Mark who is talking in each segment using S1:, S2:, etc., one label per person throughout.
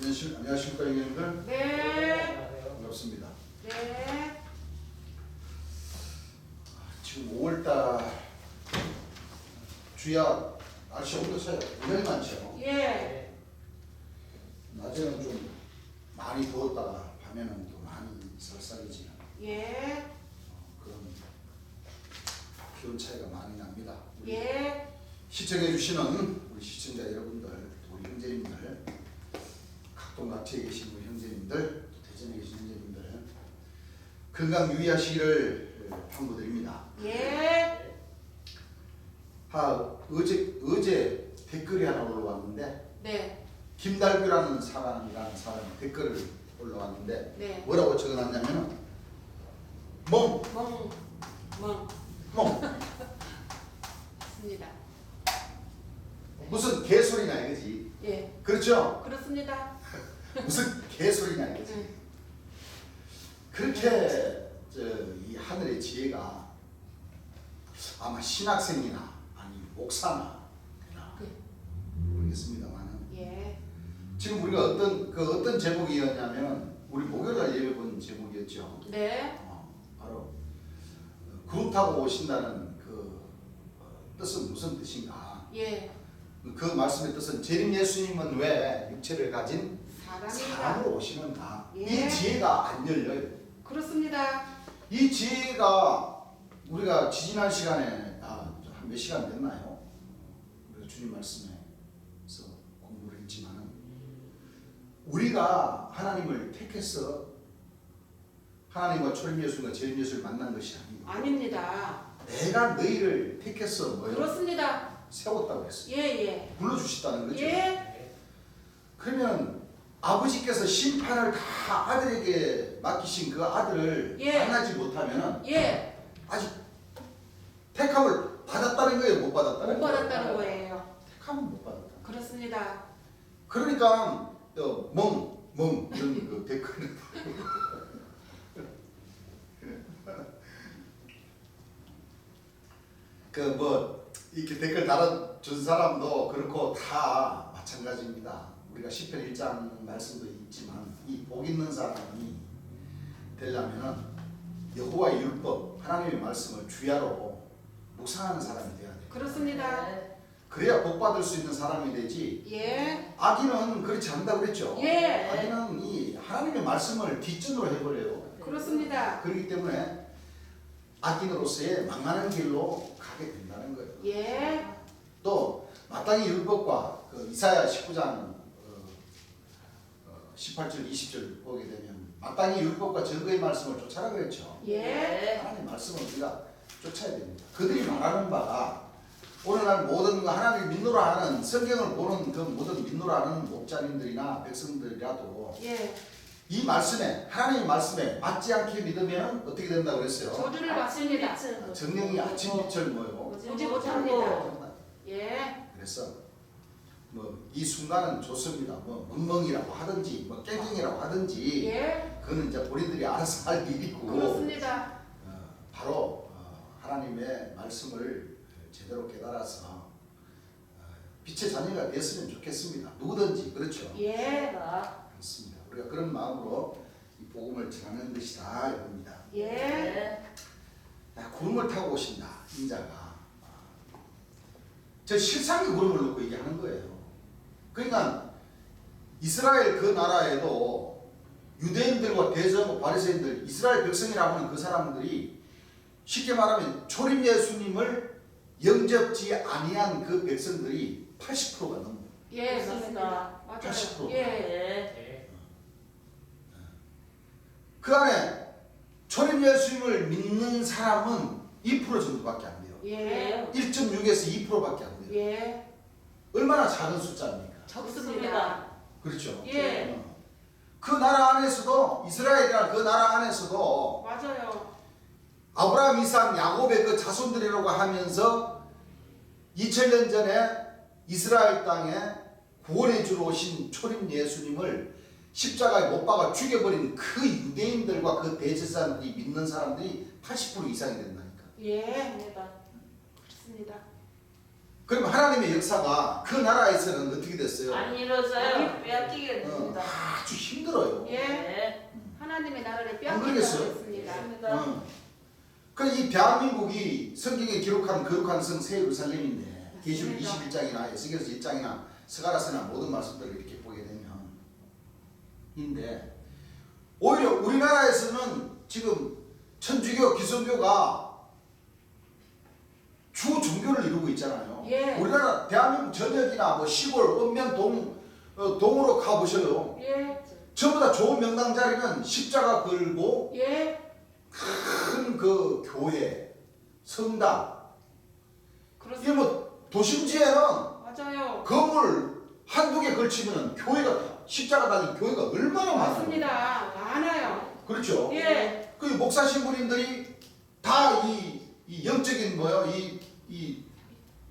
S1: 안녕하십니까, 형님들?
S2: 네.
S1: 반갑습니다.
S2: 네.
S1: 지금 5월달 주야 날씨 온도 차이가 굉장히 많죠.
S2: 예.
S1: 낮에는 좀 많이 더웠다가 밤에는 또 많이 쌀쌀해지는
S2: 예.
S1: 그런 기온 차이가 많이 납니다. 우리
S2: 예.
S1: 시청해 주시는 우리 시청자 여러분들, 또 우리 형제님들, 각동각지에 계신 우리 형제님들, 또 대전에 계신 형제님들 건강 유의하시기를 당부드립니다.
S2: 예.
S1: 어제 댓글이 하나 올라왔는데
S2: 네.
S1: 김달규라는 사람이 댓글을 올라왔는데
S2: 네.
S1: 뭐라고 적어놨냐면은 멍
S2: 맞습니다.
S1: 무슨 개소리냐 이거지.
S2: 예.
S1: 그렇죠?
S2: 그렇습니다.
S1: 무슨 개소리냐 이거지. 그렇게 이 하늘의 지혜가 아마 신학생이나 아니 목사나 모르겠습니다만은
S2: 예.
S1: 지금 우리가 어떤 제목이었냐면 우리 목요일날 예배 본 제목이었죠.
S2: 네.
S1: 바로 구름 타고 오신다는 그 뜻은 무슨 뜻인가?
S2: 예.
S1: 그 말씀의 뜻은 재림 예수님은 왜 육체를 가진
S2: 사람입니다.
S1: 사람으로 오시는가?
S2: 예.
S1: 이 지혜가 안 열려요.
S2: 그렇습니다.
S1: 이 지혜가 우리가 지지난 시간에 한 몇 시간 됐나요? 우리가 주님 말씀에서 공부를 했지만은 우리가 하나님을 택해서 하나님과 초림 예수님과 재림 예수를 만난 것이 아니고
S2: 아닙니다.
S1: 내가 너희를 택해서 뭐요?
S2: 그렇습니다.
S1: 세웠다고 했어요.
S2: 예.
S1: 불러주셨다는 거죠.
S2: 예.
S1: 그러면 아버지께서 심판을 다 아들에게 맡기신 그 아들을
S2: 예.
S1: 만나지 못하면
S2: 예.
S1: 아직 택함을 받았다는 거예요? 못 받았다는
S2: 못 받았다는 거예요.
S1: 택함은 못 받았다.
S2: 그렇습니다.
S1: 그러니까 멍 이런 그 댓글을 그 뭐 이렇게 댓글 달아준 사람도 그렇고 다 마찬가지입니다. 우리가 시편 1장 말씀도 있지만 이 복 있는 사람이 되려면은 여호와의 율법 하나님의 말씀을 주야로 묵상하는 사람이 돼야 돼요.
S2: 그렇습니다.
S1: 그래야 복 받을 수 있는 사람이 되지.
S2: 예.
S1: 악인은 그렇지 않다고 그랬죠.
S2: 예.
S1: 악인은 이 하나님의 말씀을 뒷전으로 해버려요.
S2: 그렇습니다.
S1: 그렇기 때문에 악인으로서의 망하는 길로 가게 된다는 거예요.
S2: 예.
S1: 또 마땅히 율법과 그 이사야 19장 18절 20절 보게 되면 마땅히 율법과 증거의 말씀을 쫓아라 그랬죠.
S2: 예.
S1: 하나님의 말씀을 우리가 쫓아야 됩니다. 그들이 말하는 바가 오늘날 모든 그 하나님을 믿노라 하는 성경을 보는 그 모든 믿노라 하는 목자님들이나 백성들이라도
S2: 예.
S1: 이 말씀에 하나님의 말씀에 맞지 않게 믿으면 어떻게 된다고 그랬어요?
S2: 저주를 받습니다.
S1: 정령이 아침 빛을 뭐요?
S2: 보지 못합니다. 예.
S1: 그래서 뭐 이 순간은 좋습니다. 뭐 멍멍이라고 하든지 뭐 깽깽이라고 하든지
S2: 예.
S1: 그거는 이제 본인들이 알아서 할 일이고
S2: 그렇습니다.
S1: 바로 하나님의 말씀을 제대로 깨달아서 빛의 자녀가 됐으면 좋겠습니다. 누구든지 그렇죠.
S2: 예.
S1: 그렇습니다. 우리가 그런 마음으로 이 복음을 전하는 것이다 이겁니다.
S2: 예.
S1: 구름을 타고 오신다 인자가. 저 실상의 구름을 놓고 얘기하는 거예요. 그러니까 이스라엘 그 나라에도 유대인들과 대적 바리새인들 이스라엘 백성이라고 하는 그 사람들이 쉽게 말하면 초림 예수님을 영접지 아니한 그 백성들이 80%가 넘어요.
S2: 예. 맞습니다. 맞아요.
S1: 80%.
S2: 예.
S1: 그 안에 초림 예수님을 믿는 사람은 2% 정도밖에 안 돼요.
S2: 예.
S1: 1.6에서 2%밖에 안 돼요.
S2: 예.
S1: 얼마나 작은 숫자입니까?
S2: 적습니다.
S1: 그렇죠.
S2: 예.
S1: 그 나라 안에서도 이스라엘이라는 그 나라 안에서도
S2: 맞아요.
S1: 아브라함, 이삭, 야곱의 그 자손들이라고 하면서 2000년 전에 이스라엘 땅에 구원해 주러 오신 초림 예수님을 십자가에 못 박아 죽여버린 그 유대인들과 그 대제사장들이 믿는 사람들이 80% 이상이 된다니까.
S2: 예. 그렇습니다.
S1: 그럼 하나님의 역사가 그 나라에서는 어떻게 됐어요?
S2: 안 이루어져요. 빼앗기게 됩니다.
S1: 아주 힘들어요.
S3: 예.
S2: 네.
S3: 하나님의 나라를
S1: 안
S3: 빼앗긴다고
S1: 그러겠어요?
S3: 했습니다.
S2: 맞습니다.
S1: 그이 대한민국이 성경에 기록한 거룩한 성 새 예루살렘인데 계시록 21장이나 에스겔서 1장이나 스가랴서나 모든 말씀들을 이렇게 보게 되면 인데 오히려 우리나라에서는 지금 천주교 기독교가 주 종교를 이루고 있잖아요.
S3: 예.
S1: 우리나라 대한민국 전역이나 뭐 시골, 읍면, 동으로 가보셔요.
S3: 예.
S1: 전부 다 좋은 명당 자리는 십자가 걸고
S3: 예.
S1: 큰 그 교회, 성당. 이게
S3: 그렇습니다.
S1: 뭐 도심지에는
S3: 맞아요.
S1: 건물 한두 개 걸치면 교회가 십자가 달린 교회가 얼마나 많아요.
S3: 맞습니다. 많아요.
S1: 그렇죠.
S3: 예.
S1: 그 목사 신부님들이 다 이 영적인 이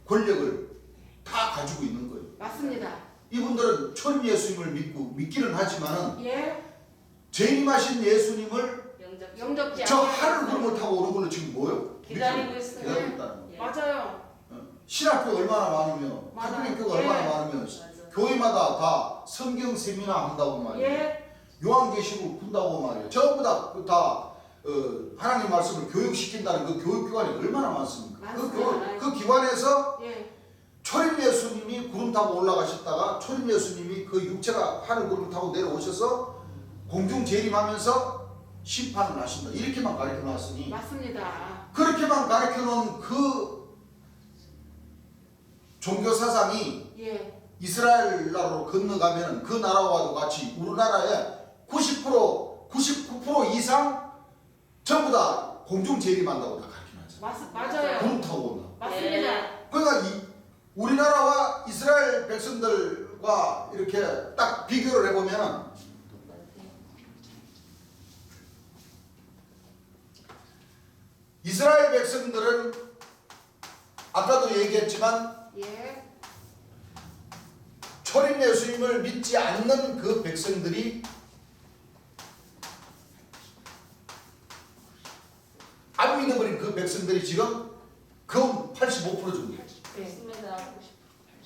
S1: 권력을 다 가지고 있는 거예요.
S3: 맞습니다.
S1: 이분들은 초림 예수님을 믿기는 하지만은
S3: 예.
S1: 재림하신 예수님을
S3: 영접지
S1: 저
S3: 않아요.
S1: 하늘 구름을 타고 오는 걸로 지금 뭐예요?
S2: 기다리고 있어요.
S1: 기다리고 있다는 거예요.
S2: 예.
S3: 맞아요.
S1: 신학교 얼마나 많으며
S3: 맞아요.
S1: 카톨릭교가
S3: 예.
S1: 얼마나 많으며
S2: 맞아.
S1: 교회마다 다 성경 세미나 한다고 말이에요.
S3: 예.
S1: 요한계시록 푼다고 말이에요. 전부 다 하나님 말씀을 교육시킨다는 그 교육기관이 얼마나 많습니까?
S3: 많습니다.
S1: 그 기관에서
S3: 예.
S1: 초림 예수님이 구름 타고 올라가셨다가 초림 예수님이 그 육체가 하늘 구름 타고 내려오셔서 공중 재림하면서 심판을 하신다. 이렇게만 가르쳐 놨으니
S3: 맞습니다.
S1: 그렇게만 가르쳐 놓은 그 종교 사상이
S3: 예.
S1: 이스라엘 나라로 건너가면 그 나라와도 같이 우리나라의 99% 이상 전부 다 공중 재림한다고 다 가르쳐 놨잖아요.
S3: 맞아요.
S1: 구름 타고 온다.
S3: 맞습니다.
S1: 그러니까 우리나라와 이스라엘 백성들과 이렇게 딱 비교를 해보면 이스라엘 백성들은 아까도 얘기했지만
S3: 예.
S1: 초림 예수님을 믿지 않는 그 백성들이 안 믿어버린 그 백성들이 지금 그 85% 정도.
S3: 예.
S2: 맞습니다.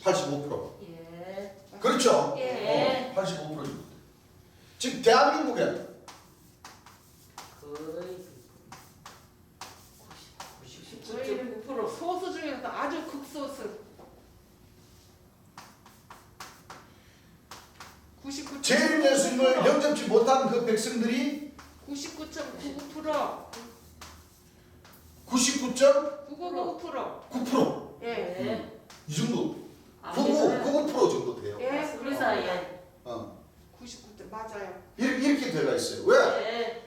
S1: 85%.
S2: 예.
S1: 그렇죠?
S2: 예.
S1: 85% 정도. 지금 대한민국에
S2: 거의
S3: 저희는
S2: 99.9%.
S3: 소수 중에서 아주 극소수. 99.9%.
S1: 재림 예수님을 영접지 못한 그 백성들이
S3: 99.99%.
S1: 99.9%.
S3: 99%. 예.
S2: 예.
S1: 이 정도.
S2: 아,
S1: 99% 정도 돼요.
S3: 예.
S2: 우리 사이에.
S3: 99. 맞아요.
S1: 이렇게 돼가 있어요. 왜?
S2: 예.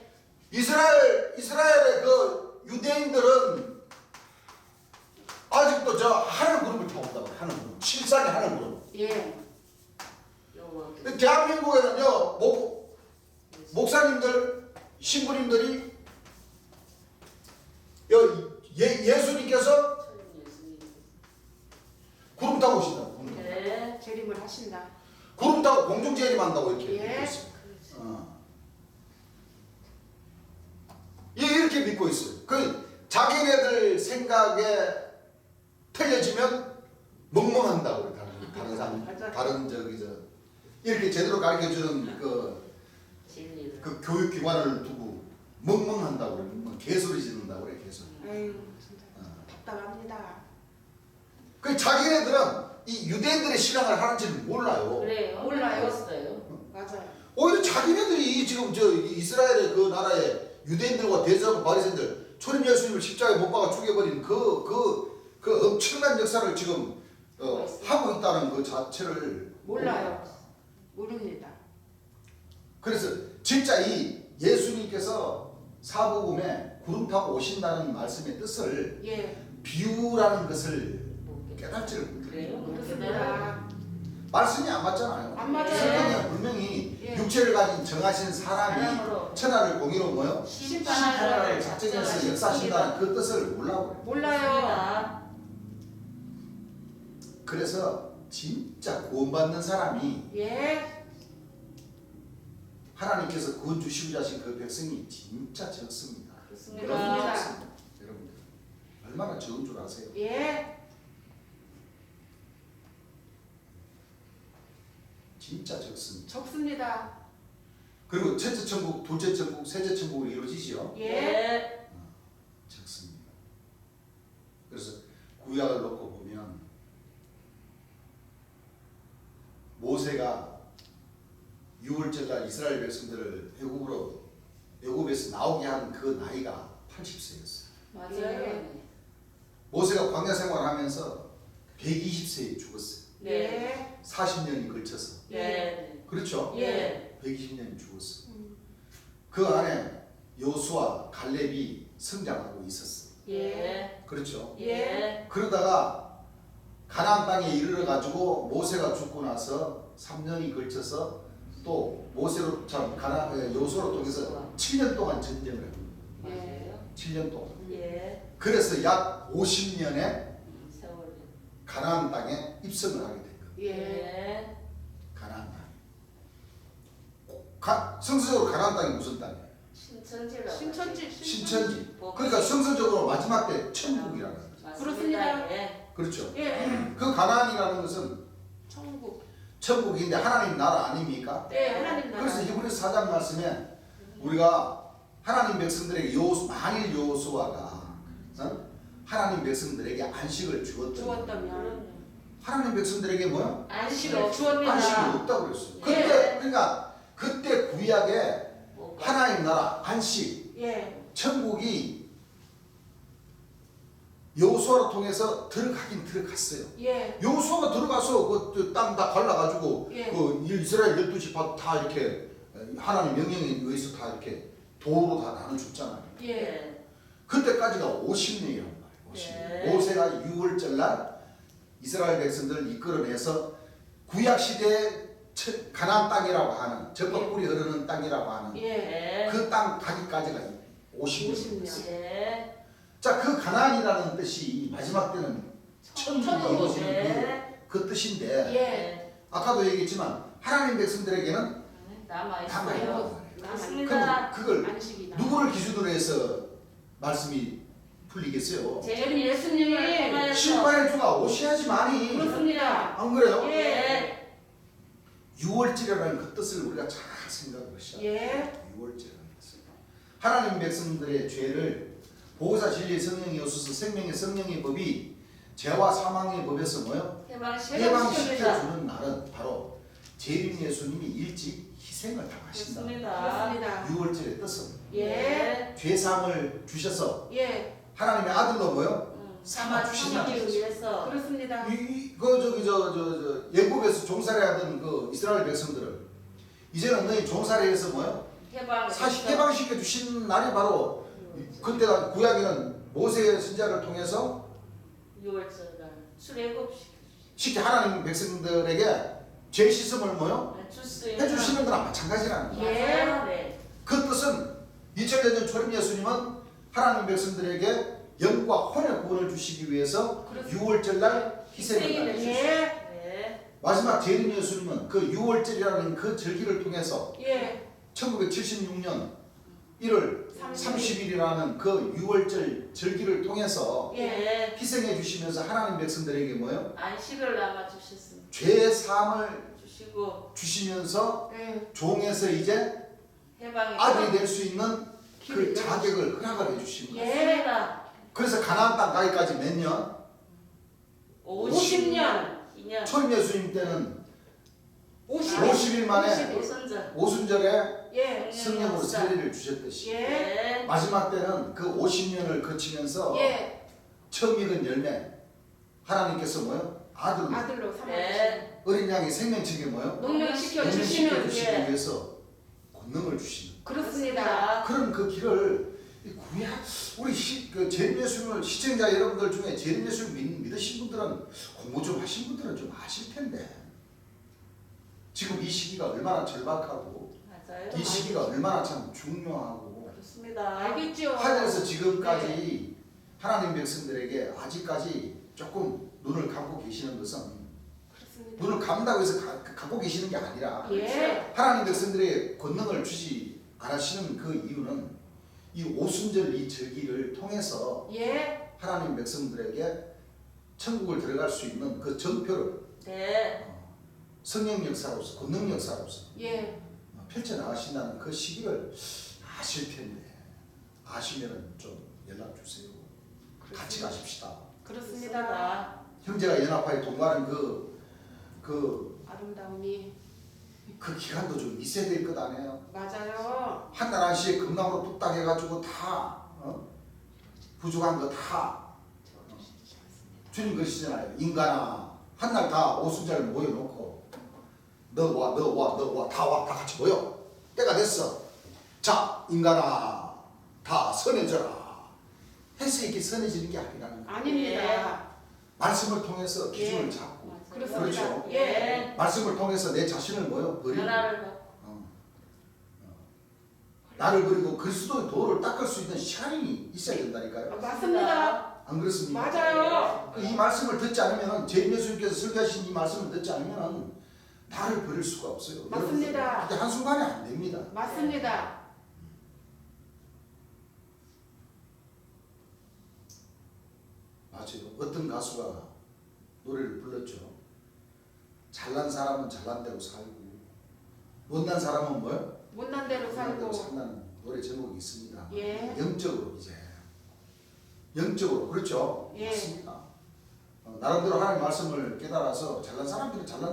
S1: 이스라엘의 그 유대인들은 아직도 저 하늘 구름을 타고 온다고. 하늘 구름. 실상의 하늘 구름.
S3: 예.
S2: 영원.
S1: 대한민국에는요, 목사님들, 신부님들이 예수님께서 구름 타고 오신다.
S2: 예.
S3: 재림을 하신다.
S1: 구름 타고 공중 재림한다고 이렇게
S3: 예.
S1: 믿고 있습니다. 이렇게 믿고 있어요. 그 자기네들 생각에 틀려지면 멍멍한다고 다른 사람, 다른 이렇게 제대로 가르쳐주는
S2: 진리를.
S1: 그 교육기관을 두고 멍멍한다고 그래. 개소리 짓는다고 그래. 개소리.
S3: 아유 진짜 답답합니다.
S1: 그 자기네들은 이 유대인들의 신앙을 하는지는 몰라요.
S2: 그래요.
S3: 몰라요.
S2: 몰랐어요.
S3: 맞아요.
S1: 오히려 자기네들이 지금 저 이스라엘의 그 나라의 유대인들과 대제사장 바리새인들 초림 예수님을 십자가에 못 박아 죽여버린 그 엄청난 역사를 지금 하고 있다는 그 자체를
S3: 몰라요. 모릅니다.
S1: 그래서 진짜 이 예수님께서 사복음에 구름 타고 오신다는 말씀의 뜻을
S3: 예.
S1: 비유라는 것을 깨닫지를 못해요.
S2: 그래요?
S3: 그렇습니다.
S1: 말씀이 안 맞잖아요.
S3: 안 맞아요.
S1: 성경에 분명히
S3: 예.
S1: 육체를 가진 정하신 사람이
S2: 사람으로
S1: 천하를 공의로 뭐요?
S2: 심판하라를
S1: 작정해서 역사하신다는 그 뜻을 몰라고 그래요.
S3: 몰라요.
S1: 그래서 진짜 구원받는 사람이
S3: 예.
S1: 하나님께서 구원 주시고자 하신 그 백성이 진짜 적습니다.
S2: 그렇습니다.
S3: 그렇습니다.
S1: 여러분들 얼마나 적은 줄 아세요?
S3: 예.
S1: 진짜 적습니다.
S3: 적습니다.
S1: 그리고 첫째 천국, 둘째 천국, 셋째 천국으로 이루어지죠.
S3: 예.
S2: 네.
S1: 적습니다. 그래서 구약을 놓고 보면 모세가 6월절날 이스라엘 백성들을 애굽에서 나오게 한 그 나이가 80세였어요.
S2: 맞아요.
S1: 모세가 광야 생활하면서 120세에 죽었어요.
S2: 네.
S1: 40년이 걸쳐서.
S2: 네.
S1: 그렇죠?
S2: 예.
S1: 120년이 죽었어요. 그 안에 여호수아, 갈렙이 성장하고 있었어요.
S2: 예.
S1: 그렇죠?
S2: 예.
S1: 그러다가 가나안 땅에 이르러 가지고 모세가 죽고 나서 3년이 걸쳐서 또 모세로 여호수아로 통해서 7년 동안 전쟁을 합니다.
S2: 맞아요.
S1: 7년 동안.
S2: 예.
S1: 그래서 약 50년에
S2: 세월이.
S1: 가나안 땅에 입성을 하게 된 거예요.
S3: 예.
S2: 예.
S1: 가나안 땅. 성서적으로 가나안 땅이 무슨 땅이에요?
S2: 신천지라고.
S3: 신천지.
S1: 신천지. 그러니까 성서적으로 마지막 때 천국이라는 거죠.
S2: 맞습니다.
S3: 그렇습니다.
S2: 예.
S1: 그렇죠.
S3: 예.
S1: 그 가나안이라는 것은
S3: 천국.
S1: 천국인데 하나님 나라 아닙니까?
S3: 네, 하나님 나라.
S1: 그래서 히브리서 4장 말씀에 우리가 하나님 백성들에게 만일 여호수아가 하나님 백성들에게 안식을
S3: 주었다면
S1: 하나님 백성들에게 뭐요?
S3: 안식을 주었다.
S1: 안식이 없다고 그랬어요.
S2: 예.
S1: 그때 그러니까 그때 구약에
S2: 뭐가?
S1: 하나님 나라 안식
S3: 예.
S1: 천국이 여호수아를 통해서 들어가긴 들어갔어요.
S3: 예.
S1: 여호수아가 들어가서 그 땅 다 갈라가지고
S3: 예.
S1: 그 이스라엘 12지파 다 이렇게 하나님 명령에 의해서 다 이렇게 도로 다 나눠줬잖아요.
S3: 예.
S2: 예.
S1: 그때까지가 50년이란 말이에요. 50년.
S2: 네.
S1: 모세가 6월절 날 이스라엘 백성들을 이끌어내서 구약 시대의 가나안 땅이라고 하는 젖먹물이 흐르는 땅이라고 하는
S3: 예.
S2: 예.
S1: 그 땅 가기까지가 50년.
S3: 50년.
S2: 예.
S1: 자, 그 가나안이라는 뜻이 마지막 때는 천국이
S3: 천국.
S1: 이루어지는
S2: 예.
S1: 그 뜻인데
S3: 예.
S1: 아까도 얘기했지만 하나님 백성들에게는
S2: 남아
S1: 남아 있는
S2: 있어요.
S1: 거예요.
S2: 맞습니다.
S1: 그걸
S3: 안식이다.
S1: 누구를 기준으로 해서 말씀이 풀리겠어요?
S3: 재림 예수님이
S1: 신발의 주가 오셔야지만이
S3: 그렇습니다.
S1: 안 그래요?
S2: 예.
S1: 6월절이라는 그 뜻을 우리가 잘 생각을 하셔야 돼요.
S3: 예.
S1: 6월절이라는 뜻을. 하나님 백성들의 죄를 보호사 진리의 성령이 오셔서 생명의 성령의 법이 죄와 사망의 법에서 뭐요?
S2: 해방시켜줍니다.
S1: 해방시켜주는 날은 바로 재림 예수님이 일찍 희생을 당하신다.
S2: 그렇습니다.
S3: 그렇습니다.
S1: 6월절의 뜻은
S3: 예.
S1: 죄사함을 주셔서
S3: 예.
S1: 하나님의 아들로 뭐요?
S2: 삼아 주시기 위해서.
S3: 그렇습니다.
S1: 예굽에서 종살이하던 그 이스라엘 백성들을 이제는 너희 종살이에서 뭐요? 사실 해방시켜 주신 날이 바로 그때가 구약에는 모세의 선자를 통해서
S2: 6월절 출애굽시켜
S1: 쉽게 하나님 백성들에게 죄 씻음을 뭐요? 해주시는 거랑 마찬가지라는 거예요.
S3: 예.
S2: 네.
S1: 그 뜻은 2000년 전 초림 예수님은 하나님 백성들에게 영과 혼의 구원을 주시기 위해서
S3: 그렇습니다.
S1: 6월절 날 희생을
S2: 희생을
S1: 당하셨어요.
S3: 예.
S2: 네.
S1: 마지막 재림 예수님은 그 6월절이라는 그 절기를 통해서
S3: 예.
S1: 1976년 1월 30일이라는 그 6월절 절기를 통해서
S2: 예.
S1: 희생해 주시면서 하나님 백성들에게 뭐요?
S2: 안식을 남아 주셨습니다.
S1: 죄 사함을
S2: 주시고
S1: 주시면서
S3: 예.
S1: 종에서 이제
S2: 해방이
S1: 아들이 될 수 있는 그 자격을 허락을 해주신 거예요.
S2: 맞습니다.
S1: 그래서 가나안 땅 가기까지 몇 년?
S2: 50년 2년
S1: 초림 예수님 때는
S3: 50일.
S1: 50일 만에
S2: 오선절
S1: 오순절에
S3: 예.
S1: 성령으로 세례를 주셨듯이
S3: 예.
S2: 네.
S1: 마지막 때는 그 50년을 거치면서
S3: 예.
S1: 처음 익은 열매 하나님께서 뭐요? 아들로
S3: 아들로 삼아
S2: 네.
S1: 어린 양의 생명책에 뭐요?
S3: 농력시켜
S1: 영생시켜
S3: 주시는
S1: 주시기
S2: 예.
S1: 위해서 권능을 주시는
S3: 그렇습니다.
S1: 그런 그 길을 이 구약 우리 그 재림 예수님을 시청자 여러분들 중에 재림 예수님을 믿으신 분들은 공부 좀 하신 분들은 좀 아실 텐데 지금 이 시기가 얼마나 절박하고
S2: 맞아요.
S1: 이 시기가 얼마나 참 중요하고
S2: 그렇습니다.
S3: 알겠죠?
S1: 하늘에서 지금까지 하나님 백성들에게 아직까지 조금 눈을 감고 계시는 것은
S3: 그렇습니다.
S1: 눈을 감다고 해서 갖고 계시는 게 아니라
S3: 예.
S1: 하나님 백성들에게 권능을 주지 않으시는 그 이유는 이 오순절 이 절기를 통해서
S3: 예.
S1: 하나님 백성들에게 천국을 들어갈 수 있는 그 정표를
S2: 네.
S1: 성령 역사로서 권능 역사로서
S3: 예.
S1: 펼쳐나가신다는 그 시기를 아실 텐데 아시면은 좀 연락 주세요. 같이 가십시다.
S3: 그렇습니다.
S1: 형제가 연합하여 동거하는 그
S3: 아름다움이
S1: 기간도 좀 있어야 될 것 아니에요.
S3: 맞아요.
S1: 한 날 한시에 금나무로 뚝딱 해가지고 다 부족한 거 다 주님 것이잖아요. 인간아 한 날 다 오순절 모여놓고 너와 다 같이 모여 때가 됐어. 자 인간아 다 선해져라 해서 이렇게 선해지는 게 아니라는 거예요.
S3: 아닙니다.
S1: 말씀을 통해서 기준을
S3: 예.
S1: 잡고
S3: 그렇습니다.
S1: 그렇죠.
S3: 예.
S1: 말씀을 통해서 내 자신을 버리고
S2: 변화를 받고
S1: 나를 버리고 그리스도의 도를 닦을 수 있는 시간이 있어야 된다니까요.
S3: 맞습니다.
S1: 안 그렇습니까?
S3: 맞아요.
S1: 이 말씀을 듣지 않으면 제임 예수님께서 설교하신 이 말씀을 듣지 않으면 나를 버릴 수가 없어요.
S3: 맞습니다.
S1: 근데 한순간에 안 됩니다.
S3: 맞습니다.
S1: 맞아요. 어떤 가수가 노래를 불렀죠. 잘난 사람은 잘난 대로 살고 못난 사람은 뭐요?
S3: 못난 대로
S1: 못난 대로
S3: 살고.
S1: 산다는 노래 제목이 있습니다.
S3: 예.
S1: 영적으로 이제 영적으로 그렇죠.
S3: 예.
S1: 맞습니다. 나름대로 하나님 말씀을 깨달아서 잘난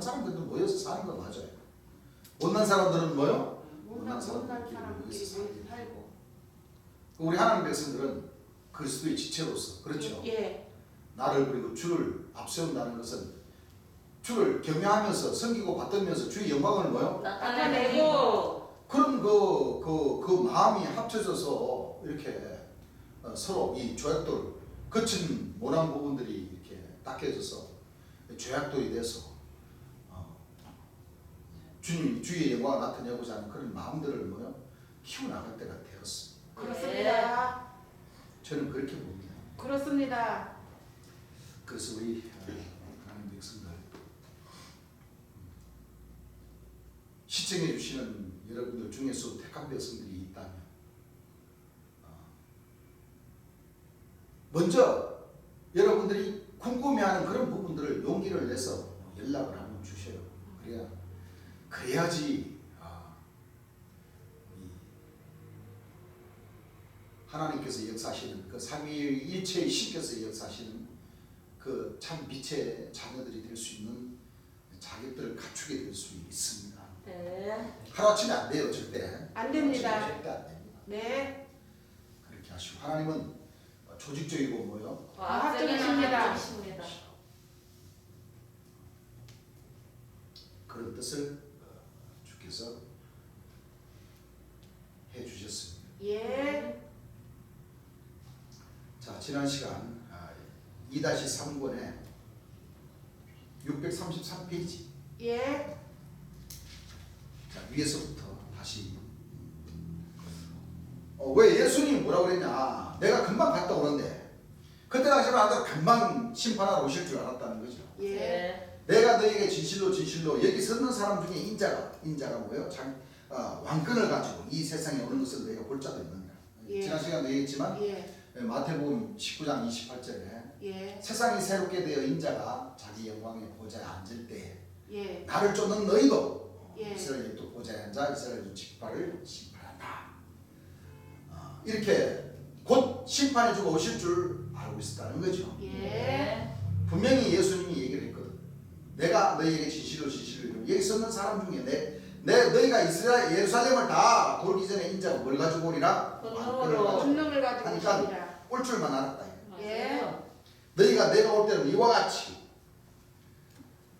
S1: 사람들도 모여서 사는 거 맞아요. 못난 사람들은 뭐요?
S3: 못난
S1: 사람들끼리
S3: 사람끼리
S1: 모여서
S3: 모여서 살고.
S1: 우리 하나님 백성들은 그리스도의 지체로서 그렇죠.
S3: 예.
S1: 나를 그리고 주를 앞세운다는 것은 주를 경외하면서 섬기고 받들면서 주의 영광을 뭐요?
S2: 나타내고
S1: 그런 그 마음이 합쳐져서 이렇게 서로 이 죄악돌 거친 모난 부분들이 이렇게 닦여져서 죄악돌이 돼서 주님 주의 영광을 나타내고자 하는 그런 마음들을 뭐요? 키워나갈 때가 되었어.
S3: 그렇습니다.
S1: 저는 그렇게 봅니다.
S3: 그렇습니다.
S1: 그래서 우리 하나님 백성들 시청해 주시는 여러분들 중에서 택한 백성들이 있다면 먼저 여러분들이 궁금해하는 그런 부분들을 용기를 내서 연락을 한번 주셔요. 그래야지 하나님께서 역사하시는 그 삼위일체의 신께서 역사하시는 그 참 빛의 자녀들이 될 수 있는 자격들을 갖추게 될 수 있습니다.
S2: 네.
S1: 하루아침에 안 돼요. 절대.
S3: 안 됩니다.
S1: 하루아침에 절대 안 됩니다.
S3: 네.
S1: 그렇게 하시고 하나님은 조직적이고 뭐요?
S3: 과학적이십니다.
S2: 과학적이십니다.
S1: 그런 뜻을 주께서 해주셨습니다.
S3: 예.
S1: 자 지난 시간 2-3권에 633페이지
S3: 예.
S1: 자 위에서부터 다시 왜 예수님이 뭐라고 그랬냐 내가 금방 갔다 오는데 그때 당시만 하더라도 금방 심판하러 오실 줄 알았다는 거죠.
S3: 예.
S2: 네.
S1: 내가 너에게 진실로 여기 서는 사람 중에 인자가 뭐예요? 왕권을 가지고 이 세상에 오는 것을 너희가 볼 자도 있느냐.
S3: 예.
S1: 지난 시간도 얘기했지만
S3: 예.
S1: 마태복음 19장 28절에
S3: 예.
S1: 세상이 새롭게 되어 인자가 자기 영광의 보좌에 앉을 때
S3: 예.
S1: 나를 쫓는 너희도
S3: 예.
S1: 이스라엘 또 보좌에 앉아 이스라엘 직파를 심판한다. 이렇게 곧 심판해주고 오실 줄 알고 있었다는 거죠.
S3: 예.
S1: 분명히 예수님이 얘기를 했거든. 내가 너희에게 진실로 여기 서는 사람 중에 너희가 예루살렘을 다 돌기 전에 인자가 뭘 가지고 오리라?
S3: 권능을 가지고
S1: 하니까
S3: 있습니다.
S1: 올 줄만 알았다.
S3: 예.
S1: 너희가 내가 올 때는 이와 같이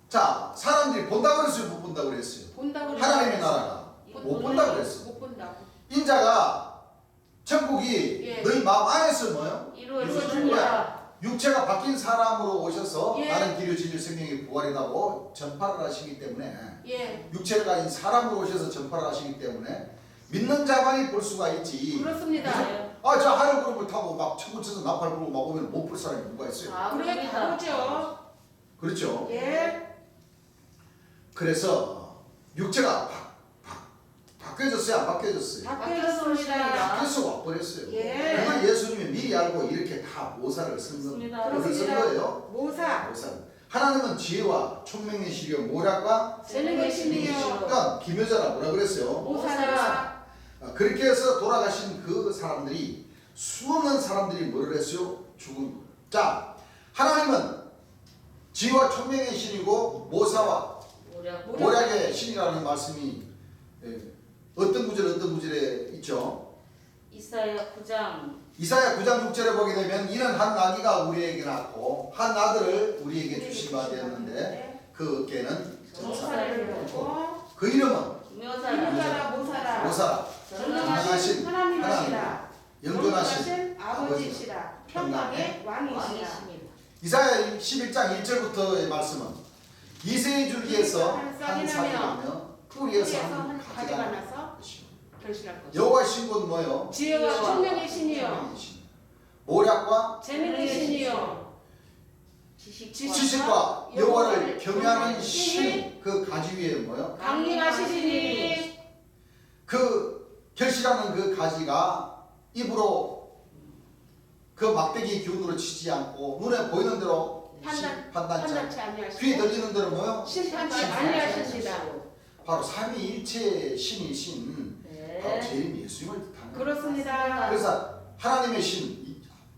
S1: 자 사람들이 본다고 그랬어요? 못 본다고 그랬어요?
S3: 본다고
S1: 하나님의 나라가 못 본다고 그랬어.
S3: 못 본다고.
S1: 인자가 천국이
S3: 예.
S1: 너희 마음 안에서 뭐요?
S2: 이루어진 거야.
S1: 육체가 바뀐 사람으로 오셔서
S3: 예.
S1: 나는 길이요 진리요 생명의 부활이라고 전파를 하시기 때문에
S3: 예.
S1: 육체를 가진 사람으로 오셔서 전파를 하시기 때문에 믿는 자만이 볼 수가 있지.
S3: 그렇습니다.
S2: 네.
S1: 저 하늘 구름을 타고 막 천국 쳐서 나팔 불고 막 오면 못 볼 사람이 누가 있어요?
S3: 그래 다르죠.
S1: 그렇죠.
S3: 예.
S1: 그래서 육체가 바뀌어졌어요? 안 바뀌어졌어요?
S3: 바뀌었습니다.
S1: 바뀌어서 와버렸어요.
S3: 예.
S1: 그걸 예수님이 미리 알고 이렇게 다 모사를 쓴
S2: 그렇습니다.
S1: 거예요.
S3: 모사.
S1: 하나님은 지혜와 총명의 신이요 모략과
S3: 재능의 신이요
S1: 그러니까 김여자라 뭐라 그랬어요?
S3: 모사라
S1: 그렇게 해서 돌아가신 그 사람들이 수없는 사람들이 뭐를 했어요? 죽은. 자, 하나님은 지혜와 총명의 신이고 모사와 모략의 신이라는 말씀이 어떤 구절에 있죠?
S2: 이사야 9장
S1: 이사야 9장 6절에 보게 되면 이는 한 아기가 우리에게 낳고 한 아들을 우리에게 주시마 되었는데 그 어깨는
S3: 모사를 놓고
S1: 그 이름은
S2: 묘사라
S3: 모사라
S1: 모사라
S3: 전능하신 하나님이시라
S1: 영존하신
S3: 아버지시라 평강의 왕이시라
S2: 왕이십니다.
S1: 이사야 11장 1절부터의 말씀은 이새의 줄기에서 한 싹이 나며 뿌리에서 한 가지가
S3: 가지가
S1: 날
S3: 나서
S1: 것이요
S3: 결실할 것이라
S1: 여호와의 신분 뭐요?
S3: 지혜와 총명의 신이요
S1: 총명의 신. 모략과
S3: 재능의 신이요
S1: 지식과 여호와를 경외하는 신 그 가지 위에 뭐요?
S3: 강림하시리니
S1: 그 결실하는 그 가지가 입으로 그 막대기 기운으로 치지 않고 눈에 보이는 대로 판단치
S3: 판단치 아니하시고
S1: 귀에 들리는 대로 뭐요?
S3: 심판치 아니하십니다.
S1: 바로 삼위일체 신이신 바로
S2: 네.
S1: 재림 예수님을 뜻하는 거예요.
S3: 그렇습니다.
S1: 그래서 하나님의 신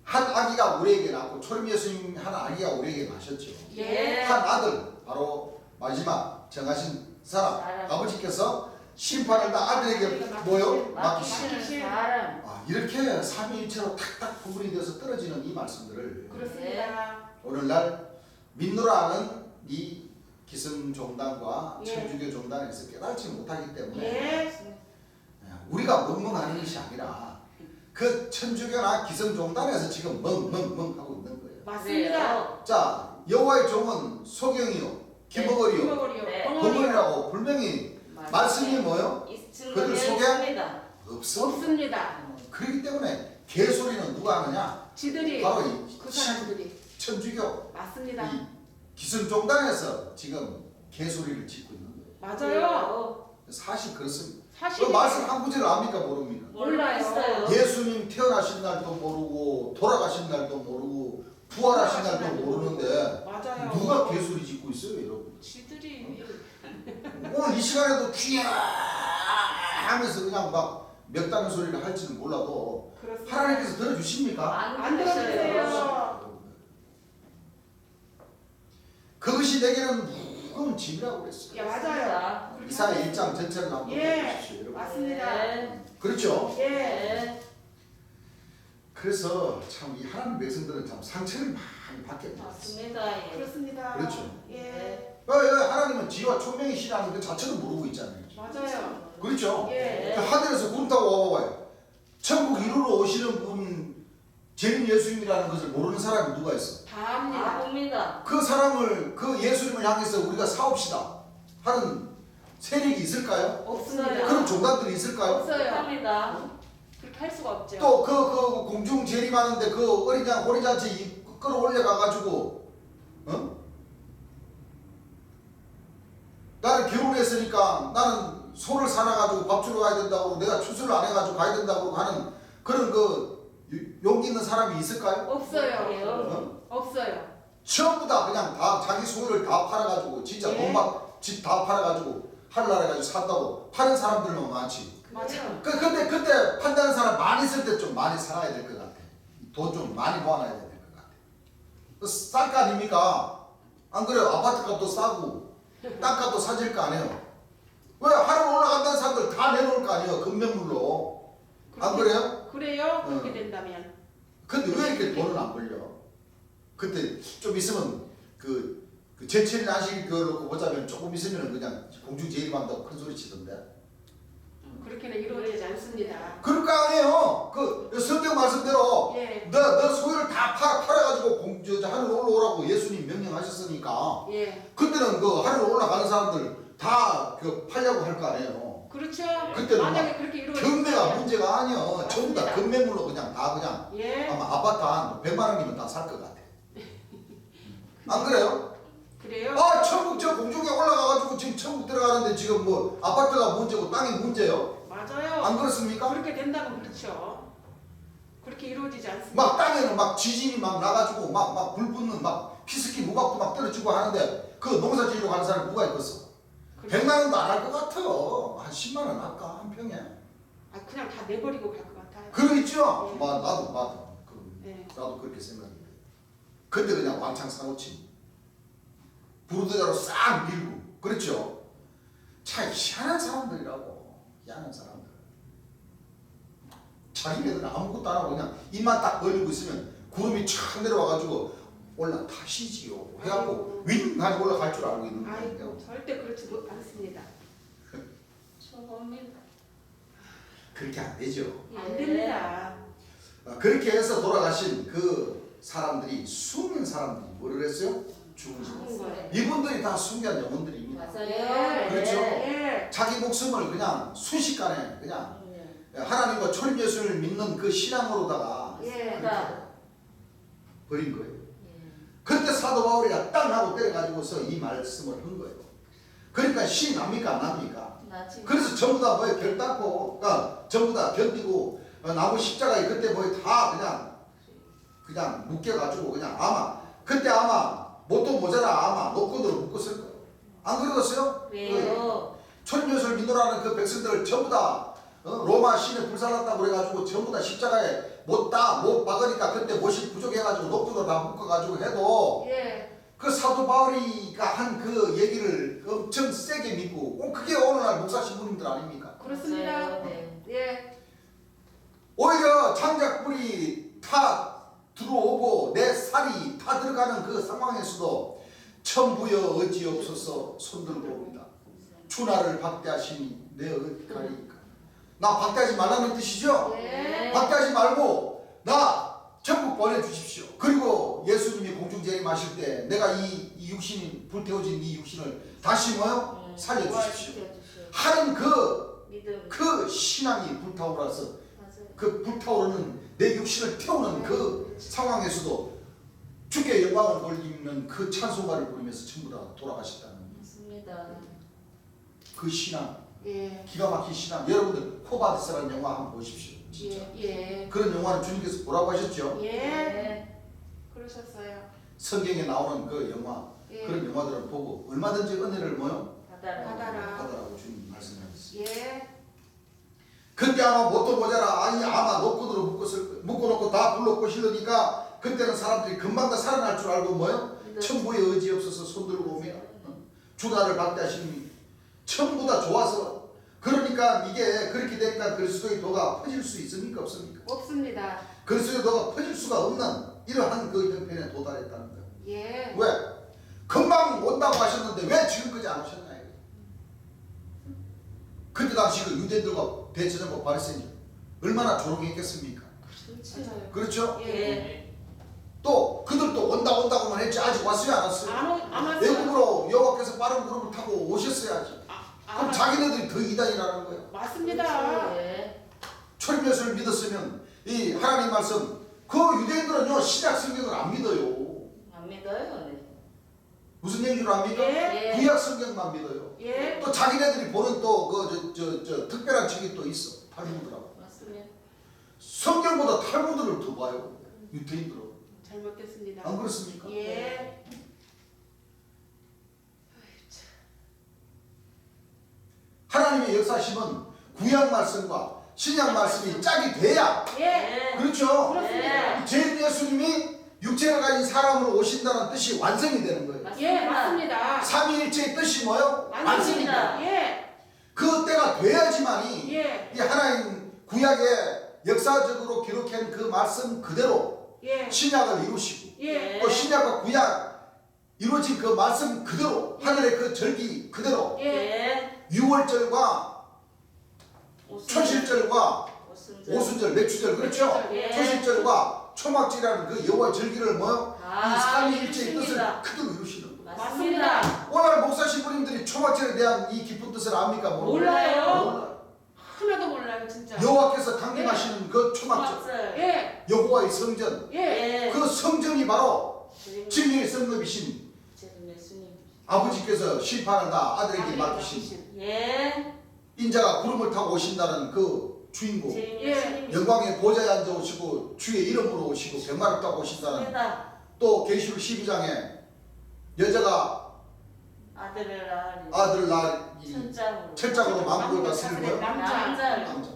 S1: 한 아기가 우리에게 낳고 초림 예수님 한 아기가 우리에게 나셨죠.
S3: 예.
S1: 한 아들 바로 마지막 정하신 사람 아버지께서 심판을 다 아들에게 뭐요? 맡기시고
S2: 맡기시는 사람.
S1: 이렇게 삼위일체로 탁탁 구분이 되어서 떨어지는 이 말씀들을
S3: 그렇습니다.
S1: 오늘날 믿노라 하는 이 기성종단과
S3: 예.
S1: 천주교 종단에서 깨닫지 못하기 때문에
S3: 예.
S1: 우리가 멍멍하는 것이 아니라 그 천주교나 기성종단에서 지금 멍멍멍 하고 있는 거예요.
S3: 맞습니다.
S1: 자, 여호와의 종은 소경이요 기머거리요
S3: 김어거리요.
S2: 네.
S1: 벙어리라고 분명히 말씀이 뭐요? 그들 속에
S2: 있습니다.
S1: 없어.
S3: 없습니다.
S1: 그렇기 때문에 개소리는 누가 하느냐?
S3: 지들이
S1: 바로 이
S3: 그 사람들이
S1: 천주교
S3: 맞습니다.
S1: 이 기성종단에서 지금 개소리를 짓고 있는 거예요.
S3: 맞아요.
S1: 사실 그렇습니다. 그
S3: 사실
S1: 말씀 한 구절을 압니까 모릅니까?
S2: 몰라요.
S1: 예수님 태어나신 날도 모르고 돌아가신 날도 모르고 부활하신 날도 모르는데
S3: 맞아요.
S1: 누가 개소리 짓고 있어요, 여러분?
S3: 지들이
S1: 오늘 이 시간에도 귀야 하면서 그냥 막 멱다는 소리를 할지는 몰라도
S3: 그렇습니다.
S1: 하나님께서 들어주십니까?
S3: 안 들어주세요.
S1: 그것이 내게는 무거운 짐이라고 그랬어요.
S3: 예, 맞아요.
S1: 이사야 1장 전체를 한번
S3: 예.
S1: 보십시오, 여러분.
S3: 맞습니다.
S2: 네.
S1: 그렇죠?
S3: 예.
S2: 네.
S1: 그래서 참 이 하나님 백성들은 참 상처를 많이 받게 돼요.
S2: 맞습니다. 예.
S3: 그렇습니다.
S1: 그렇죠.
S3: 예.
S1: 하나님은 지혜와 총명이 신이라는 그 자체도 모르고 있잖아요.
S3: 맞아요.
S1: 그렇죠?
S3: 예.
S1: 그 하늘에서 구름 타고 와봐봐요. 천국 이루러 오시는 분 재림 예수님이라는 것을 모르는 사람이 누가 있어?
S3: 다 합니다.
S2: 봅니다.
S1: 그 사람을 그 예수님을 향해서 우리가 사옵시다 하는 세력이 있을까요?
S3: 없습니다.
S1: 그런 종단들이 있을까요?
S3: 없어요.
S2: 합니다.
S3: 그렇게 할 수가 없죠.
S1: 또 그 공중 재림하는데 그 어린 양 호리잔치 끌어올려 가가지고 나는 결혼했으니까 나는 소를 사놔가지고 밥 주러 가야 된다고 내가 추수를 안 해가지고 가야 된다고 하는 그런 그 용기 있는 사람이 있을까요?
S3: 없어요. 없어요.
S1: 전부 다 그냥 다 자기 소유를 다 팔아가지고 진짜
S3: 예.
S1: 돈 집 다 팔아가지고 하늘나라 가지고 산다고 파는 사람들만 많지.
S3: 맞아요.
S1: 근데 그때 판다는 사람 많이 있을 때 좀 많이 살아야 될 것 같아. 돈 좀 많이 모아놔야 될 것 같아. 쌀 거 아닙니까? 안 그래요? 아파트 값도 싸고 땅값도 사질 거 아니에요? 왜 하늘 올라간다는 사람들 다 내놓을 거 아니에요? 금매물로. 안 그래요?
S3: 그래요? 그렇게 된다면.
S1: 근데 왜 이렇게 돈을 안 벌려? 그때 좀 있으면 그 제철인 안식 그걸 보자면 조금 있으면 그냥 공중 재림한다고 큰 소리 치던데.
S3: 그렇게는 이루어지지 않습니다.
S1: 그럴 거 아니에요. 그 성경 말씀대로
S3: 예.
S1: 너 소유를 다 팔아가지고 하늘 올라오라고 예수님 명령하셨으니까.
S3: 예.
S1: 그때는 그 하늘 올라가는 사람들 다 그 팔려고 할 거 아니에요.
S3: 그렇죠.
S1: 그때는
S3: 만약에 그렇게 이루어지면
S1: 경매가 문제가 아니야. 전부 다
S3: 맞습니다.
S1: 금매물로 그냥 다 그냥
S3: 예.
S1: 아마 아파트 한 100만 원이면 다 살 것 같아. 안 그래요?
S3: 그래요?
S1: 천국 저 공중에 올라가가지고 지금 천국 들어가는데 지금 뭐 아파트가 문제고 땅이 문제요?
S3: 맞아요.
S1: 안 그렇습니까?
S3: 그렇게 된다면 그렇죠. 그렇게 이루어지지 않습니다.
S1: 막 땅에는 막 지진이 막 나가지고 막 불 붙는 막 피스키 무박도 막 떨어지고 하는데 그 농사 지으러 가는 사람이 누가 있겠어? 100만 원도 안 할 것 같아. 한 10만 원 할까 한 평에.
S3: 아 그냥 다 내버리고 갈 것 같아요.
S1: 그러겠죠?
S3: 네. 네.
S1: 나도 그렇게 생각해요. 근데 그냥 왕창 사놓지. 부르드자로 싹 밀고. 그렇죠? 참 희한한 사람들이라고. 희한한 사람들. 자기네들은 아무것도 안 하고 그냥 입만 딱 벌리고 있으면 구름이 촥 내려와가지고 올라타시지요. 해갖고 윙하니 올라갈 줄 알고 있는
S3: 아이고
S1: 거예요.
S3: 절대 그렇지 않습니다.
S2: 처음입니다.
S1: 그렇게 안 되죠.
S3: 안 됩니다.
S1: 그렇게 해서 돌아가신 그 사람들이 숨은 사람들이 뭐를 했어요? 죽은 자.
S3: 죽은 거예요.
S1: 이분들이 다 순교한 영혼들입니다.
S2: 맞아요.
S1: 그렇죠.
S3: 예.
S1: 자기 목숨을 그냥 순식간에 그냥
S2: 네.
S1: 하나님과 초림 예수를 믿는 그 신앙으로다가
S3: 예.
S1: 그렇게 버린 거예요.
S2: 예.
S1: 그때 사도 바울이가 땅 하고 때려가지고서 이 말씀을 한 거예요. 그러니까 신이 납니까 안 납니까?
S2: 나 지금
S1: 그래서 전부 다 뭐에 결단코 전부 다 견디고 나무 십자가에 그때 뭐에 다 그냥 묶여가지고 그냥 아마 그때 아마 못도 모자라 아마 노끈으로 묶었을 거예요. 안 그러겠어요?
S2: 왜요?
S1: 초림예수를 믿노라는 그 백성들을 전부 다 로마 신에 불살랐다고 그래가지고 전부 다 십자가에 못 박으니까 그때 못이 부족해가지고 노끈으로 다 묶어가지고 해도
S3: 예.
S1: 그 사도 바울이가 한 그 얘기를 엄청 세게 믿고 그게 오늘날 목사 신부님들 아닙니까?
S3: 그렇습니다.
S2: 맞아요. 네.
S3: 예.
S1: 오히려 장작불이 타 들어오고 내 살이 타 들어가는 그 상황에서도 천부여 어찌없어서 손들고 옵니다. 주나를 박대하시니 내 어디 가리니까. 나 박대하지 말라는 뜻이죠?
S3: 예.
S1: 박대하지 말고 나 천국 보내주십시오. 그리고 예수님이 공중 재림하실 때 내가 이 육신이 불태워진 이 육신을 다시 뭐요? 살려주십시오. 하는
S2: 믿음.
S1: 그 신앙이 불타오라서
S2: 맞아요.
S1: 그 불타오르는 내 육신을 태우는 그 상황에서도 주께 영광을 돌리는 그 찬송가를 부르면서 전부 다 돌아가셨다는
S2: 맞습니다.
S1: 그 신앙,
S3: 예.
S1: 기가 막힌 신앙. 여러분들 코바디스라는 영화 한번 보십시오. 진짜.
S3: 예.
S1: 그런 영화는 주님께서 보라고 하셨죠.
S3: 예.
S2: 네.
S3: 그러셨어요.
S1: 성경에 나오는 그 영화,
S3: 예.
S1: 그런 영화들을 보고 얼마든지 은혜를 뭐요?
S2: 받아라.
S3: 받아라.
S1: 받으라고 주님 말씀하셨어요.
S3: 예.
S1: 그때 아마 못도 모자라 아마 노끈으로 묶어놓고 다 불렀고 실으니까 그때는 사람들이 금방 다 살아날 줄 알고 뭐요? 천부에 의지 없어서 손들고 오면 주나를 박대하시니 전부 다 좋아서 그러니까 이게 그렇게 되니까 그리스도의 도가 퍼질 수 있습니까 없습니까?
S3: 없습니다.
S1: 그리스도의 도가 퍼질 수가 없는 이러한 그 형편에 도달했다는 거예요.
S3: 예.
S1: 왜? 금방 온다고 하셨는데 왜 지금까지 안 오셨나요? 그때 당시 그 유대인들과 대제사장과 바리새인들 얼마나 조롱했겠습니까?
S3: 맞아요.
S1: 그렇죠?
S2: 예.
S1: 또 그들도 온다고만 했지 아직 왔어요 안 왔어요?
S3: 안 왔어요.
S1: 외국으로 여호와께서 빠른 구름을 타고 오셨어야지. 그럼 자기네들이 더 이단이라는 거예요.
S3: 맞습니다.
S2: 예.
S1: 초림 예수를 믿었으면 이 하나님 말씀 그 유대인들은요 신약 성경을 안 믿어요.
S2: 안 믿어요. 네.
S1: 무슨 얘기를 압니까?
S3: 예.
S1: 구약 성경만 믿어요.
S3: 예.
S1: 또 자기네들이 보는 또 그 저 특별한 책이 또 있어. 탈무드라고.
S2: 맞습니다.
S1: 성경보다 탈무드를 더 봐요. 유대인들은.
S3: 잘못됐습니다.
S1: 안 그렇습니까?
S3: 예.
S1: 하나님의 역사심은 구약 말씀과 신약 말씀이 짝이 돼야
S3: 예.
S1: 그렇죠.
S3: 그렇습니다.
S1: 제 예수님이 육체를 가진 사람으로 오신다는 뜻이 완성이 되는 거예요.
S3: 예, 맞습니다.
S1: 삼위일체의 뜻이 뭐요? 완성이 돼요.
S2: 맞습니다.
S3: 예.
S1: 그 때가 돼야지만이
S3: 예.
S1: 이 하나님 구약의 역사적으로 기록한 그 말씀 그대로
S3: 예.
S1: 신약을 이루시고
S3: 예.
S1: 또 신약과 구약 이루어진 그 말씀 그대로 하늘의 그 절기 그대로
S3: 예.
S1: 유월절과
S2: 오순절.
S1: 초실절과
S2: 오순절.
S1: 오순절, 맥추절 그렇죠?
S2: 예.
S1: 초실절과 초막절이라는 그 여호와 절기를 뭐요?
S2: 아,
S1: 이 삼위일체의 뜻을
S2: 이루십니다.
S1: 그대로 이루시는 거예요.
S3: 맞습니다.
S1: 오늘 목사 신부님들이 초막절에 대한 이 깊은 뜻을 압니까?
S3: 몰라요.
S1: 몰라요.
S3: 하나도 몰라요, 진짜.
S1: 여호와께서 강림하시는 그 초막절
S2: 초막절.
S3: 예.
S1: 여호와의 성전
S3: 예.
S2: 예.
S1: 그 성전이 바로
S2: 주님,
S1: 진리의 성읍이신
S2: 주님 예수님.
S1: 아버지께서 심판을 다 아들에게 맡기신
S2: 예.
S1: 인자가 구름을 타고 오신다는 그 주인공
S2: 주님
S3: 예.
S2: 예수님.
S1: 영광의 보좌에 앉아 오시고 주의 이름으로 오시고 백마를 타고 오신다는
S2: 맞습니다.
S1: 또 계시록 12장에 여자가
S2: 아들을 낳으리.
S1: 아들 낳이
S2: 천장으로.
S1: 철장으로 만국을 다스리는 거예요?
S3: 남자.
S1: 남자.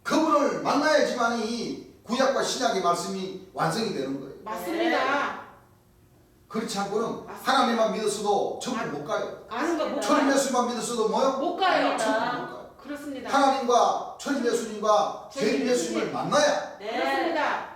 S1: 그분을 만나야지만이 구약과 신약의 말씀이 완성이 되는 거예요.
S3: 맞습니다.
S1: 그렇지 않고는
S3: 맞습니다.
S1: 하나님만 믿었어도 천국 못 가요.
S3: 아는 거 못
S1: 천임
S3: 가요.
S1: 예수님만 믿었어도 뭐요?
S3: 못 가요.
S2: 아니다.
S1: 천국 못 가요.
S3: 그렇습니다.
S1: 하나님과 천임 예수님과 재림 예수님을 만나야
S2: 네.
S3: 그렇습니다.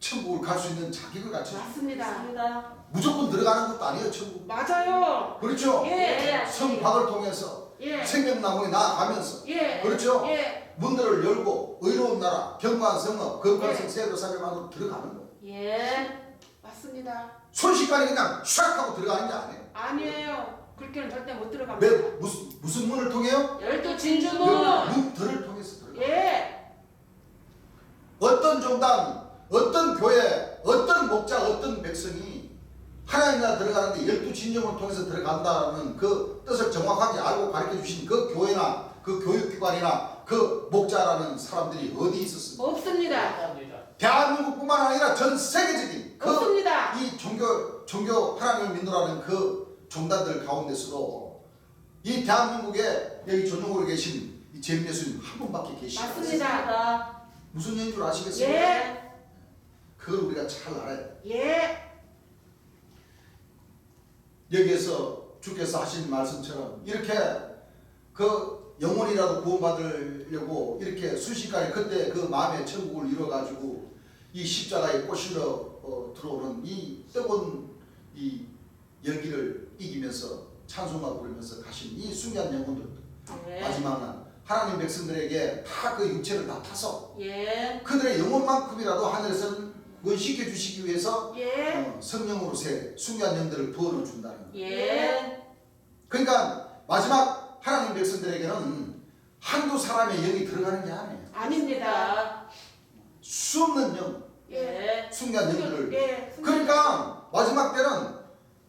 S1: 천국을 갈 수 있는 자격을 갖춰.
S3: 맞습니다.
S2: 맞습니다.
S1: 무조건 들어가는 것도 아니에요, 천국.
S3: 맞아요.
S1: 그렇죠?
S3: 예.
S1: 성박을 통해서
S3: 예.
S1: 생명나무에 나아가면서
S3: 예.
S1: 그렇죠?
S3: 예.
S1: 문들을 열고 의로운 나라, 경관 성업, 거룩한
S3: 예.
S1: 성 세도사람만으로 들어가는 거예요.
S2: 예.
S3: 맞습니다.
S1: 순식간에 그냥 샥 하고 들어가는 게 아니에요.
S3: 아니에요. 그렇게는 절대 못
S1: 왜
S3: 들어갑니다.
S1: 무슨 문을 통해요?
S3: 열두 진주문.
S1: 문들을 통해서 들어가.
S3: 예.
S1: 어떤 종단, 어떤 교회, 어떤 목자, 어떤 백성이 하나님 나라 들어가는데 12진정을 통해서 들어간다는 그 뜻을 정확하게 알고 가르쳐 주신 그 교회나 그 교육기관이나 그 목자라는 사람들이 어디 있었습니까?
S3: 없습니다.
S1: 대한민국뿐만 아니라 전 세계적인 그
S3: 없습니다.
S1: 이 종교 하나님을 믿노라는 그 종단들 가운데서도 이 대한민국에 여기 전용으로 계신 이 재림 예수님 한 분밖에 계시지
S3: 맞습니다.
S1: 않습니다. 무슨 얘기인 줄 아시겠습니까?
S3: 예.
S1: 그걸 우리가 잘 알아야 돼.
S3: 예.
S1: 여기에서 주께서 하신 말씀처럼 이렇게 그 영혼이라도 구원받으려고 이렇게 순식간에 그때 그 마음의 천국을 이뤄가지고 이 십자가에 꼬실러 들어오는 이 뜨거운 이 열기를 이기면서 찬송하고 부르면서 가신 이 순간 영혼들
S2: 예.
S1: 마지막은 하나님 백성들에게 다 그 육체를 다 타서
S2: 예.
S1: 그들의 영혼만큼이라도 하늘에서는 구원시켜 주시기 위해서
S3: 예.
S1: 성령으로 새 순간 영들을 부어를 준다는 거예요.
S2: 예.
S1: 그러니까 마지막 하나님 백성들에게는 한두 사람의 영이 들어가는 게 아니에요.
S3: 아닙니다.
S1: 수없는 영,
S2: 예.
S1: 순간 영들을.
S3: 예.
S1: 그러니까 마지막 때는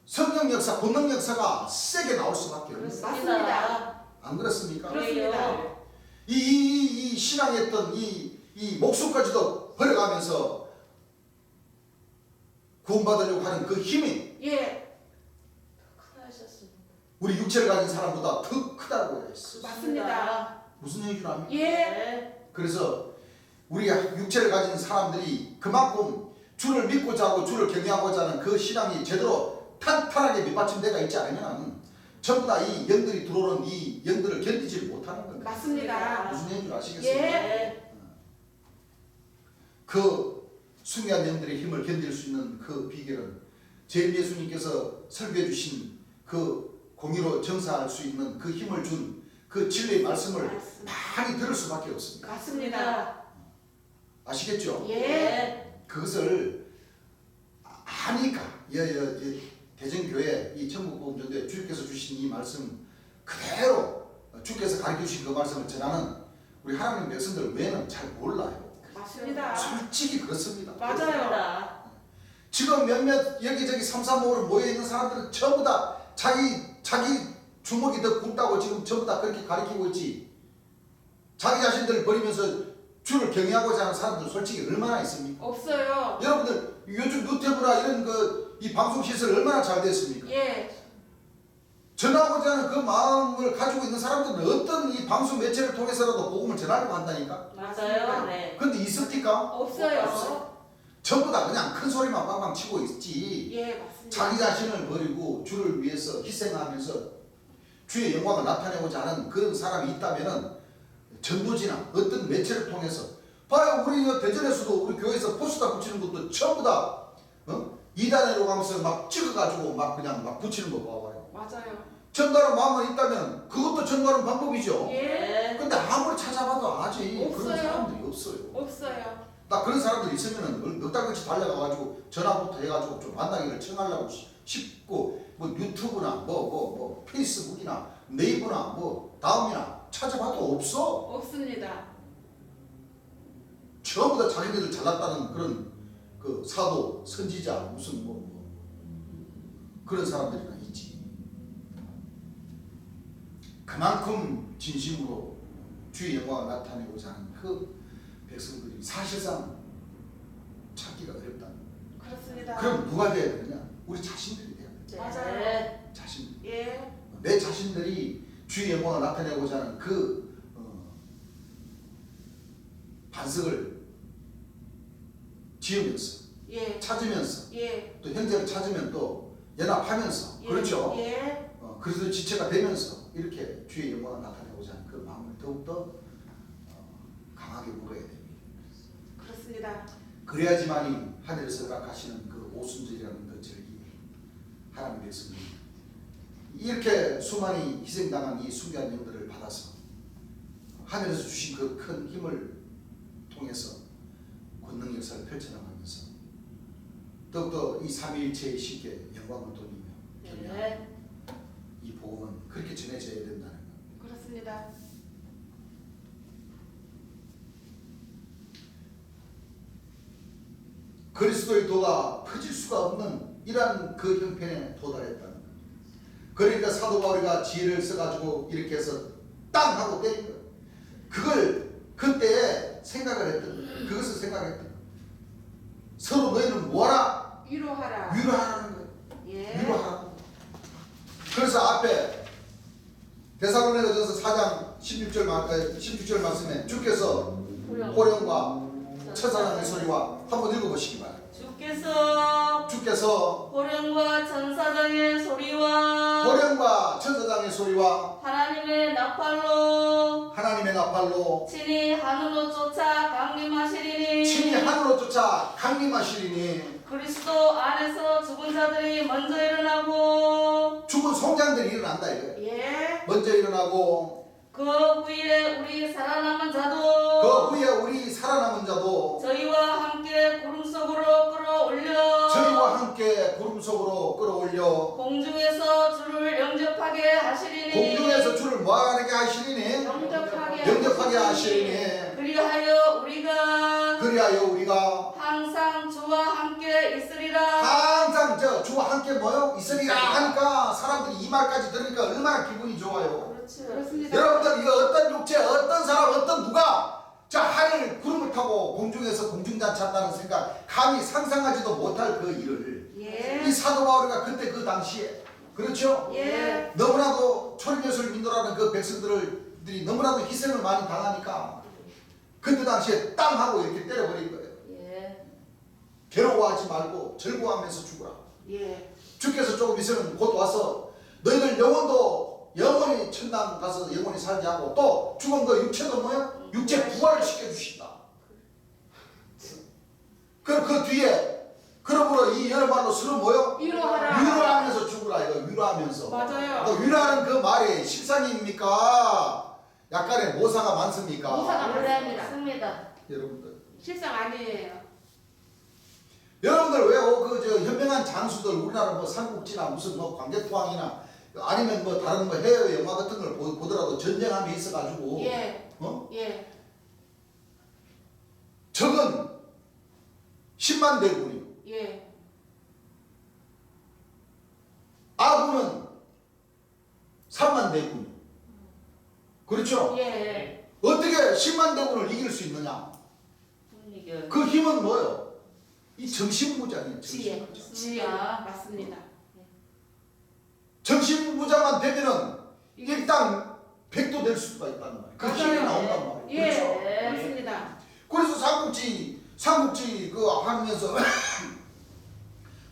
S1: 성령 역사, 본능 역사가 세게 나올 수밖에 없어요.
S3: 맞습니다.
S1: 안 그렇습니까?
S3: 그렇습니다.
S1: 이 신앙의 어떤 이 목숨까지도 버려가면서 구원받으려고 하는 그 힘이
S3: 예.
S2: 크다 하셨습니다.
S1: 우리 육체를 가진 사람보다 더 크다고 했어요.
S3: 맞습니다.
S1: 무슨 얘기인 줄 압니까?
S3: 예.
S2: 예.
S1: 그래서 우리가 육체를 가진 사람들이 그만큼 주를 믿고자 하고 주를 경외하고자 하는 그 신앙이 제대로 탄탄하게 밑받침되어 있지 않으면 전부 다 이 영들이 들어오는 이 영들을 견디지 못하는 겁니다.
S3: 맞습니다.
S1: 무슨 얘기인 줄 아시겠습니까?
S2: 예.
S1: 그 순간 영들의 힘을 견딜 수 있는 그 비결은 재림 예수님께서 설교해 주신 그 공의로 정사할 수 있는 그 힘을 준 그 진리의 말씀을 많이 들을 수밖에 없습니다.
S3: 맞습니다.
S1: 아시겠죠?
S3: 예.
S1: 그것을 아니까 대전교회 이 천국복음전도회 주께서 주신 이 말씀 그대로 주께서 가르쳐 주신 그 말씀을 전하는 우리 하나님 백성들 외에는 잘 몰라요.
S3: 맞습니다.
S1: 솔직히 그렇습니다.
S3: 맞아요.
S1: 지금 몇몇 여기저기 335로 모여있는 사람들은 전부 다 자기 주먹이 더 굵다고 지금 전부 다 그렇게 가르치고 있지. 자기 자신들을 버리면서 주를 경외하고자 하는 사람들 솔직히 얼마나 있습니까?
S3: 없어요.
S1: 여러분들 요즘 유튜브나 이런 이 방송 시설 얼마나 잘 됐습니까?
S3: 예.
S1: 전하고자 하는 그 마음을 가지고 있는 사람들은 어떤 이 방송 매체를 통해서라도 복음을 전하려고 한다니까?
S2: 맞아요. 네.
S1: 근데 있습니까?
S3: 없어요.
S1: 전부 다 그냥 큰 소리만 빵빵 치고 있지.
S3: 예, 맞습니다.
S1: 자기 자신을 버리고 주를 위해서 희생하면서 주의 영광을 나타내고자 하는 그런 사람이 있다면은 전도지나 어떤 매체를 통해서 봐요. 우리 대전에서도 우리 교회에서 포스터 붙이는 것도 전부 다 이단으로 가면서 막 찍어가지고 막 그냥 막 붙이는 거 봐봐요.
S3: 맞아요.
S1: 전달한 마음만 있다면 그것도 전달은 방법이죠.
S3: 예.
S1: 근데 아무리 찾아봐도 아직 그런
S3: 없어요.
S1: 사람들이 없어요.
S3: 없어요.
S1: 나 그런 사람들이 있으면은 몇 달같이 달려가가지고 전화부터 해가지고 좀 만나기를 청하려고 싶고 뭐 유튜브나 뭐 페이스북이나 네이버나 뭐 다음이나 찾아봐도 없어.
S3: 없습니다.
S1: 전부 다 자기네들 잘났다는 그런 그 사도 선지자 무슨 뭐 그런 사람들이나 있지. 그만큼 진심으로 주의 영광을 나타내고자 하는 그 백성들이 사실상 찾기가 어렵다.
S3: 그렇습니다.
S1: 그럼 누가 돼야 되느냐? 우리 자신들이 돼야 돼.
S3: 맞아요.
S2: 네.
S1: 자신.
S3: 예.
S1: 내 자신들이 주의 영광을 나타내고자 하는 그 반석을 지으면서
S3: 예.
S1: 찾으면서
S3: 예.
S1: 또 형제를 찾으면 또 연합하면서
S3: 예.
S1: 그렇죠.
S3: 예.
S1: 그리스도 지체가 되면서 이렇게 주의 영광을 나타내고자 하는 그 마음을 더욱더 강하게 먹어야 됩니다.
S3: 그렇습니다.
S1: 그래야지만이 하늘에서 허락하시는 그 오순절이라는 그 절기 하나님의 백성이 이렇게 수많이 희생당한 이 순교한 영들을 받아서 하늘에서 주신 그 큰 힘을 통해서 권능 역사를 펼쳐나가면서 더욱더 이 삼위일체의 신께 영광을 돌리며 경배하는
S2: 네.
S1: 이 복음은 그렇게 전해져야 된다는 것.
S3: 그렇습니다.
S1: 그리스도의 도가 퍼질 수가 없는 이러한 그 형편에 도달했다는 것. 그러니까 사도 바울이가 지혜를 써가지고 이렇게 해서 땅 하고 때린 거예요. 그걸 그때 생각을 했던 거예요. 그것을 생각했던 거예요. 서로 너희는 뭐하라?
S3: 위로하라.
S1: 위로하라는 거예요.
S3: 예.
S1: 위로하라. 그래서 앞에 데살로니가전서 4장 16절 말씀에 주께서 호령과 천사장의 소리와 한번 읽어보시기 바랍니다.
S2: 주께서 호령과 천사장의 소리와
S1: 호령과 천사장의 소리와
S2: 하나님의 나팔로 친히 하늘로 쫓아 강림하시리니
S1: 친히 하늘로 쫓아 강림하시리니
S2: 그리스도 안에서 죽은 자들이 먼저 일어나고
S1: 죽은 송장들이 일어난다 이거예요.
S3: 예.
S1: 먼저 일어나고
S2: 그 후에 우리 살아남은 자도
S1: 그 후에 우리 살아남은 자도
S2: 저희와 함께 구름 속으로 끌어올려
S1: 저희와 함께 구름 속으로 끌어올려
S2: 공중에서 주를 영접하게 하시리니
S1: 공중에서 주를 뭐하게 하시리니 영접하게 하시리니
S2: 그리하여 우리가
S1: 항상
S2: 주와 함께 있으리라.
S1: 항상 주와 함께 뭐요? 있으리라 하니까 사람들이 이 말까지 들으니까 얼마나 기분이 좋아요.
S2: 그렇죠.
S3: 그렇습니다.
S1: 여러분들 이거 어떤 육체 어떤 사람 어떤 누가 하늘 구름을 타고 공중에서 공중잔치 한다는 생각 감히 상상하지도 못할 그 일을
S3: 예.
S1: 이 사도 바울이가 그때 그 당시에 그렇죠?
S3: 예.
S1: 너무나도 초림예수를 믿노라는 그 백성들이 너무나도 희생을 많이 당하니까 그때 당시에 땅 하고 이렇게 때려버린 거예요.
S2: 예.
S1: 괴로워하지 말고 즐거워하면서 죽으라.
S3: 예.
S1: 주께서 조금 있으면 곧 와서 너희들 영원히 천당 가서 영원히 살게 하고 또 죽은 그 육체도 뭐야? 육체 부활을 시켜주신다. 그 뒤에 그러므로 이 여러분도 서로 뭐요?
S3: 위로하라.
S1: 위로하면서 죽으라 이거 위로하면서.
S3: 맞아요.
S1: 그 위로하는 그 말이 실상입니까? 약간의 모사가 많습니까?
S3: 모사가
S2: 맞습니다.
S1: 여러분들.
S3: 실상 아니에요.
S1: 여러분들 왜 현명한 장수들 우리나라 뭐 삼국지나 무슨 뭐 광개토왕이나 아니면 뭐 다른 뭐 해외 영화 같은 걸 보더라도 전쟁함이 있어가지고
S3: 예.
S1: 어?
S3: 예.
S1: 적은 10만 대군이요.
S3: 예.
S1: 아군은 3만 대군. 그렇죠?
S3: 예.
S1: 어떻게 10만 대군을 이길 수 있느냐? 그 힘은 뭐요? 이 정신무장이에요.
S3: 지혜.
S1: 정신무장.
S3: 지혜. 맞습니다.
S1: 정신무장만 되면은 일단 100도 될 수가 있다는 말이에요. 그 힘이
S3: 맞아요.
S1: 나온단 말이에요.
S3: 예.
S1: 그렇죠?
S3: 맞습니다.
S1: 그래서 삼국지 그거 하면서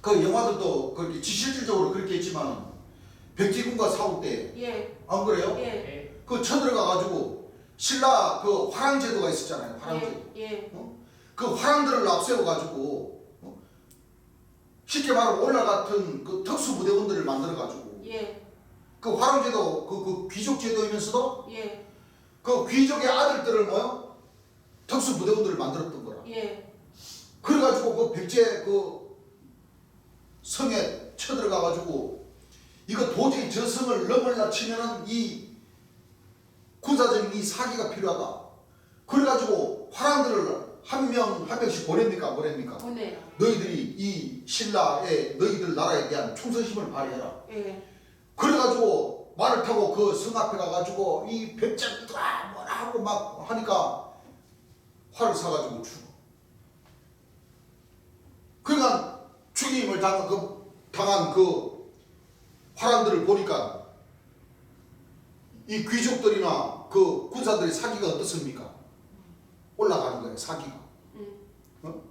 S1: 그 영화들도 그렇게 실질적으로 그렇게 했지만 백제군과 싸울 때 안
S3: 예.
S1: 그래요?
S3: 예.
S1: 그 쳐들어가가지고 신라 그 화랑제도가 있었잖아요. 화랑제도.
S3: 예.
S1: 그 화랑들을 앞세워가지고 쉽게 말하면 오늘날 같은 그 특수부대원들을 만들어가지고
S3: 예.
S1: 그 화랑제도 그 귀족제도이면서도
S3: 예.
S1: 그 귀족의 아들들을 특수부대원들을 만들었던 거라.
S3: 예.
S1: 그래가지고 그 백제 그 성에 쳐들어가가지고 이거 도저히 저 성을 넘으려 치면은 이 군사적인 이 사기가 필요하다. 그래가지고 화랑들을 한 명씩 보냅니까?
S3: 보내요.
S1: 너희들이 이 신라의 너희들 나라에 대한 충성심을 발휘해라.
S3: 예.
S1: 그래가지고 말을 타고 그 성 앞에 가가지고 이 백제들아 뭐라 하고 막 하니까 활을 사가지고 죽어. 그러니까 죽임을 당한 그 화란들을 보니까 이 귀족들이나 그 군사들의 사기가 어떻습니까? 올라가는 거예요, 사기가. 어?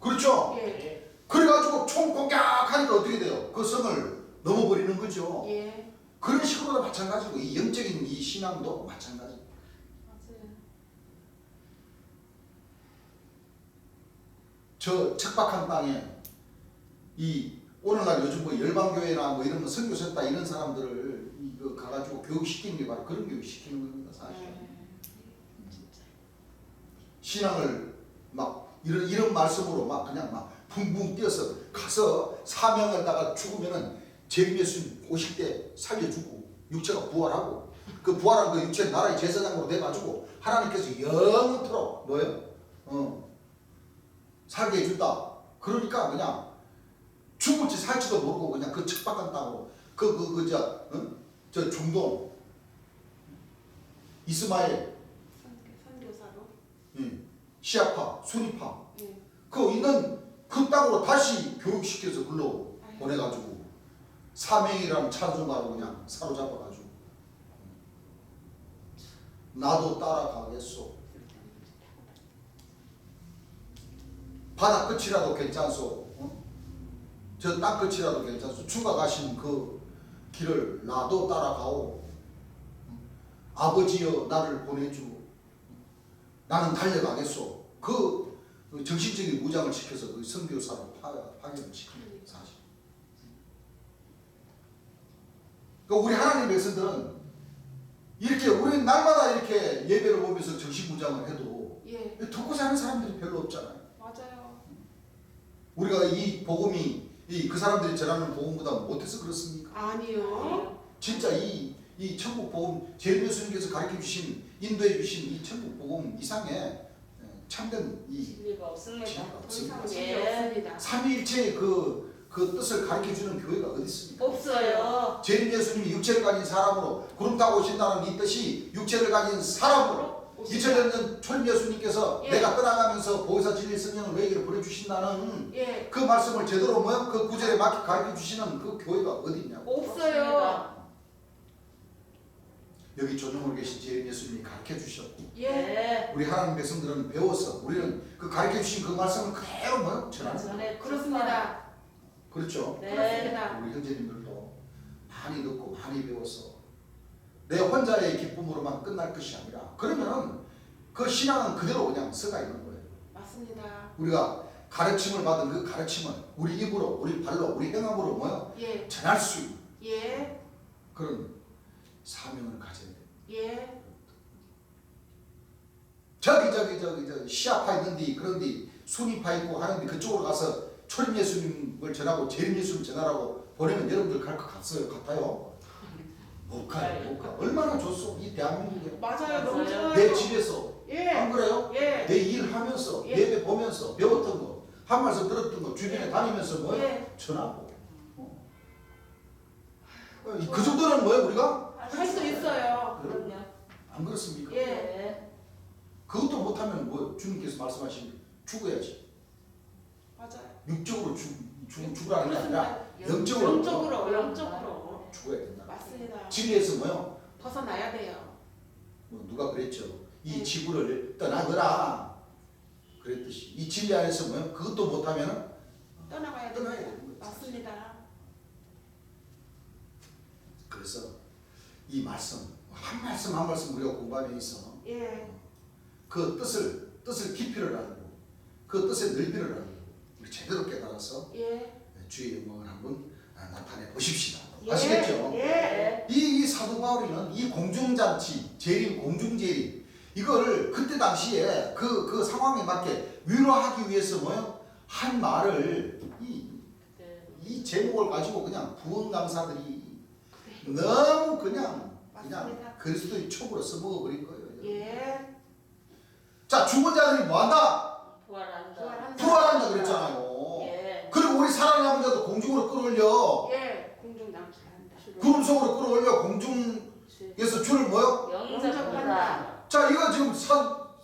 S1: 그렇죠?
S3: 예.
S1: 그래가지고 총 공격하니까 어떻게 돼요? 그 성을 넘어버리는 거죠.
S3: 예.
S1: 그런 식으로 마찬가지고 이 영적인 이 신앙도 마찬가지.
S2: 맞아요.
S1: 저 척박한 땅에 이 오늘날 요즘 뭐 열방교회나 뭐 이런 거 선교센터 이런 사람들을 이거 가가지고 교육시키는 게 바로 그런 교육시키는 겁니다, 사실.
S2: 진짜.
S1: 신앙을 막 이런 말씀으로 막 그냥 막 붕붕 뛰어서 가서 사명을 다가 죽으면은 재림 예수님 오실 때 살려주고 육체가 부활하고 그 부활한 그 육체는 나라의 제사장으로 돼가지고 하나님께서 영원토록 뭐예요? 살게 해준다. 그러니까 그냥 죽을지 살지도 모르고 그냥 그 척박한 땅으로 저 중동 이스마엘
S3: 선교사로.
S1: 시아파 순위파
S3: 예.
S1: 그 있는 그 땅으로 다시 교육시켜서 글로 보내가지고 사명이라는 찬송가로 그냥 사로잡아가지고 나도 따라가겠소. 바다 끝이라도 괜찮소. 저 땅 끝이라도 괜찮소. 주가 가신 그 길을 나도 따라가오. 아버지여 나를 보내주. 나는 달려가겠소. 그 정신적인 무장을 시켜서 그 선교사로 파견을 시킵니다. 사실. 그러니까 우리 하나님 백성들은 이렇게 우리 날마다 이렇게 예배를 보면서 정신무장을 해도
S3: 예.
S1: 듣고 사는 사람들이 별로 없잖아요.
S3: 맞아요.
S1: 우리가 이 복음이 그 사람들이 전하는 복음보다 못해서 그렇습니까?
S3: 아니요.
S1: 진짜 이 천국 복음 재림 예수님께서 가르쳐 주신 인도해 주신 이 천국 복음 이상의 참된 이
S2: 진리가 없습니다.
S1: 진리가
S3: 더
S1: 없습니다.
S3: 이상 진리
S2: 예.
S3: 없습니다.
S1: 삼위일체의 그 뜻을 가르쳐 주는 교회가 어디 있습니까?
S2: 없어요.
S1: 재림 예수님이 육체를 가진 사람으로 구름 타고 오신다는 이 뜻이 육체를 가진 사람으로 2000년 초림 예수님께서
S3: 예.
S1: 내가 떠나가면서 보혜사 진리 성령을 너에게 보내주신다는
S3: 예.
S1: 그 말씀을 제대로 그 구절에 맞게 가르쳐 주시는 그 교회가 어디 있냐고.
S3: 없어요.
S1: 여기 조정으로 계신 재림 예수님이 가르쳐 주셨고
S3: 예.
S2: 네.
S1: 우리 하나님 백성들은 배워서 우리는 그 가르쳐 주신 그 말씀을 그대로 전하는 거예요.
S2: 전에
S3: 그렇습니다.
S1: 그렇죠.
S2: 네.
S3: 그렇습니다.
S1: 우리 형제님들도 많이 듣고 많이 배워서 내 혼자의 기쁨으로만 끝날 것이 아니라 그러면 그 신앙은 그대로 그냥 서가 있는 거예요.
S3: 맞습니다.
S1: 우리가 가르침을 받은 그 가르침은 우리 입으로 우리 발로 우리 행함으로 뭐요?
S3: 예.
S1: 전할 수 있는
S3: 예.
S1: 그런 사명을 가져야 돼요.
S3: 예.
S1: 저기 시아파 있는데 그런데 순위파 있고 하는데 그쪽으로 가서 초림 예수님을 전하고 재림 예수님을 전하라고 보내면 여러분들 갈 것 같아요? 못 가요. 못 가. 얼마나 좋소 이 대한민국에.
S3: 맞아요. 너무
S2: 맞아요.
S3: 좋아요.
S1: 내 집에서
S3: 예.
S1: 안 그래요?
S3: 예.
S1: 내 일하면서
S3: 예.
S1: 예배 보면서 배웠던 거 한 말씀 들었던 거 주변에 다니면서 뭐요?
S3: 예.
S1: 전하고 그 정도는 뭐예요 우리가?
S3: 할 수 있어요.
S2: 그럼요.
S1: 안 그렇습니까?
S3: 예.
S2: 네.
S1: 그것도 못하면 뭐 주님께서 말씀하신 죽어야지.
S3: 맞아요.
S1: 육적으로 죽으라는 게 아니라
S3: 그렇습니다.
S1: 영적으로
S3: 영적으로
S1: 죽어야 된다.
S3: 맞습니다.
S1: 진리에서 뭐요?
S3: 벗어나야 돼요.
S1: 뭐 누가 그랬죠? 이
S3: 네.
S1: 지구를 떠나거라 그랬듯이 이 진리 안에서 뭐요? 그것도 못하면
S3: 떠나가야
S1: 떠나야
S3: 돼요.
S1: 되는 거예요.
S3: 맞습니다.
S1: 그래서 이 말씀 한 말씀 한 말씀 우리가 공부하면 있어.
S3: 예.
S1: 그 뜻을 깊이를 알고 그 뜻의 넓이를 알고 우리 제대로 깨달아서
S3: 예.
S1: 주의 영광을 한번 나타내 보십시다.
S3: 예.
S1: 아시겠죠?
S3: 예.
S1: 이 사도 바울이는 이 공중잔치, 재림, 공중재림 이걸 그때 당시에 그 상황에 맞게 위로하기 위해서 뭐요? 한 말을 이 제목을 가지고 그냥 부흥 강사들이 너무 그냥
S3: 맞습니다.
S1: 그리스도의 촉으로 써먹어버린 거예요.
S3: 예.
S1: 자, 죽은 자들이 뭐한다?
S2: 부활한다.
S1: 부활한다 그랬잖아요.
S2: 예.
S1: 그리고 우리 살아남은 자도 공중으로 끌어올려.
S3: 예. 공중 남출한다.
S1: 구름 속으로 끌어올려 공중에서 주를 뭐요?
S2: 영접한다.
S1: 자, 이거 지금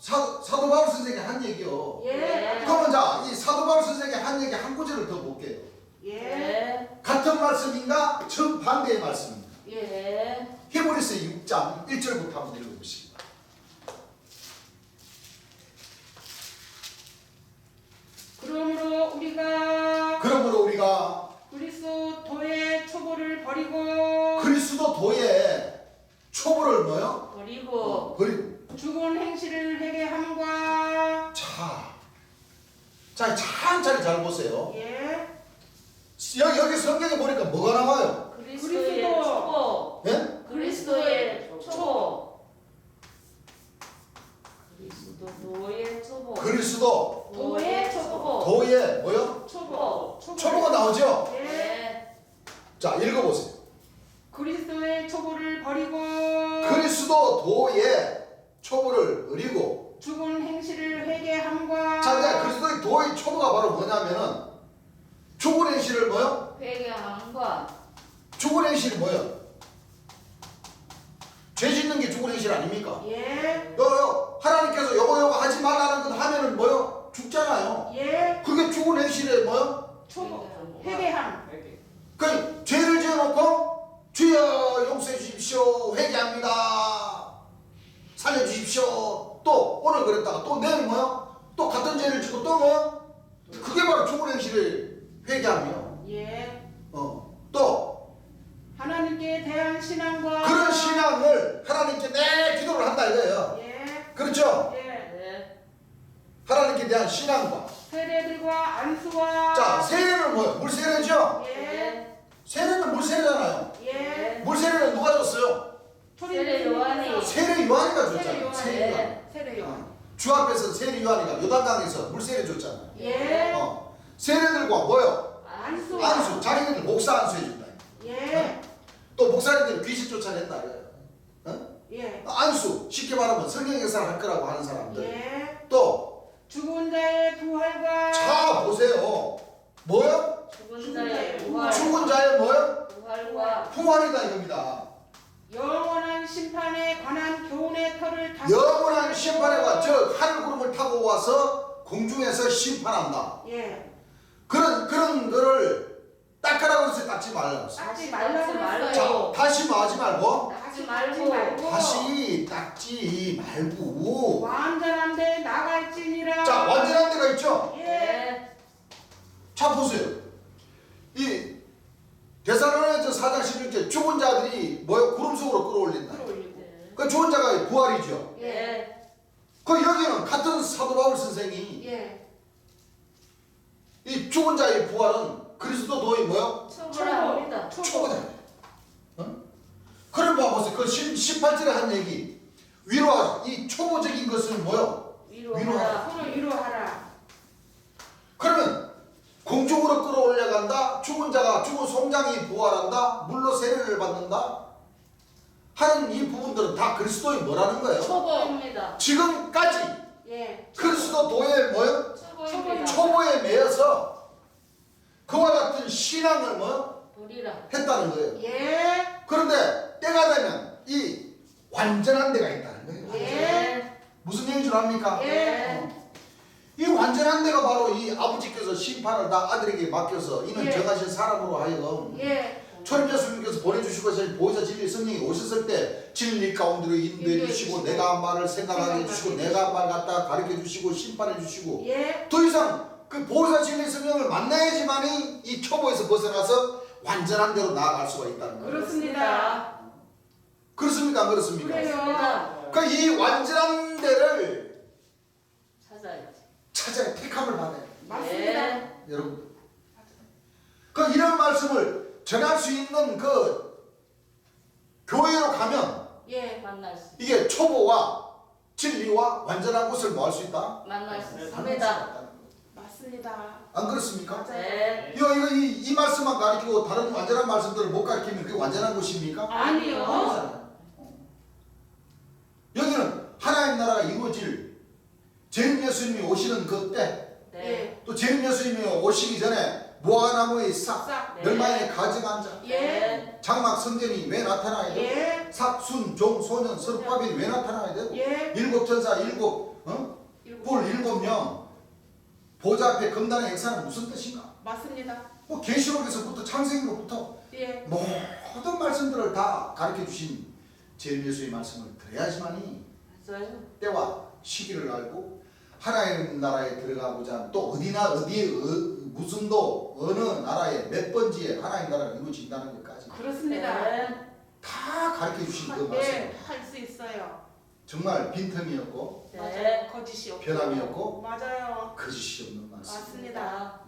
S1: 사도 바울 선생이 한 얘기요.
S3: 예.
S1: 그러면 자, 이 사도 바울 선생이 한 얘기 한 구절을 더 볼게요.
S3: 예.
S1: 같은 말씀인가 정반대의 말씀입니다.
S2: 예.
S1: 히브리서 6장 1절부터 한번 읽어보시기 바랍니다.
S3: 그러므로 우리가
S2: 그리스도의 초보를 버리고
S1: 그리스도도의 초보를 뭐요?
S2: 버리고
S1: 버리고.
S3: 죽은 행실을 회개함과
S1: 자, 천천히 잘 보세요.
S3: 예.
S1: 여기 성경에 보니까 뭐가 나와요?
S2: 그리스도의
S3: 그리스도.
S2: 초보
S1: 예?
S2: 그리스도의 초보 그리스도의 초보
S1: 그리스도
S2: 도의 초보
S1: 도의 뭐요?
S2: 초보
S1: 초보가 나오죠?
S3: 예.
S2: 예.
S1: 자, 읽어보세요.
S3: 그리스도의 초보를 버리고
S1: 그리스도 도의 초보를 버리고.
S3: 죽은 행실을 회개함과
S1: 자, 이제 그리스도의 도의 초보가 바로 뭐냐면은 죽은 행실을 뭐요?
S2: 회개함과
S1: 죽은 행실이 뭐요? 죄 짓는 게 죽은 행실 아닙니까?
S3: 예.
S1: 하나님께서 요거 하지 말라는 것 하면은 뭐요? 죽잖아요.
S3: 예.
S1: 그게 죽은 행실에 뭐요?
S3: 초보 회개함.
S1: 그 죄를 지어놓고 주여 용서해 주십시오, 회개합니다, 살려주십시오. 또 오늘 그랬다가 또 내일 뭐요? 또 같은 죄를 짓고 또 뭐요? 그게 바로 죽은 행실의 회개함이요.
S3: 예.
S1: 또
S3: 하나님께 대한 신앙과
S1: 그런 신앙을 하나님께 내 기도를 한다 이거예요.
S3: 예.
S1: 그렇죠?
S3: 예.
S2: 예.
S1: 하나님께 대한 신앙과.
S3: 세례들과 안수와
S1: 자, 세례는 뭐예요? 물세례죠?
S3: 예.
S1: 세례는 물세례잖아요.
S3: 예.
S1: 물세례는 누가 줬어요?
S2: 세례 요한이.
S1: 세례 요한이가
S3: 세례
S1: 줬잖아요.
S3: 요한.
S1: 세례 요한.
S2: 예.
S3: 세례 요한.
S1: 주 앞에서 세례 요한이가 요단강에서 물세례 줬잖아요.
S3: 예.
S1: 세례들과 뭐요?
S3: 안수.
S1: 안수. 자기네들 목사 안수 해준다.
S3: 예.
S1: 또 목사님들 귀신 쫓아낸다. 어?
S3: 예.
S1: 안수. 쉽게 말하면 성령 역사를 할 거라고 하는 사람들.
S3: 예.
S1: 또
S3: 죽은 자의 부활과
S1: 자 보세요. 뭐요?
S2: 죽은 자의 부활
S1: 죽은 자의 뭐요?
S2: 부활과
S1: 부활이다 이겁니다.
S3: 영원한 심판에 관한 교훈의 털을 다
S1: 영원한 심판에 와, 즉 하늘 구름을 타고 와서 공중에서 심판한다.
S3: 예.
S1: 그런 거를 닦으라고 해서 닦지 말라고 했어요.
S3: 닦지 말라고
S2: 말고.
S1: 자,
S3: 했어요.
S1: 다시 뭐 하지 말고,
S2: 닦지 말고.
S1: 다시 닦지 말고.
S3: 완전한 데 나갈지니라.
S1: 자, 완전한 데가 있죠?
S3: 예.
S2: 예.
S1: 자, 보세요. 이 데살로니가서 4장 16절 죽은 자들이 뭐요? 구름 속으로 끌어올린다.
S3: 끌어올리고.
S1: 그 죽은 자가 부활이죠.
S2: 예.
S1: 그 여기는 같은 사도 바울 선생이
S3: 예.
S1: 이 죽은 자의 부활은 그리스도도의 뭐요?
S2: 초보랍니다.
S1: 초보다. 어? 그럼 봐보세요. 그 18절에 한 얘기. 위로하, 이 초보적인 것은 뭐요?
S2: 위로하라.
S3: 서로 위로하라.
S1: 그러면 공중으로 끌어올려간다. 죽은 자가 죽은 송장이 부활한다. 물로 세례를 받는다. 하는 이 부분들은 다 그리스도의 뭐라는 거예요?
S2: 초보입니다.
S1: 지금까지
S3: 예.
S1: 그리스도도의 뭐요?
S2: 초보입니다.
S1: 초보에 매여서 그와 같은 신앙을 뭐
S2: 버리라.
S1: 했다는 거예요.
S3: 예.
S1: 그런데 때가 되면 이 완전한 데가 있다는 거예요.
S3: 예.
S1: 무슨 얘기인 줄 압니까?
S3: 예.
S1: 이 완전한 데가 바로 이 아버지께서 심판을 다 아들에게 맡겨서 이는
S3: 예.
S1: 정하신 사람으로 하여금
S3: 예.
S1: 초림 예수님께서 보내주시고 보혜사 진리 성령이 오셨을 때 진리 가운데로 인도해 주시고 내가 한 말을 생각하게 해주시고 내가 한 말 갖다 가르쳐 주시고 심판해 주시고
S3: 예.
S1: 더 이상 그 보혜사 진리 성령을 만나야지만이 이 초보에서 벗어나서 완전한 데로 나아갈 수가 있다는 거예요.
S3: 그렇습니다.
S1: 그렇습니까? 안 그렇습니까?
S3: 그래요.
S2: 그렇습니다.
S1: 그 이 완전한 데를
S2: 찾아야지.
S1: 찾아야 택함을 받아요.
S3: 맞습니다.
S2: 예.
S1: 여러분. 그 이런 말씀을 전할 수 있는 그 교회로 가면
S3: 예.
S2: 만날 수
S1: 이게 초보와 진리와 완전한 것을 뭐 할 수 있다?
S2: 만날 수
S1: 만날 수
S2: 있습니다.
S1: 있다는 거예요.
S3: 맞습니다.
S1: 안 그렇습니까?
S2: 네.
S1: 이 말씀만 가르치고 다른 완전한 말씀들을 못 가르치면 그게 완전한 것입니까?
S3: 아니요.
S1: 아니잖아요. 여기는 하나님 나라가 이루어질 재림 예수님이 오시는 그때,
S2: 네.
S3: 예.
S1: 또 재림 예수님이 오시기 전에 무화과나무의 싹,
S3: 싹.
S1: 멸망의 가지가 앉아,
S2: 예.
S1: 장막 성전이 왜 나타나야 되고,
S3: 예.
S1: 삭, 순, 종, 소년, 서르파벨이 왜 나타나야 되고,
S3: 예.
S1: 일곱 천사, 일곱 볼 7명 보좌 앞에 검단의 행사는 무슨 뜻인가?
S3: 맞습니다.
S1: 뭐 계시록에서부터 창세기로부터
S3: 예.
S1: 모든 말씀들을 다 가르쳐 주신 제일예수의 말씀을 들어야지만이
S2: 맞아요.
S1: 때와 시기를 알고 하나님 나라에 들어가고자 또 어디에 무슨 도 어느 나라에 몇 번지에 하나님 나라가 이루어진다는 것까지
S3: 그렇습니다.
S2: 네.
S1: 다 가르쳐 주신 그 말씀
S3: 예, 할 수 있어요.
S1: 정말 빈틈이었고
S2: 네.
S3: 맞아요. 거짓이 없고.
S1: 변함이었고
S3: 맞아요.
S1: 거짓이 없는 말씀.
S3: 맞습니다.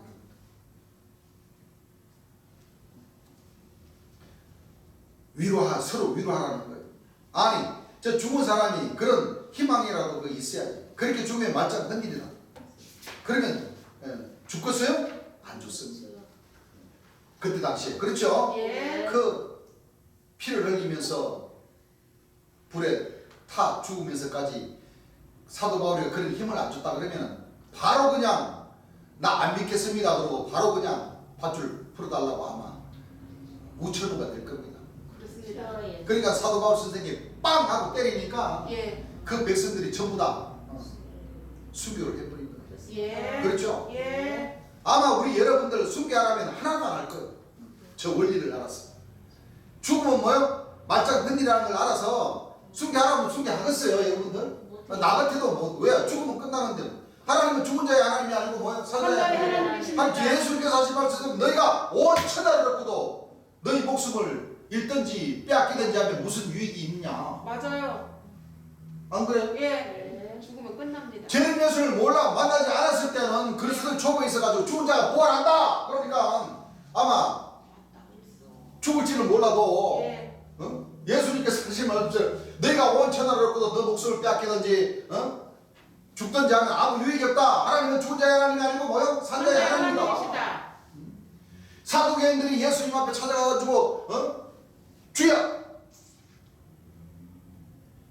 S1: 서로 위로하라는 거예요. 아니 저 죽은 사람이 그런 희망이라도 그 있어야지. 그렇게 죽으면 말짱 흔들리다. 그러면 죽겠어요? 안 죽습니다. 그때 당시에 그렇죠?
S3: 예.
S1: 그 피를 흘리면서 불에 타 죽으면서까지 사도 바울이 그런 힘을 안 줬다 그러면 바로 그냥 나 안 믿겠습니다 그러고 바로 그냥 밧줄 풀어달라고 아마 우천우가 될 겁니다.
S3: 그렇습니다.
S1: 그러니까 사도 바울 선생님이 빵 하고 때리니까
S3: 예.
S1: 그 백성들이 전부 다 순교를 해버린 거예요.
S3: 예.
S1: 그렇죠?
S3: 예.
S1: 아마 우리 여러분들 순교 안 하면 하나도 안 할 거예요. 저 원리를 알아서. 죽으면 뭐요? 말짱 흔이라는 걸 알아서 순교 안 하면 순교 하겠어요 여러분들? 나 같아도 뭐 왜? 죽으면 끝나는데 하나님은 죽은 자의 하나님이 아니고 뭐요? 산자의 하나님. 한 예수님께서 하신 말씀 너희가 온 천하를 얻고도 너희 목숨을 잃든지 빼앗기든지 하면 무슨 유익이 있냐?
S3: 맞아요.
S1: 안 그래요?
S3: 예. 죽으면 끝납니다.
S1: 죄는 예수를 몰라 만나지 않았을 때는 그리스도의 촉에 있어가지고 죽은 자가 부활한다. 그러니까 아마 죽을지는 몰라도
S3: 예.
S1: 예수님께서 하신 말씀 너희가 온 천하를 얻고도 너 목숨을 빼앗기든지 죽든지 하면 아무 유익이 없다. 하나님은 죽은 자의 하나님이 아니고 뭐요? 산자의 하나님이다.
S3: 하나님이시다.
S1: 사두개인들이 예수님 앞에 찾아가가지고 주여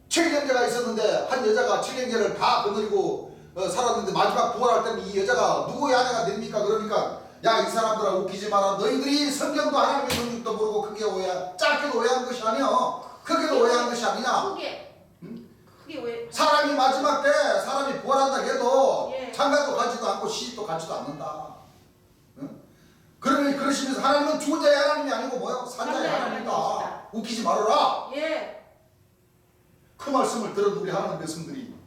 S1: 칠경제가 있었는데 한 여자가 칠경제를 다 거느리고 살았는데 마지막 부활할 때는 이 여자가 누구의 아내가 됩니까? 그러니까 야 이 사람들아 웃기지 마라. 너희들이 성경도 하나님의 성경도 모르고 크게 짧게도 오해한 것이 아니여 크게도 오해한 것이 아니냐.
S3: 크게 왜?
S1: 사람이 마지막 때 사람이 부활한다 해도
S3: 예.
S1: 장가도 가지도 않고 시집도 가지도 않는다. 응? 그러시면서 하나님은 죽은 자의 하나님이 아니고 뭐야? 산자의
S3: 산자의
S1: 하나님이다.
S3: 하나님이시다.
S1: 웃기지 말아라.
S3: 예.
S1: 그 말씀을 들은 우리 하나님 백성들이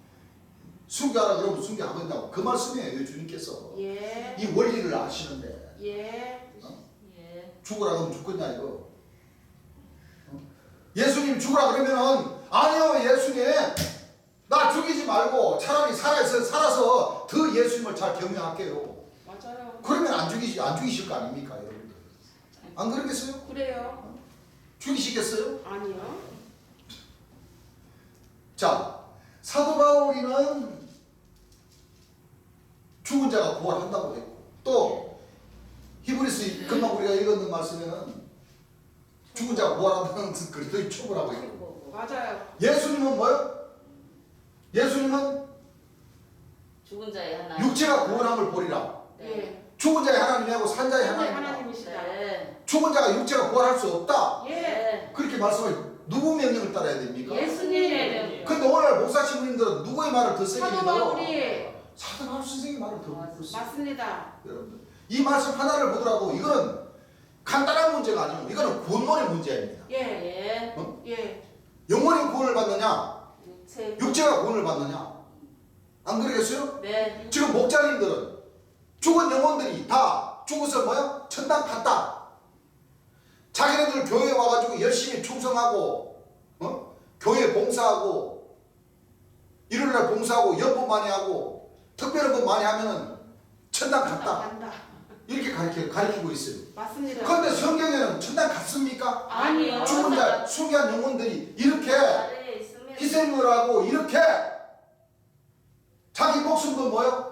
S1: 순교하라 그러면 순교하겠냐고 그 말씀이에요. 주님께서
S3: 예.
S1: 이 원리를 아시는데
S3: 예.
S2: 예.
S1: 죽으라 그러면 죽겠냐 이거. 예수님 죽으라 그러면은 아니요 예수님 나 죽이지 말고 차라리 살아서 더 예수님을 잘 경외할게요.
S3: 맞아요.
S1: 그러면 안 죽이실 거 아닙니까 여러분들? 안 그러겠어요?
S3: 그래요.
S1: 죽이시겠어요?
S3: 아니요.
S1: 자 사도 바울이는 죽은 자가 부활한다고 했고 또 히브리서 금방 우리가 읽었는 말씀에는 죽은 자가 부활한다는 그리스도의 촉이라고 했고
S3: 맞아요.
S1: 예수님은 뭐요? 예수님은
S2: 죽은 자의 하나님.
S1: 육체가 구원함을 보리라.
S3: 예.
S1: 죽은 자의 하나님이하고 산자의
S3: 산자의
S1: 하나님이다.
S3: 하나님이시다.
S2: 네.
S1: 죽은 자가 육체가 구원할 수 없다.
S3: 예.
S2: 네.
S1: 그렇게 말씀을 누구 명령을 따라야 됩니까?
S2: 예수님의 명령.
S1: 근데 오늘 목사 신부님들은 누구의 말을 더 세게
S3: 사도
S1: 믿어요?
S3: 바울이
S1: 사도 바울 선생님의 말을 더 믿고 있어요.
S3: 맞습니다.
S1: 여러분들 이 말씀 하나를 보더라도 이거는 간단한 문제가 아니에요. 이거는 구원론의 문제입니다.
S3: 예.
S2: 예.
S3: 예.
S1: 영혼이 구원을 받느냐?
S2: 육체.
S1: 육체가 구원을 받느냐? 안 그러겠어요?
S2: 네.
S1: 지금 목자님들은 죽은 영혼들이 다 죽어서 뭐야? 천당 갔다. 자기네들 교회에 와가지고 열심히 충성하고 교회 봉사하고 일요일날 봉사하고 연법 많이 하고 특별한 것 많이 하면은 천당 갔다.
S3: 간다.
S1: 이렇게 가르치고 있어요.
S3: 맞습니다.
S1: 그런데 성경에는 천당 갔습니까?
S2: 아니요.
S1: 죽은 자, 순교한 영혼들이 이렇게
S2: 아래에 있으면
S1: 희생을 하고 이렇게 자기 목숨도 뭐요?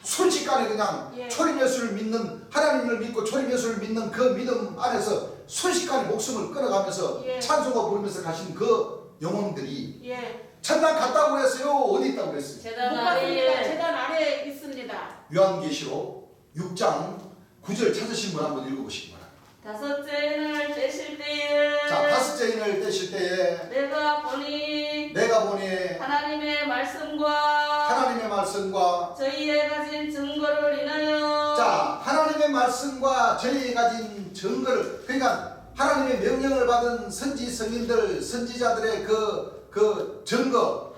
S1: 순식간에 그냥
S3: 예.
S1: 초림 예수를 믿는 하나님을 믿고 초림 예수를 믿는 그 믿음 안에서 순식간에 목숨을 끊어가면서
S3: 예.
S1: 찬송가 부르면서 가신 그 영혼들이
S3: 예.
S1: 천당 갔다고 그랬어요? 어디 있다고 그랬어요?
S2: 재단
S3: 못 봤습니다.
S2: 아래에
S3: 재단 아래에 있습니다.
S1: 요한계시록 6장 9절 찾으신 분 한번 읽어보시기 바랍니다.
S2: 다섯째 인을 떼실 때에
S1: 자, 다섯째 인을 떼실 때에
S2: 내가 보니
S1: 내가 보니
S2: 하나님의 말씀과
S1: 말씀과
S2: 저희의 가진 증거를 인하여
S1: 자 하나님의 말씀과 저희가 가진 증거를 그러니까 하나님의 명령을 받은 선지 성인들 선지자들의 그 증거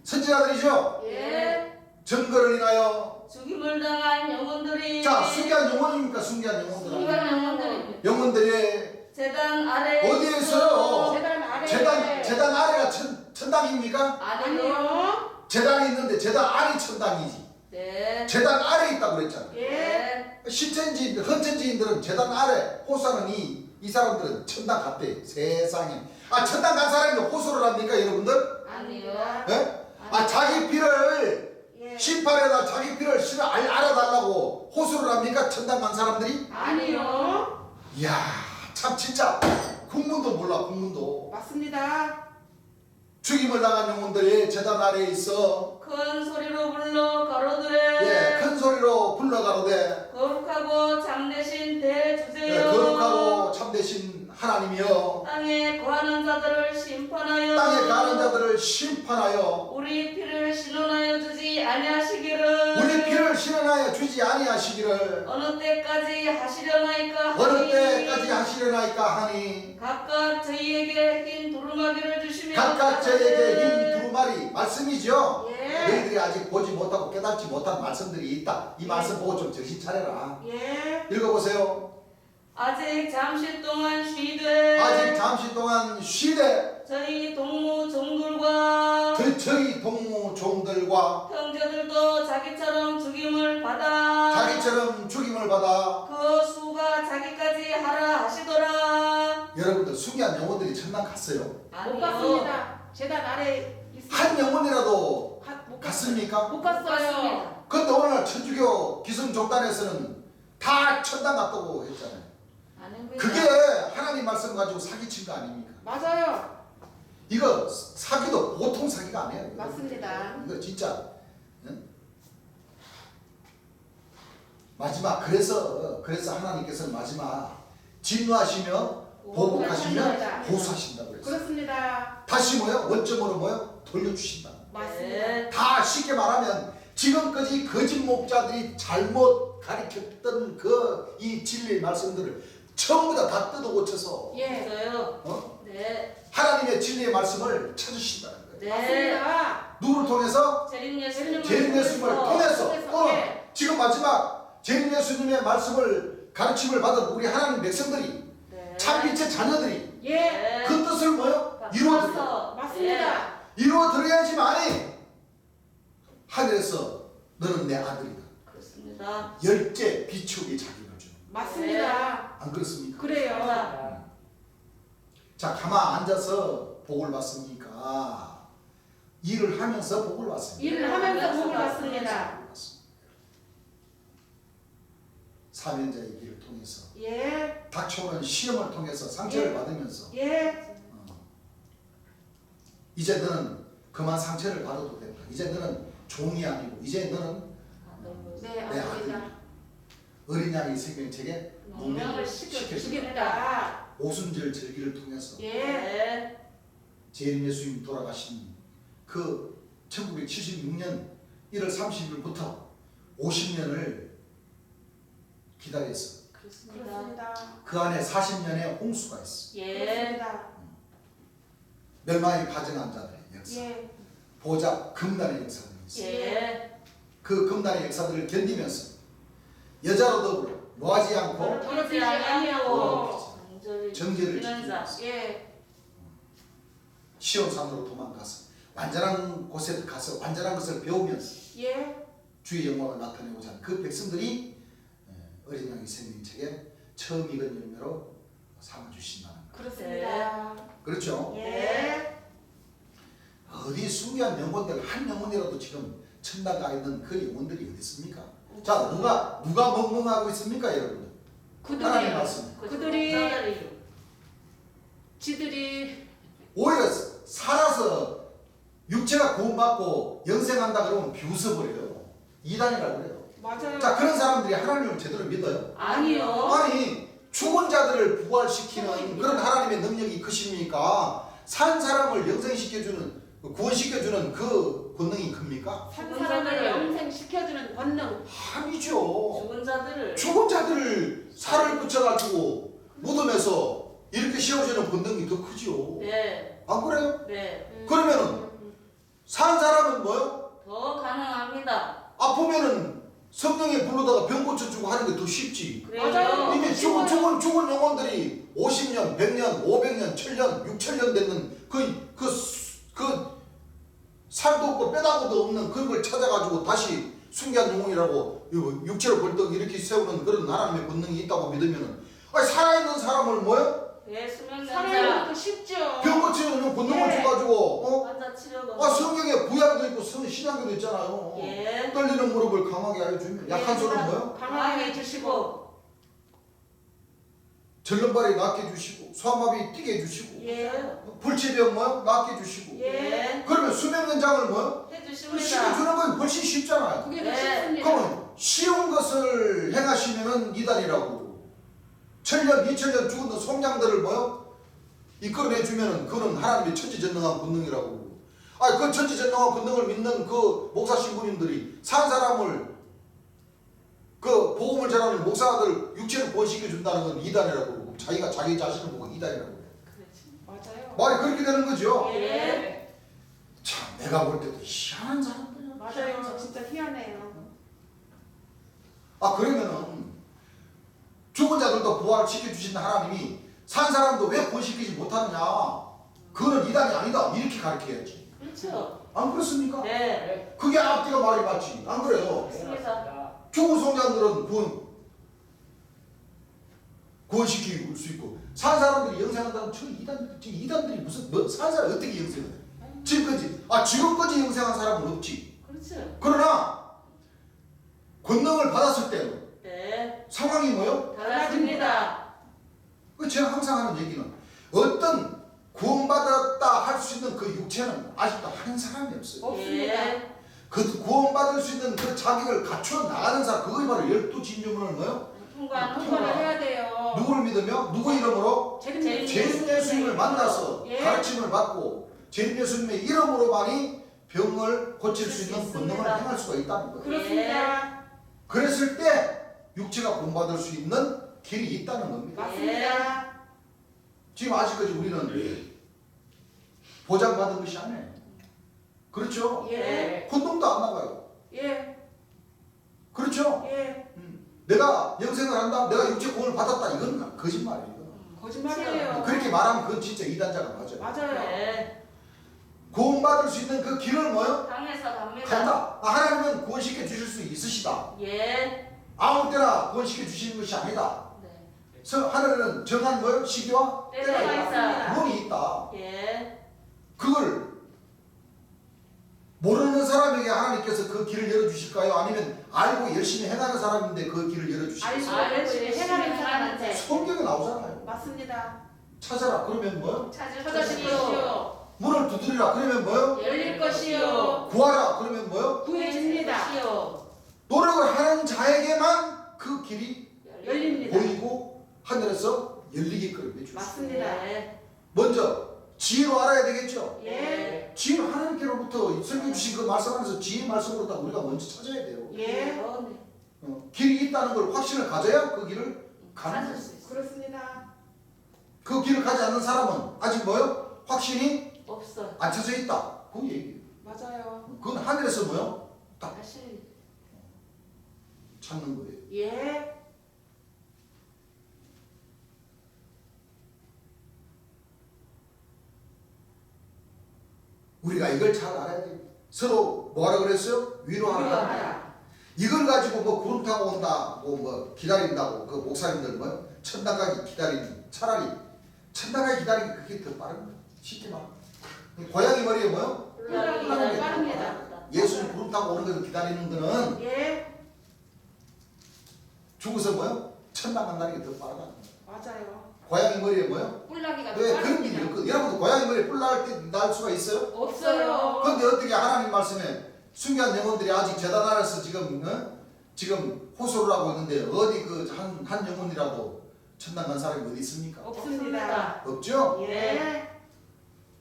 S1: 선지자들이죠.
S2: 예
S1: 증거를 인하여
S2: 죽임을 당한 영혼들이
S1: 자 순교한 영혼입니까? 순교한 영혼들
S2: 순교한 영혼들이
S1: 영혼들의
S2: 재단 아래
S1: 어디에 있어요?
S3: 재단 아래.
S1: 재단 아래가 천당입니까?
S2: 아니요
S1: 재단이 있는데 재단 안이 천당이지.
S2: 네
S1: 재단 아래에 있다고 그랬잖아.
S3: 예.
S1: 신천지인들, 헌천지인들은 재단 아래 호소하는 이 사람들은 천당 갔대. 세상에. 아 천당 간 사람이 호소를 합니까 여러분들?
S2: 아니요
S1: 예? 아 자기 피를
S3: 예.
S1: 심판에다 자기 피를 알아달라고 호소를 합니까? 천당 간 사람들이?
S3: 아니요.
S1: 이야 참 진짜 국문도 몰라 국문도.
S3: 맞습니다.
S1: 죽임을 당한 영혼들이 재단 아래에 있어
S2: 큰 소리로 불러 가로되
S1: 예, 큰 소리로 불러가로되
S2: 거룩하고 참되신
S1: 예,
S2: 대주제여
S1: 거룩하고 참되신 하나님이여
S2: 땅에 거하는 자들을 심판하여
S1: 땅에 가는 자들을 심판하여
S2: 우리 피를 신원하여 주지 아니하시기를
S1: 우리 피를 신원하여 주지 아니하시기를
S2: 어느 때까지 하시려나이까
S1: 어느
S2: 하니
S1: 때까지 하시려나이까 하니
S2: 각각 저희에게 흰 두루마기를 주시며
S1: 각각 저에게 흰 두루마리 말씀이죠.
S3: 예.
S1: 너희들이 아직 보지 못하고 깨닫지 못한 말씀들이 있다. 이 말씀 보고 좀 정신 차려라.
S3: 예.
S1: 읽어보세요.
S2: 아직 잠시 동안 쉬되
S1: 아직 잠시 동안 쉬되
S2: 저희 동무 종들과
S1: 저희 동무 종들과
S2: 형제들도 자기처럼 죽임을 받아
S1: 자기처럼 죽임을 받아
S2: 그 수가 자기까지 하라 하시더라.
S1: 여러분들 순교한 영혼들이 천당 갔어요.
S3: 못 갔습니다. 재단 아래 있습니다.
S1: 한 영혼이라도
S3: 못
S1: 갔습니까?
S3: 못
S2: 못
S3: 갔어요.
S2: 갔습니다.
S1: 그런데 오늘 천주교 기성종단에서는 다 천당 갔다고 했잖아요.
S2: 아닙니다.
S1: 그게 하나님 말씀 가지고 사기친 거 아닙니까?
S3: 맞아요.
S1: 이거 사기도 보통 사기가 아니에요.
S3: 맞습니다.
S1: 이거 진짜 응? 마지막 그래서 하나님께서는 마지막 진노하시며 보복하시며
S3: 보복하십니다.
S1: 보수하신다고 그랬어요.
S3: 그렇습니다.
S1: 다시 뭐요? 원점으로 뭐요? 돌려주신다.
S3: 맞습니다.
S2: 네.
S1: 다 쉽게 말하면 지금까지 거짓 목자들이 잘못 가르쳤던 그 이 진리의 말씀들을 전부 다 뜯어 고쳐서
S3: 예.
S2: 있어요. 네.
S1: 하나님의 진리의 말씀을 찾으신다는 거예요.
S2: 네.
S3: 맞습니다.
S1: 누구를 통해서?
S2: 재림 예수님을
S1: 재림 예수님을 통해서 또는
S3: 예.
S1: 지금 마지막 재림 예수님의 말씀을 가르침을 받은 우리 하나님 백성들이
S2: 네.
S1: 참빛의 자녀들이
S3: 예.
S2: 네.
S1: 그 뜻을 뭐요? 이루어드려.
S3: 맞습니다.
S1: 이루어드려야지만이 하늘에서 너는 내 아들이다.
S2: 그렇습니다.
S1: 열째 비추기 자기를 주는.
S3: 맞습니다.
S1: 안 그렇습니까?
S3: 그래요.
S1: 자 가만 앉아서 복을 받습니까? 일을 하면서 복을 받습니다.
S3: 일을 하면서 복을 받습니다.
S1: 사면자의 길을 통해서
S3: 예.
S1: 닥쳐오는 시험을 통해서 상처를
S3: 예.
S1: 받으면서
S3: 예.
S1: 이제 너는 그만 상처를 받아도 된다. 이제 너는 종이 아니고 이제 너는
S3: 네,
S1: 내
S3: 아닙니다.
S1: 아들이다. 어린 양이 생명책에
S2: 농명을
S1: 시켜준다.
S3: 죽입니다.
S1: 오순절 절기를 통해서
S3: 예.
S2: 네.
S1: 재림 예수님 돌아가신 그 1976년 1월 30일부터 50년을 기다렸어.
S2: 그렇습니다.
S3: 그렇습니다.
S1: 그 안에 40년의 홍수가 있어.
S2: 예.
S3: 그렇습니다.
S1: 멸망이 가증한 자들의 역사.
S3: 예.
S1: 보자 금단의 역사들이 있어.
S2: 예.
S1: 그 금단의 역사들을 견디면서 여자로 더불어 노하지 않고
S2: 그렇지 아니하고
S1: 정죄를
S2: 지키는 자.
S1: 지키면서
S3: 예.
S1: 시온산으로 도망가서 완전한 곳에 가서 완전한 것을 배우면서
S3: 예.
S1: 주의 영광을 나타내고자 하는 그 백성들이 어린 양의 생명책에 처음 익은 열매로 삼아주신다는 거예요.
S3: 그렇습니다.
S1: 그렇죠?
S3: 예.
S1: 어디 순교한 영혼들 한 영혼이라도 지금 천당 가 있는 그 영혼들이 어디 있습니까? 자 누가 멍멍하고 있습니까 여러분? 하나님
S3: 그들이요.
S1: 말씀.
S3: 그들이 지들이
S1: 오히려 살아서 육체가 구원받고 영생한다 그러면 비웃어버려요. 이단이라고 그래요.
S3: 맞아요.
S1: 자 그런 사람들이 하나님을 제대로 믿어요?
S2: 아니요.
S1: 아니 죽은 자들을 부활시키는 그런 하나님의 능력이 크십니까? 산 사람을 영생시켜주는 구원시켜주는 그 권능이 큽니까?
S3: 산 사람을 영생시켜주는 권능.
S1: 아니죠.
S2: 죽은 자들을
S1: 죽은 자들을 살을 붙여가지고 무덤에서 이렇게 씌워주는 권능이 더 크지요.
S2: 네,
S1: 안 그래요?
S2: 네,
S1: 그러면은 산 사람은 뭐요?
S2: 더 가능합니다.
S1: 아프면은 성령에 불러다가 병 고쳐주고 하는 게 더 쉽지.
S2: 그래요.
S1: 이미 죽은 영혼들이 50년, 100년, 500년, 1000년, 6000년 됐는 그 살도 없고 빼다고도 없는 그런 걸 찾아가지고 다시 순기한 영혼이라고 육체로 벌떡 이렇게 세우는 그런 하나님의 권능이 있다고 믿으면은 아니 살아있는 사람을 뭐요?
S2: 예, 수면
S3: 살아있는
S2: 연자,
S3: 것도 쉽죠.
S1: 병 고치는 권능을
S3: 예.
S1: 줘가지고
S2: 환자 치료도
S1: 성경에 구약도 있고 신약에도 있잖아요.
S2: 예,
S1: 떨리는 무릎을 강하게 해주면 약한 손은 뭐요?
S3: 강하게 해주시고.
S1: 절름발이 낫게 해주시고 소아마비 뛰게 해주시고
S2: 예,
S1: 불치병 뭐요? 낫게 해주시고
S2: 예,
S1: 그러면 수명 연장을 뭐요?
S2: 해주십니다.
S1: 시켜주는 건 훨씬 쉽잖아요.
S3: 그게 더
S2: 네.
S3: 쉽습니다.
S1: 그러면 쉬운 것을 행하시면은 이단이라고 1000년, 2000년 죽은 송장들을 뭐요? 이끌어내주면은 그거는 하나님의 천지전능한 권능이라고. 그 천지전능한 권능을 믿는 그 목사 신부님들이 산 사람을 그 복음을 전하는 목사들 육체를 구원시켜 준다는 건 이단이라고 그러고 자기가 자기 자신을 보고 이단이라고 그래요.
S3: 맞아요.
S1: 말이 그렇게 되는 거죠.
S2: 예,
S1: 참 내가 볼 때도 희한한 사람들이야.
S3: 맞아요. 저 진짜 희한해요.
S1: 그러면은 죽은 자들도 부활시켜 주신 하나님이 산 사람도 왜 구원시키지 못하느냐? 그거는 이단이 아니다. 이렇게 가르쳐야지.
S2: 그렇죠.
S1: 안 그렇습니까?
S2: 네,
S1: 그게 앞뒤가 말이 맞지. 안 그래요?
S2: 맞습니다.
S1: 죽은 성자들은 구원시킬 수 있고 산 사람들이 영생한다면 저 이단들이 무슨 산 사람 어떻게 영생을 해? 지금까지 영생한 사람은 없지.
S2: 그렇죠.
S1: 그러나 권능을 받았을 때는
S2: 네,
S1: 상황이 뭐요?
S2: 달라집니다.
S1: 제가 항상 하는 얘기는 어떤 구원받았다 할 수 있는 그 육체는 아직도 한 사람이 없어요.
S3: 없습니다.
S2: 예,
S1: 그 구원받을 수 있는 그 자격을 갖추어 나가는 사람, 그것이 바로 12진주문을 뭐요?
S2: 통과하는
S3: 통과를
S2: 거.
S3: 해야 돼요.
S1: 누구를 믿으며 누구 이름으로?
S3: 재림
S1: 죄인 예수님을 만나서
S3: 예.
S1: 가르침을 받고 죄인 예수님의 이름으로만이 병을 고칠 수 있는 권능을
S2: 있습니다.
S1: 행할 수가 있다는 거예요.
S3: 그렇습니다.
S1: 그랬을 때 육체가 구원받을 수 있는 길이 있다는 겁니다.
S3: 맞습니다.
S1: 지금 아직까지 우리는 보장받은 것이 아니에요. 그렇죠?
S3: 예.
S1: 혼동도 안 나가요.
S3: 예.
S1: 그렇죠?
S3: 예.
S1: 내가 영생을 한다, 내가 육체 구원을 받았다, 이건 거짓말이에요.
S3: 거짓말이에요.
S1: 그렇게 말하면 그건 진짜 이단자가 맞아요.
S3: 맞아요.
S2: 네,
S1: 구원받을 수 있는 그 길을 뭐요?
S2: 당해서 갑니다.
S1: 간다. 하나님은 구원시켜 주실 수 있으시다.
S2: 예,
S1: 아무 때나 구원시켜 주시는 것이 아니다.
S2: 네,
S1: 하늘에는 정한 뭐요? 시기와
S2: 때가
S3: 때가
S2: 있다.
S1: 론이 있다.
S2: 예,
S1: 그걸 모르는 사람에게 하나님께서 그 길을 열어주실까요? 아니면 알고 열심히 해나가는 사람인데 그 길을 열어주실까요?
S3: 알고 열심히 해나가는 사람한테.
S1: 성경에 나오잖아요.
S3: 맞습니다.
S1: 찾아라. 그러면 뭐요?
S3: 찾으십시오.
S1: 문을 두드리라. 그러면 뭐요?
S3: 열릴 것이요.
S1: 구하라. 그러면 뭐요?
S3: 구해집니다.
S1: 노력을 하는 자에게만 그 길이
S3: 열립니다.
S1: 보이고 하늘에서 열리게끔 해주십시오.
S3: 맞습니다.
S2: 예,
S1: 먼저 지혜로 알아야 되겠죠.
S3: 예.
S1: 지혜로 하나님께로부터 설명 주신 그 말씀 안에서 지혜 말씀으로 딱 우리가 먼저 찾아야 돼요.
S3: 예.
S1: 길이 있다는 걸 확신을 가져야 그 길을 가는
S2: 찾을
S1: 거예요.
S2: 수 있어.
S3: 그렇습니다.
S1: 그 길을 가지 않는 사람은 아직 뭐요? 확신이
S2: 없어.
S1: 안 쳐져 있다. 그 얘기예요.
S3: 맞아요.
S1: 그건 하늘에서 뭐요? 딱
S2: 다시.
S1: 찾는 거예요.
S3: 예.
S1: 우리가 이걸 잘 알아야 돼요. 서로 뭐하라 그랬어요? 위로하라.
S3: 위로하라.
S1: 이걸 가지고 뭐 구름 타고 온다, 뭐 기다린다고 그 목사님들 뭐 천당 가기 기다리는 차라리 천당 가기 기다리는 게 그게 더 빠른 거예요. 쉽게 말. 고양이 머리에 뭐요?
S2: 올라가기
S3: 빠릅니다.
S1: 예수님 구름 타고 오는 걸 기다리는 거는
S3: 예.
S1: 죽어서 뭐요? 천당 간다는 게 더 빠르다.
S3: 맞아요.
S1: 고양이 머리에 뭐요?
S3: 뿔나기가
S1: 왜 그런 일이 없거든. 여러분도 고양이 머리에 뿔 날 때 날 수가 있어요?
S3: 없어요.
S1: 그런데 어떻게 하나님 말씀에 순교한 영혼들이 아직 재단 안에서 지금 호소를 하고 있는데 어디 그 한 영혼이라도 천당 간 사람이 어디 있습니까?
S3: 없습니다.
S1: 없죠?
S3: 예.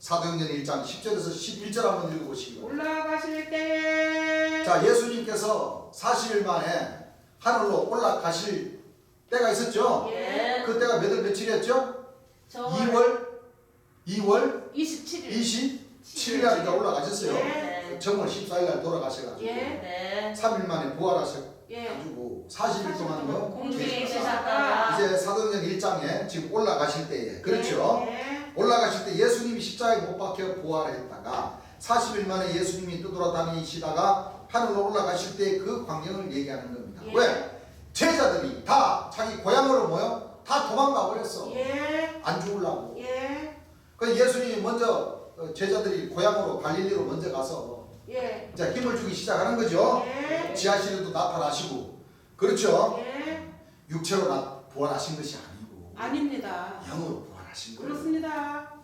S1: 사도행전 1장 10절에서 11절 한번 읽어보시기 바랍니다.
S3: 올라가실 때에
S1: 자, 예수님께서 40일 만에 하늘로 올라가실 때가 있었죠.
S2: 예.
S1: 그 때가 몇 월 며칠이었죠?
S2: 정월
S1: 2월
S2: 27일.
S1: 27일에 이제 올라가셨어요.
S2: 네.
S1: 정월 14일 날 돌아가셔가지고
S3: 예.
S2: 네.
S1: 3일 만에 부활하셔가지고
S3: 예.
S1: 40일 동안 뭐
S2: 공중에
S3: 계셨다가
S2: 계셨다가
S1: 이제 사도행전 1장에 지금 올라가실 때에 그렇죠.
S3: 예.
S1: 올라가실 때 예수님이 십자가에 못 박혀 부활했다가 40일 만에 예수님이 떠돌아다니시다가 하늘로 올라가실 때 그 광경을 얘기하는 겁니다.
S3: 예.
S1: 왜? 제자들이 다 자기 고향으로 모여 다 도망가 버렸어.
S3: 예.
S1: 안 죽으려고.
S3: 예.
S1: 그 예수님이 먼저 제자들이 고향으로 갈릴리로 먼저 가서
S3: 예.
S1: 자 힘을 주기 시작하는 거죠.
S3: 예.
S1: 지하실에도 나타나시고 그렇죠.
S3: 예.
S1: 육체로 부활하신 것이 아니고
S3: 아닙니다.
S1: 영으로 부활하신 거예요.
S3: 그렇습니다.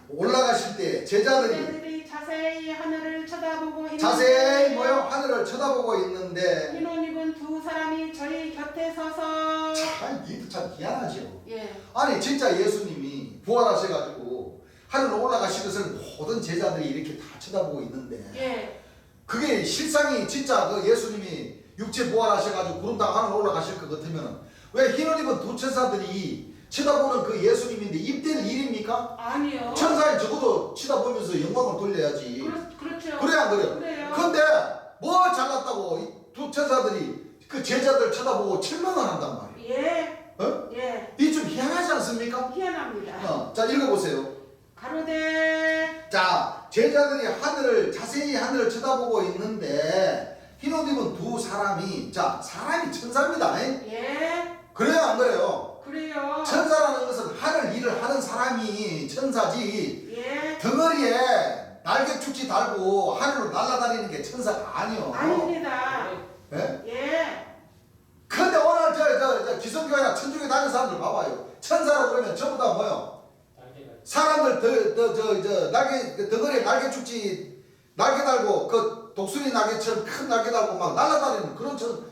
S1: 올라가실 때 제자들이
S3: 제자들이 자세히 하늘을 쳐다보고 있는데
S1: 자세히 모여 하늘을 쳐다보고 있는데
S3: 흰 옷 입은 두 사람이 저희 곁에 서서
S1: 참 이도 참 희한하죠.
S3: 예.
S1: 아니 진짜 예수님이 부활하셔가지고 하늘로 올라가신 것을 모든 제자들이 이렇게 다 쳐다보고 있는데
S3: 예.
S1: 그게 실상이 진짜 그 예수님이 육체 부활하셔가지고 구름 타고 하늘로 올라가실 것 같으면 왜 흰 옷 입은 두 천사들이 쳐다보는 그 예수님인데 입될 일입니까?
S3: 아니요.
S1: 천사인 적어도 쳐다보면서 영광을 돌려야지.
S3: 그렇죠.
S1: 그래 안 그래요?
S3: 그래요.
S1: 근데 뭐 잘났다고 이 두 천사들이 그 제자들 쳐다보고 실망을 한단 말이에요.
S3: 예.
S1: 어?
S3: 예.
S1: 이 좀 희한하지 않습니까?
S3: 희한합니다.
S1: 자 읽어보세요.
S3: 가로되
S1: 자 제자들이 자세히 하늘을 쳐다보고 있는데 흰 옷 입은 두 사람이 자 사람이 천사입니다.
S3: 예.
S1: 그래요 안 그래요?
S3: 그래요.
S1: 천사라는 것은 하늘 일을 하는 사람이 천사지
S3: 예.
S1: 덩어리에 날개 축지 달고 하늘로 날아다니는 게 천사가 아니요.
S3: 아닙니다.
S1: 예?
S3: 예.
S1: 근데 오늘 저 기성교회나 천주교 다니는 사람들 봐봐요. 천사라고 그러면 전부 다 뭐요? 사람들 저 날개 그 덩어리에 날개 축지 날개 달고 그 독수리 날개처럼 큰 날개 달고 막 날아다니는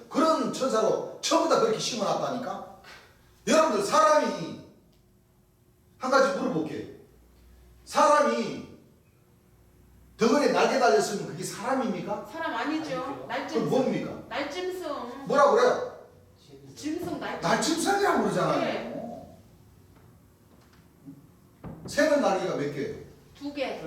S1: 그런 천사로 전부 다 그렇게 심어놨다니까. 여러분들 사람이 한 가지 물어볼게요. 사람이 덩어리에 날개 달렸으면 그게 사람입니까?
S3: 사람 아니죠.
S1: 그럼
S3: 날짐승.
S1: 뭡니까?
S3: 날짐승.
S1: 뭐라 그래요?
S3: 짐승 날짐승.
S1: 날짐승이라고 그러잖아요.
S3: 네.
S1: 새는 날개가 몇 개예요?
S3: 2개.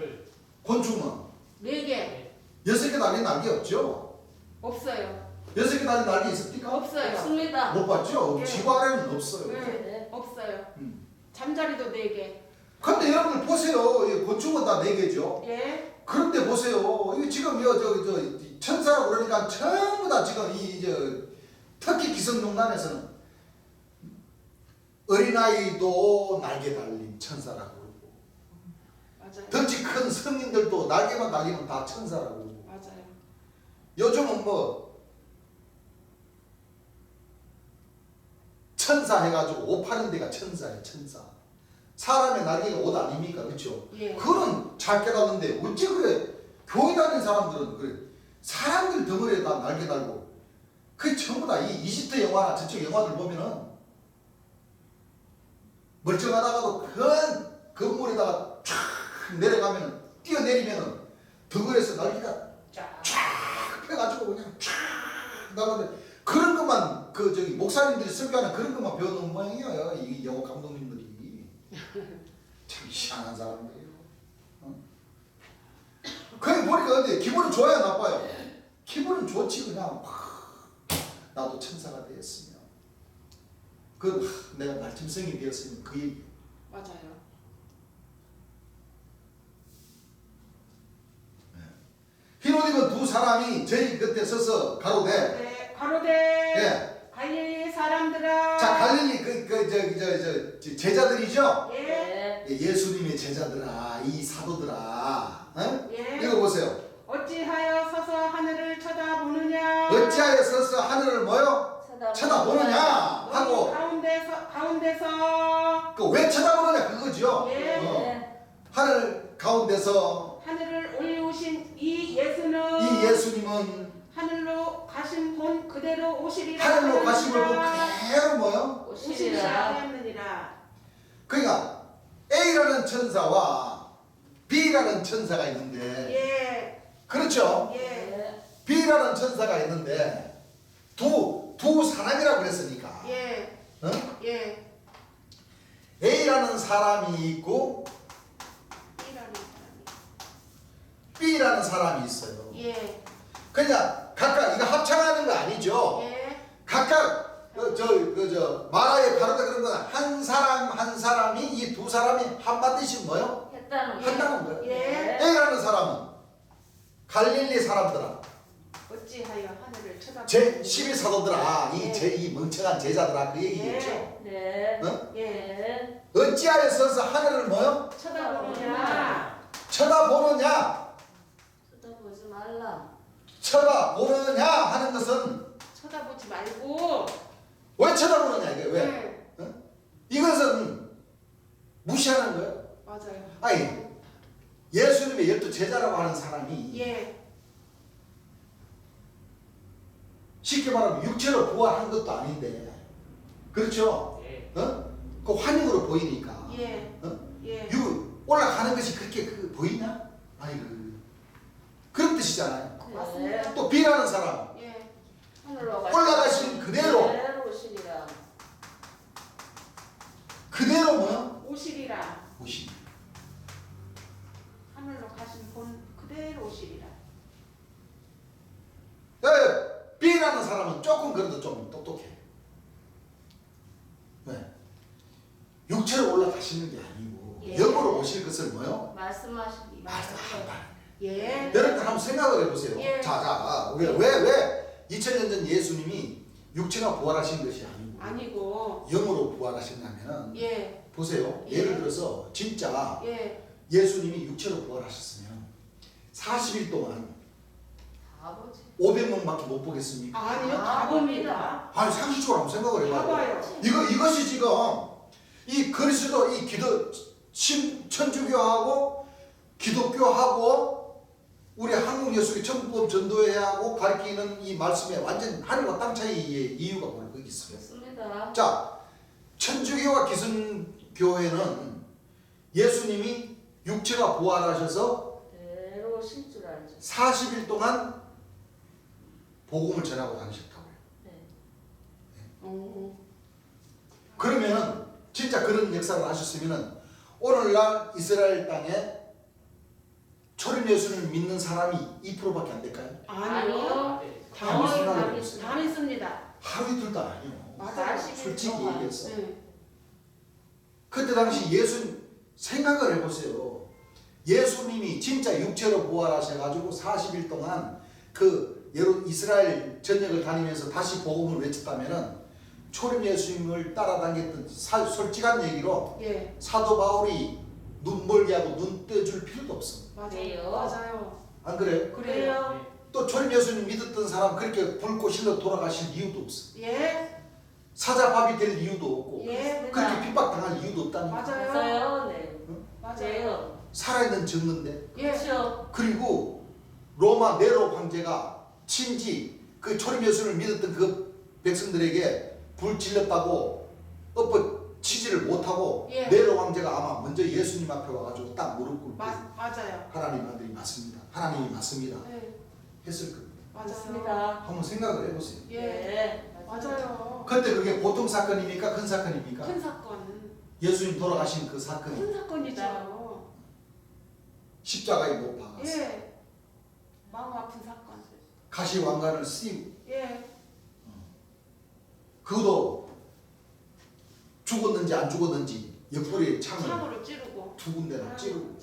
S1: 곤충은
S3: 4개.
S1: 6개 달린 날개 없죠?
S3: 없어요.
S1: 6개 달린 날개 있습니까?
S3: 없어요.
S2: 없습니다.
S1: 못 봤죠?
S3: 예.
S1: 지구 아래는 없어요.
S3: 네. 없어요.
S1: 음.
S3: 잠자리도 4개.
S1: 근데 여러분들 보세요. 이 곤충은 다 4개죠.
S3: 예.
S1: 그런데 보세요. 이거 지금 저 천사라고 그러니까 전부 다 지금 특히 기성용단에서는 어린아이도 날개 달린 천사라고 그러고
S3: 맞아요.
S1: 덩치 큰 성인들도 날개만 달리면 다 천사라고 그러고
S3: 맞아요.
S1: 요즘은 뭐 천사 해가지고 옷 파는 데가 천사예요. 천사. 사람의 날개가 옷 아닙니까? 그렇죠?
S3: 예.
S1: 그거는 잘 깨닫는데 어째 그래 교회 다니는 사람들은 그래 사람들 덩어리에 다 날개 달고 그게 전부 다 이 이집트 영화나 저쪽 영화들 보면은 멀쩡하다가도 큰 건물에다가 쫙 내려가면은 뛰어내리면은 덩어리에서 날개가
S3: 쫙.
S1: 쫙 펴가지고 그냥 쫙 나가는데 그런 것만 목사님들이 설교하는 그런 것만 배워놓은 모양이에요. 이 영화 감독님들이 참 희한한 사람들이에요. 그냥 보니까 근데 기분은 좋아요, 나빠요? 기분은 좋지 그냥 나도 천사가 되었으면 내가 날짐승이 되었으면 그 얘기.
S3: 맞아요.
S1: 흰 옷 입은 두 사람이 저희 곁에 서서 가로되
S3: 네. 가로되
S1: 예.
S3: 갈릴리 사람들아.
S1: 자 갈릴리 제자들이죠?
S3: 예.
S2: 네.
S1: 예수님의 제자들아 이 사도들아
S3: 예.
S1: 읽어보세요.
S3: 어찌하여 서서 하늘을 쳐다보느냐.
S1: 어찌하여 서서 하늘을 뭐요? 쳐다보느냐 하고
S3: 가운데서
S1: 왜 쳐다보느냐 그거죠.
S3: 예.
S1: 하늘 가운데서
S3: 하늘을 올리우신 이 예수는
S1: 이 예수님은
S3: 하늘로 가신 본 그대로 오시리라.
S1: 하늘로 가심을 보고 그대로 뭐요?
S3: 오시리라 하였느니라.
S1: 그러니까 A A라는 천사와 B라는 천사가 있는데
S3: 예.
S1: 그렇죠?
S3: 예.
S2: 네.
S1: B라는 천사가 있는데 두 사람이라고 그랬으니까
S3: 예.
S1: 어?
S3: 예.
S1: A라는 사람이 있고
S3: B라는 사람이.
S1: B라는 사람이 있어요.
S3: 예.
S1: 그냥 각각 이거 합창하는 거 아니죠?
S3: 예.
S1: 각각 마라의 바르다 그런 건 한 사람 한 사람이 이 두 사람이 한마디씩 뭐요?
S2: 했다는 거.
S1: 한다는 거예요.
S3: 예.
S1: A라는 사람은 갈릴리 사람들아,
S3: 어찌하여 하늘을 쳐다보고
S1: 제 12사도들아,
S3: 예.
S1: 이 멍청한 제자들아 그 얘기겠죠.
S2: 네.
S1: 어?
S3: 예.
S2: 네.
S1: 어찌하여 서서 하늘을 뭐요?
S3: 쳐다보느냐.
S1: 쳐다보느냐?
S2: 쳐다보지 말라.
S1: 쳐다보느냐 하는 것은
S3: 쳐다보지 말고.
S1: 왜 쳐다보느냐 이게 왜?
S3: 예.
S1: 어? 이것은 무시하는 거예요.
S3: 맞아요.
S1: 아니 예수님의 12 제자라고 하는 사람이
S3: 예.
S1: 쉽게 말하면 육체로 부활한 것도 아닌데 그렇죠? 어? 그 환영으로 보이니까
S3: 예.
S1: 어?
S3: 예.
S1: 올라가는 것이 그렇게 보이냐? 아이고 그런 뜻이잖아요.
S3: 맞습니다.
S1: 또 B라는 사람
S3: 예.
S2: 하늘로
S1: 올라가신 그대로.
S2: 그대로 오시리라.
S1: 그대로 뭐요?
S3: 오시리라.
S1: 오시.
S3: 하늘로 가신 본 그대로 오시리라.
S1: B라는 사람은 조금 그래도 좀 똑똑해. 왜? 육체로 올라가시는 게 아니고
S2: 예.
S1: 영으로 오실 것을 뭐요?
S2: 말씀하시기.
S3: 예.
S1: 여러분 한번 생각을 해보세요.
S3: 예.
S1: 자, 왜 2000년 전 예수님이 육체가 부활하신 것이 아니고
S3: 아니고.
S1: 영으로 부활하셨냐면
S3: 예.
S1: 보세요.
S3: 예.
S1: 예를 들어서 진짜
S3: 예.
S1: 예수님이 육체로 부활하셨으면 40일 동안
S2: 아버지.
S1: 500명밖에 못 보겠습니까?
S3: 아니요. 다 봅니다.
S1: 아니 상식적으로 한번 생각을
S3: 다
S1: 해봐요.
S3: 봐요.
S1: 이것이 지금 이 그리스도 이 천주교하고 기독교하고 우리 한국 예수의 천법 전도회하고 가르치는 이 말씀에 완전 하늘과 땅 차이의 이유가 바로 거기 있어요.
S2: 좋습니다.
S1: 자, 천주교와 기성교회는 예수님이 육체가 부활하셔서
S2: 그대로 오실 줄 알죠.
S1: 40일 동안 복음을 전하고 다니셨다고요.
S2: 네.
S1: 그러면은 진짜 그런 역사를 하셨으면은 오늘날 이스라엘 땅에 초림 예수를 믿는 사람이 2%밖에 안 될까요?
S3: 아니요.
S1: 한번 생각해
S3: 다
S1: 보세요.
S3: 다 믿습니다.
S1: 하루 이틀도 아니에요.
S3: 맞아요.
S2: 40일
S1: 솔직히
S2: 동안.
S1: 얘기해서.
S3: 네.
S1: 그때 당시 예수 생각을 해보세요. 예수님이 진짜 육체로 부활하셔가지고 40일 동안 그 이스라엘 전역을 다니면서 다시 복음을 외쳤다면은 초림 예수님을 따라다녔던 솔직한 얘기로
S3: 예.
S1: 사도 바울이 눈 멀게 하고 눈 떼줄 필요도 없어.
S2: 그래요?
S3: 맞아요.
S1: 안 그래요?
S3: 그래요.
S1: 또 초림 예수님 믿었던 사람 그렇게 붉고 실로 돌아가실 이유도 없어.
S3: 예.
S1: 사자밥이 될 이유도 없고
S3: 예.
S1: 그렇게 핍박당할 이유도 없다니까.
S3: 맞아요.
S2: 맞아요. 네.
S3: 맞아요.
S1: 살아있는 증거인데.
S3: 예.
S2: 그렇죠.
S1: 그리고 로마 네로 황제가 친지 그 초림 예수를 믿었던 그 백성들에게 불 질렀다고 엎어치지를 못하고
S3: 예.
S1: 네로 황제가 아마 먼저 예수님 앞에 와가지고 딱 무릎 꿇고
S3: 맞아요.
S1: 하나님 아들이 맞습니다. 하나님이 맞습니다.
S3: 네.
S1: 했을 겁니다.
S3: 맞아요.
S2: 맞습니다.
S1: 한번 생각을 해보세요.
S3: 예.
S2: 네.
S3: 맞아요.
S1: 그때 그게 보통 사건입니까? 큰 사건입니까?
S3: 큰 사건.
S1: 예수님 돌아가신 그 사건이
S3: 큰 사건이죠.
S1: 십자가에 못 박았어요.
S3: 예. 마음 아픈 사건.
S1: 가시 왕관을 쓰이고
S3: 예.
S1: 그것도 죽었는지 안 죽었는지 옆구리에 창을
S3: 창으로 찌르고.
S1: 두 군데나 찌르고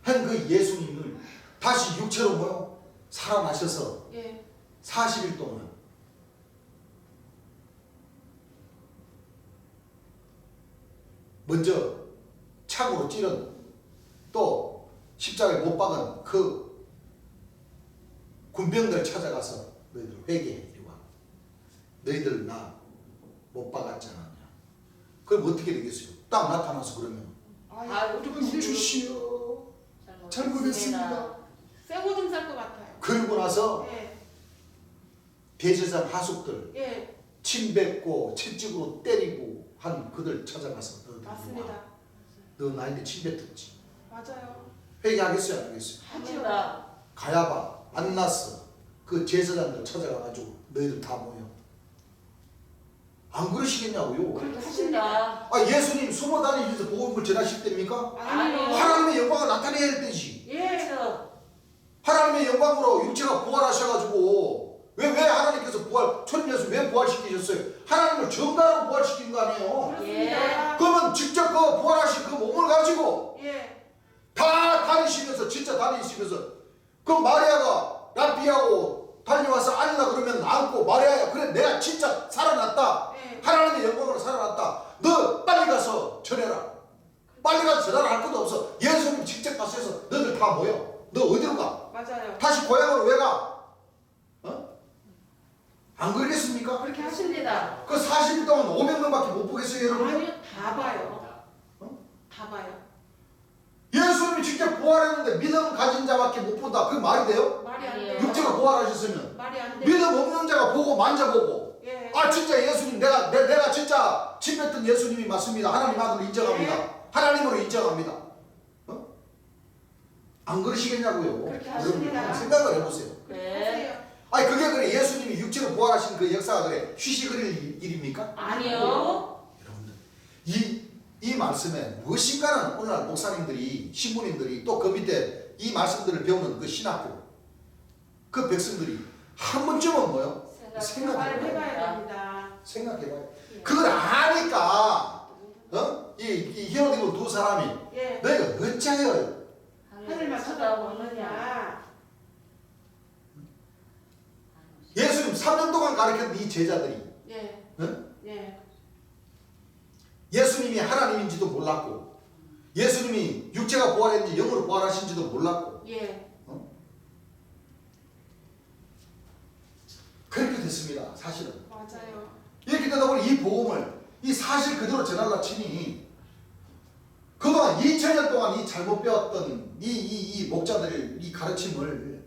S1: 한 그 예수님을 다시 육체로 모여 살아나셔서
S3: 예.
S1: 40일 동안 먼저 창으로 찌른 또 십자가에 못 박은 그 군병들을 찾아가서 너희들 회개해 이리 와. 너희들 나 못 박았잖아. 그럼 어떻게 되겠어요? 딱 나타나서 그러면
S2: 아유,
S1: 주시오. 잘못했습니다.
S3: 쇠고좀 쌀 것 같아요.
S1: 그러고 나서
S3: 예.
S1: 대제사장 하숙들
S3: 예.
S1: 침 뱉고 채찍으로 때리고 한 그들 찾아가서 너희들 와.
S3: 맞습니다.
S1: 너 나한테 침 뱉었지.
S3: 맞아요.
S1: 회개하겠어요, 안 하겠어요?
S2: 합니다.
S1: 가야바, 안나스 그 제사장들 찾아가가지고 너희들 다 모여. 안 그러시겠냐고요?
S3: 그렇게 하십니다.
S2: 하십니다.
S1: 예수님 숨어 다니면서 복음을 전하실 때입니까?
S3: 아니요.
S1: 하나님의 영광을 나타내야 할 때지.
S3: 예.
S2: 그렇죠.
S1: 하나님의 영광으로 육체가 부활하셔가지고 왜 하나님께서 천일에서 왜 부활시키셨어요? 하나님을 정가로 부활시킨 거 아니에요?
S3: 그렇습니다.
S1: 그러면 직접 그 부활하신 그 몸을 가지고
S3: 예.
S1: 다 다니시면서 진짜 다니시면서 그 마리아가 랍비하고 달려와서 앉으라 그러면 앉고 마리아야 그래 내가 진짜 살아났다.
S3: 예.
S1: 하나님의 영광으로 살아났다. 너 빨리 가서 전해라. 빨리 가서 전하라 할 것도 없어. 예수님 직접 가서 해서 너희들 다 모여. 너 어디로 가?
S3: 맞아요.
S1: 다시 고향으로 왜 가? 안 그러겠습니까?
S3: 그렇게
S2: 하십니다.
S3: 하십니다.
S1: 그 40일 동안 500명밖에 못 보겠어요 여러분?
S3: 아니요. 다 봐요. 다 봐요.
S1: 예수님이 직접 부활했는데 믿음 가진 자밖에 못 본다. 그게 말이 돼요?
S3: 말이 안 돼요.
S1: 육체가 부활하셨으면
S3: 말이 안 돼요.
S1: 믿음 없는 자가 보고 만져보고
S3: 예.
S1: 아 진짜 예수님 내가 진짜 침 뱉던 예수님이 맞습니다. 하나님 아들로 인정합니다.
S3: 네.
S1: 하나님으로 인정합니다. 안 그러시겠냐고요?
S3: 그렇게
S1: 여러분
S3: 하십니다.
S1: 생각을 해보세요.
S2: 네.
S3: 하세요.
S1: 아니 그게 그래 예수님이 육체로 부활하신 그 역사가 그래 쉬쉬거릴 일입니까?
S2: 아니요.
S1: 여러분들 이 말씀에 무엇인가는 오늘날 목사님들이 신부님들이 또 그 밑에 이 말씀들을 배우는 그 신학교 그 백성들이 한 번쯤은 뭐요?
S3: 말을 해봐야 됩니다.
S1: 생각해봐요. 그걸 아니까 이 히로디모 두 사람이
S3: 예.
S1: 너희가 어찌하여
S3: 하늘만 쳐다보느냐.
S1: 예수님 3년 동안 가르쳤던 이 제자들이
S3: 예. 예.
S1: 예수님이 하나님인지도 몰랐고 예수님이 육체가 부활했는지 영으로 부활하신지도 몰랐고
S3: 예.
S1: 그렇게 됐습니다. 사실은
S3: 맞아요.
S1: 이렇게 되다 보니 이 복음을 이 사실 그대로 전하려 치니 그동안 2000년 동안 이 잘못 배웠던 이 목자들 이 가르침을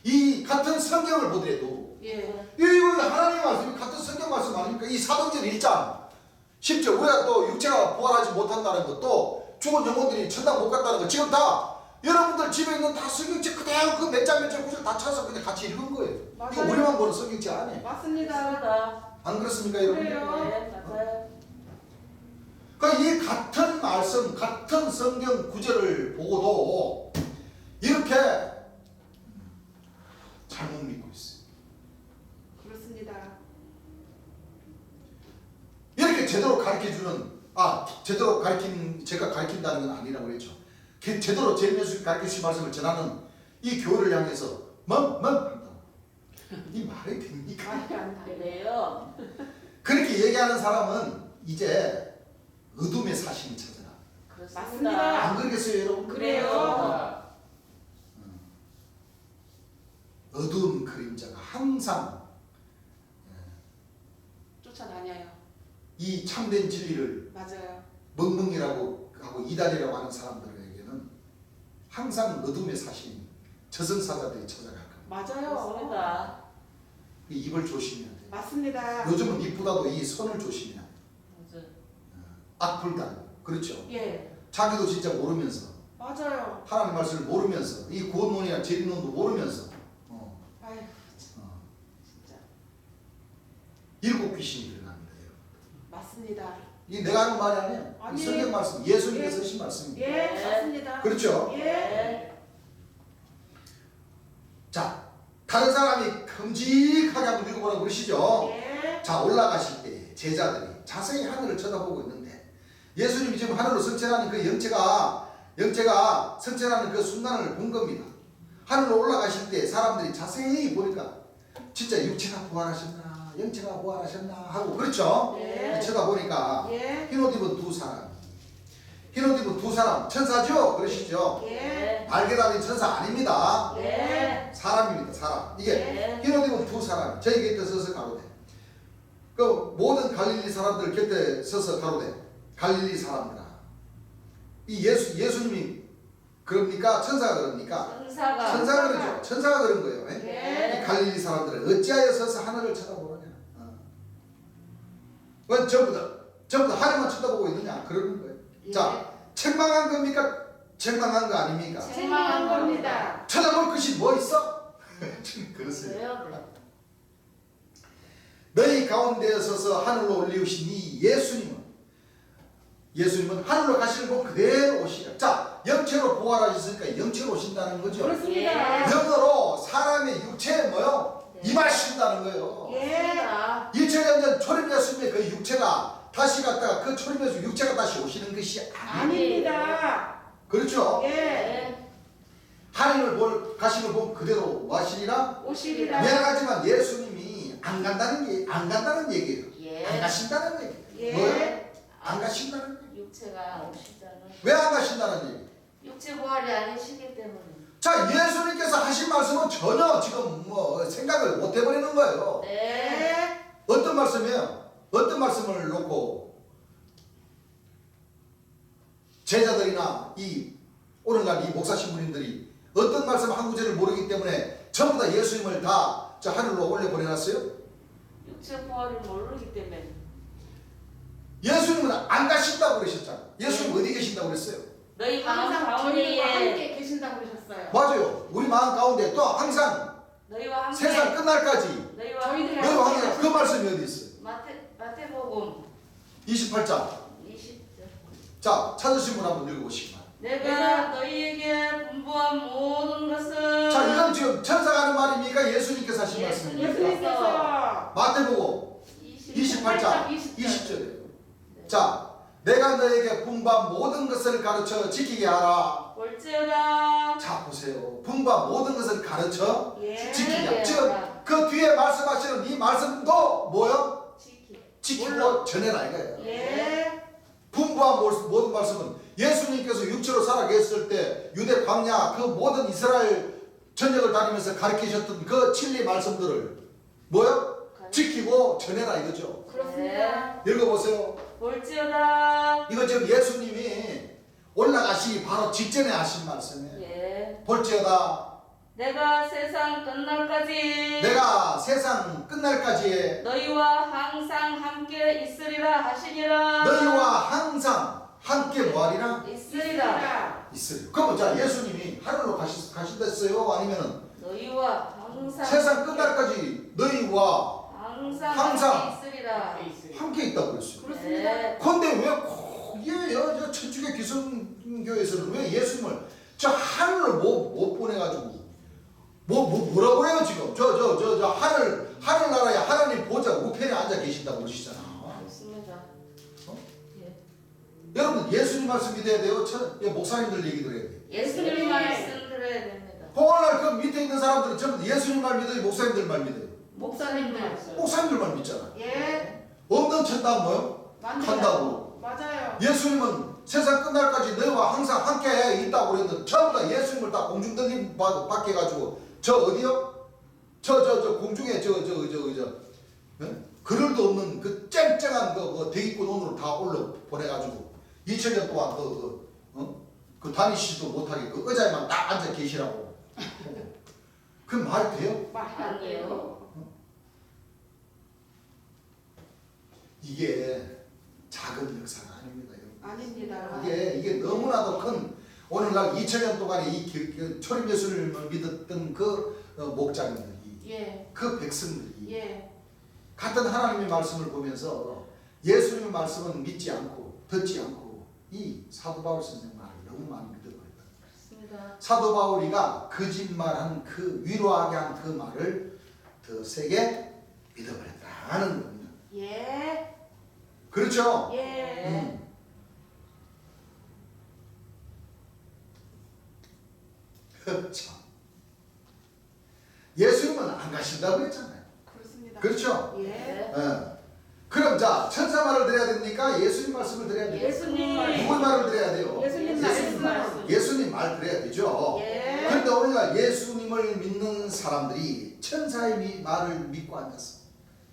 S1: 이 같은 성경을 보더라도
S3: 예.
S1: 이거 하나님의 말씀이 같은 성경 말씀 아닙니까? 이 사도행전 1장 10절 우리가 또 육체가 부활하지 못한다는 것도 죽은 영혼들이 천당 못 갔다는 거 지금 다 여러분들 집에 있는 다 성경책 그대로 그 몇 장 몇 장 구절 다 찾아서 그냥 같이 읽은 거예요.
S3: 맞아요.
S1: 이거 우리만 보는 성경책 아니에요.
S3: 맞습니다.
S2: 맞습니다.
S1: 안 그렇습니까 여러분?
S3: 그래요.
S2: 네, 맞아요.
S1: 그러니까 이 같은 말씀 같은 성경 구절을 보고도 이렇게 잘못 믿고 있어요.
S3: 그렇습니다.
S1: 이렇게 제대로 가르쳐주는 제대로 제가 가르친다는 건 아니라고 했죠. 제대로 제임스 가르치신 말씀을 전하는 이 교회를 향해서 한다고 이 말이 됩니까?
S3: 말이 안 돼요.
S2: 그래요.
S1: 그렇게 얘기하는 사람은 이제 어둠의 사신이 찾아라.
S3: 맞습니다.
S1: 안 그러겠어요 여러분?
S3: 그래요.
S1: 어두운 그림자가 항상
S3: 쫓아다녀요.
S1: 이 참된 진리를
S3: 맞아요.
S1: 멍멍이라고 하고 이단이라고 하는 사람들에게는 항상 어둠의 사신 저승사자들이 찾아갈 겁니다.
S3: 맞아요.
S2: 맞습니다.
S1: 이 입을 조심해야 돼요.
S3: 맞습니다.
S1: 요즘은 입보다도 이 손을 조심해야 돼요.
S2: 맞아요.
S1: 악불단 그렇죠.
S3: 예.
S1: 자기도 진짜 모르면서
S3: 맞아요.
S1: 하나님 말씀을 모르면서 이 구원론이나 재림론도 모르면서
S3: 아유, 진짜.
S1: 일곱 귀신이 일어납니다. 여러분.
S3: 맞습니다.
S1: 이 내가 하는 말이 아니에요. 이
S3: 아니에요.
S1: 성경 말씀 예수님께서
S3: 예.
S1: 하신 말씀입니다.
S3: 예,
S2: 네.
S3: 맞습니다.
S1: 그렇죠.
S3: 예.
S2: 네.
S1: 자 다른 사람이 큼직하게 한번 읽어보라고 그러시죠.
S3: 예.
S1: 자 올라가실 때 제자들이 자세히 하늘을 쳐다보고 있는데 예수님이 지금 하늘로 승천하는 그 영체가 승천하는 그 순간을 본 겁니다. 하늘로 올라가실 때 사람들이 자세히 보니까 진짜 육체가 부활하셨나 영체가 부활하셨나 하고 그렇죠.
S3: 예.
S1: 쳐다보니까
S3: 예.
S1: 흰옷 입은 두 사람 천사죠 그러시죠.
S3: 예.
S1: 날개 달린 천사 아닙니다.
S2: 네.
S1: 사람입니다. 사람. 이게
S2: 네.
S1: 흰옷 입은 두 사람 저희 곁에 서서 가로되 그 모든 갈릴리 사람들 곁에 서서 가로되 갈릴리 사람들아 이 예수님이 그럽니까? 천사가 그럽니까? 천사가 그러죠. 천사가 그런 거예요.
S3: 네.
S1: 이 갈릴리 사람들은 어찌하여 서서 하늘을 쳐다보느냐? 왜 전부 다 하늘만 쳐다보고 있느냐? 그러는 거예요.
S3: 예.
S1: 자 책망한 겁니까? 책망한 거 아닙니까?
S3: 책망한 겁니다.
S1: 찾아볼 것이 뭐 있어? 그렇습니다.
S2: 왜요?
S1: 너희 가운데에 서서 하늘로 올리우신 이 예수님은 하늘로 가시는 분 그대로 오시라. 자, 영체로 부활하셨으니까 영체로 오신다는 거죠.
S3: 그렇습니다.
S1: 영으로 사람의 육체에 뭐요?
S2: 네.
S1: 임하신다는 거예요.
S3: 예.
S1: 2000년 전 초림 예수님의 그 육체가 다시 갔다가 그 초림 예수 육체가 다시 오시는 것이 아니에요.
S3: 아닙니다.
S1: 그렇죠?
S3: 예.
S2: 네.
S1: 하나님을 가시는 분 그대로 와시리라.
S3: 오시리라.
S1: 미안하지만 예수님이 안 간다는 얘기예요.
S2: 예.
S1: 안 가신다는 얘기예요.
S3: 예.
S1: 뭐예요? 안 가신다는 얘기예요.
S2: 육체가 오시잖아요.
S1: 왜 안 가신다는 얘기예요?
S2: 육체 부활이 아니시기 때문에.
S1: 자, 예수님께서 하신 말씀은 전혀 지금 뭐 생각을 못 해버리는 거예요.
S2: 네.
S3: 예.
S1: 어떤 말씀이에요? 어떤 말씀을 놓고 제자들이나 이 오늘날 이 목사 신부님들이 어떤 말씀 한 구절을 모르기 때문에 전부 다 예수님을 다 저 하늘로 올려 보내놨어요?
S2: 육체 부활을 모르기 때문에.
S1: 예수님은 안 가신다고 그러셨잖아요. 예수님 어디 계신다고 그랬어요?
S2: 너희 마음
S3: 항상 저희와
S2: 가운데에
S3: 함께 계신다고 그러셨어요.
S1: 맞아요. 우리 마음 가운데 또 항상
S2: 너희와 함께
S1: 세상 끝날까지
S2: 너희와
S3: 저희들이
S2: 함께
S1: 너희와 항상 그 말씀이 어디 있어요?
S2: 마태복음
S1: 28장.
S2: 20절.
S1: 자, 찾으신 분 한번 읽어보시기 바랍니다.
S2: 내가 너희에게 분부한 모든 것은
S1: 자, 이건 지금 천사가 하는 말입니까? 예수님께서 하신
S2: 예수님.
S1: 말씀입니까?
S3: 예수님께서
S1: 마태복음 28장
S3: 20절.
S1: 20절에 자, 내가 너에게 분부한 모든 것을 가르쳐 지키게 하라.
S2: 볼지어다.
S1: 자, 보세요. 분부한 모든 것을 가르쳐
S3: 예.
S1: 지키게 하라.
S2: 지키게
S1: 즉,
S2: 하라.
S1: 그 뒤에 말씀하시는 이 말씀도 뭐요?
S2: 지키.
S1: 지키고 전해라 이거예요.
S3: 예.
S1: 분부한 모든 말씀은 예수님께서 육체로 살아 계셨을 때 유대 광야 그 모든 이스라엘 전역을 다니면서 가르치셨던 그 진리 말씀들을 뭐요? 지키고 전해라 이거죠.
S3: 그렇습니다.
S1: 읽어보세요.
S2: 볼지어다.
S1: 이거 지금 예수님이 올라가시기 바로 직전에 하신 말씀이에요.
S2: 예.
S1: 볼지어다
S2: 내가 세상 끝날까지
S1: 내가 세상 끝날까지에
S2: 너희와 항상 함께 있으리라 하시니라.
S1: 너희와 항상 함께 뭐하리라?
S2: 있으리라.
S1: 있으리라. 그럼 자, 예수님이 하늘로 가신댔어요? 아니면은
S2: 너희와 항상
S1: 세상 끝날까지 너희와 항상
S2: 함께 있으리라.
S1: 함께 있다고 그랬어요.
S3: 그렇습니다.
S2: 네.
S1: 근데 왜 저 천주교 기성교에서는 왜 예수님을 저 하늘로 못 보내가지고 뭐라고 해요 지금? 저 하늘나라에 하나님 보좌 우편에 앉아 계신다고 그러시잖아.
S2: 그렇습니다.
S1: 어?
S2: 예.
S1: 여러분 예수님 말씀 믿어야 돼요. 목사님들 얘기 들어야 돼요.
S2: 예수님
S3: 예.
S2: 말씀 들어야 됩니다.
S1: 오늘 그 밑에 있는 사람들은 전부 예수님 말 믿어요? 목사님들 말 믿어요?
S3: 목사님들.
S1: 목사님들만 믿잖아.
S3: 예.
S1: 없는 천당 뭐요? 한다고.
S3: 맞아요.
S1: 예수님은 세상 끝날까지 너희와 항상 함께 있다고 그랬는데 전부 다 예수님을 다 공중등림 받게 해가지고 저 어디요? 저 공중에 그늘도 없는 그 쨍쨍한 그 대기권 온으로 다 올려 보내가지고 2000년 동안 그 다니시지도 못하게 그 의자에만 딱 앉아 계시라고. 그 말이 돼요?
S2: 아니에요.
S1: 이게 작은 역사가 아닙니다. 여러분.
S3: 아닙니다.
S1: 이게 너무나도 큰 오늘날 2000년 동안에 이 초림 예수님을 믿었던 그 목자님들이
S3: 예.
S1: 그 백성들이
S3: 예.
S1: 같은 하나님의 말씀을 보면서 예수님의 말씀은 믿지 않고 듣지 않고 이 사도 바울 선생 말을 너무 많이 믿어버렸다.
S2: 그렇습니다.
S1: 사도 바울이가 거짓말한 그 위로하게 한 그 말을 더 세게 믿어버렸다는 겁니다.
S3: 예.
S1: 그렇죠?
S3: 예.
S1: 참. 예수님은 안 가신다고 했잖아요.
S3: 그렇습니다.
S1: 그렇죠?
S3: 예.
S1: 그럼 자, 천사 말을 드려야 됩니까? 예수님 말씀을 드려야 됩니까?
S2: 예수님 말씀.
S1: 누구 말을 드려야 돼요?
S3: 예수님 말씀.
S1: 예수님 말 드려야 되죠.
S3: 예.
S1: 그런데 오늘날 예수님을 믿는 사람들이 천사의 말을 믿고 앉았어.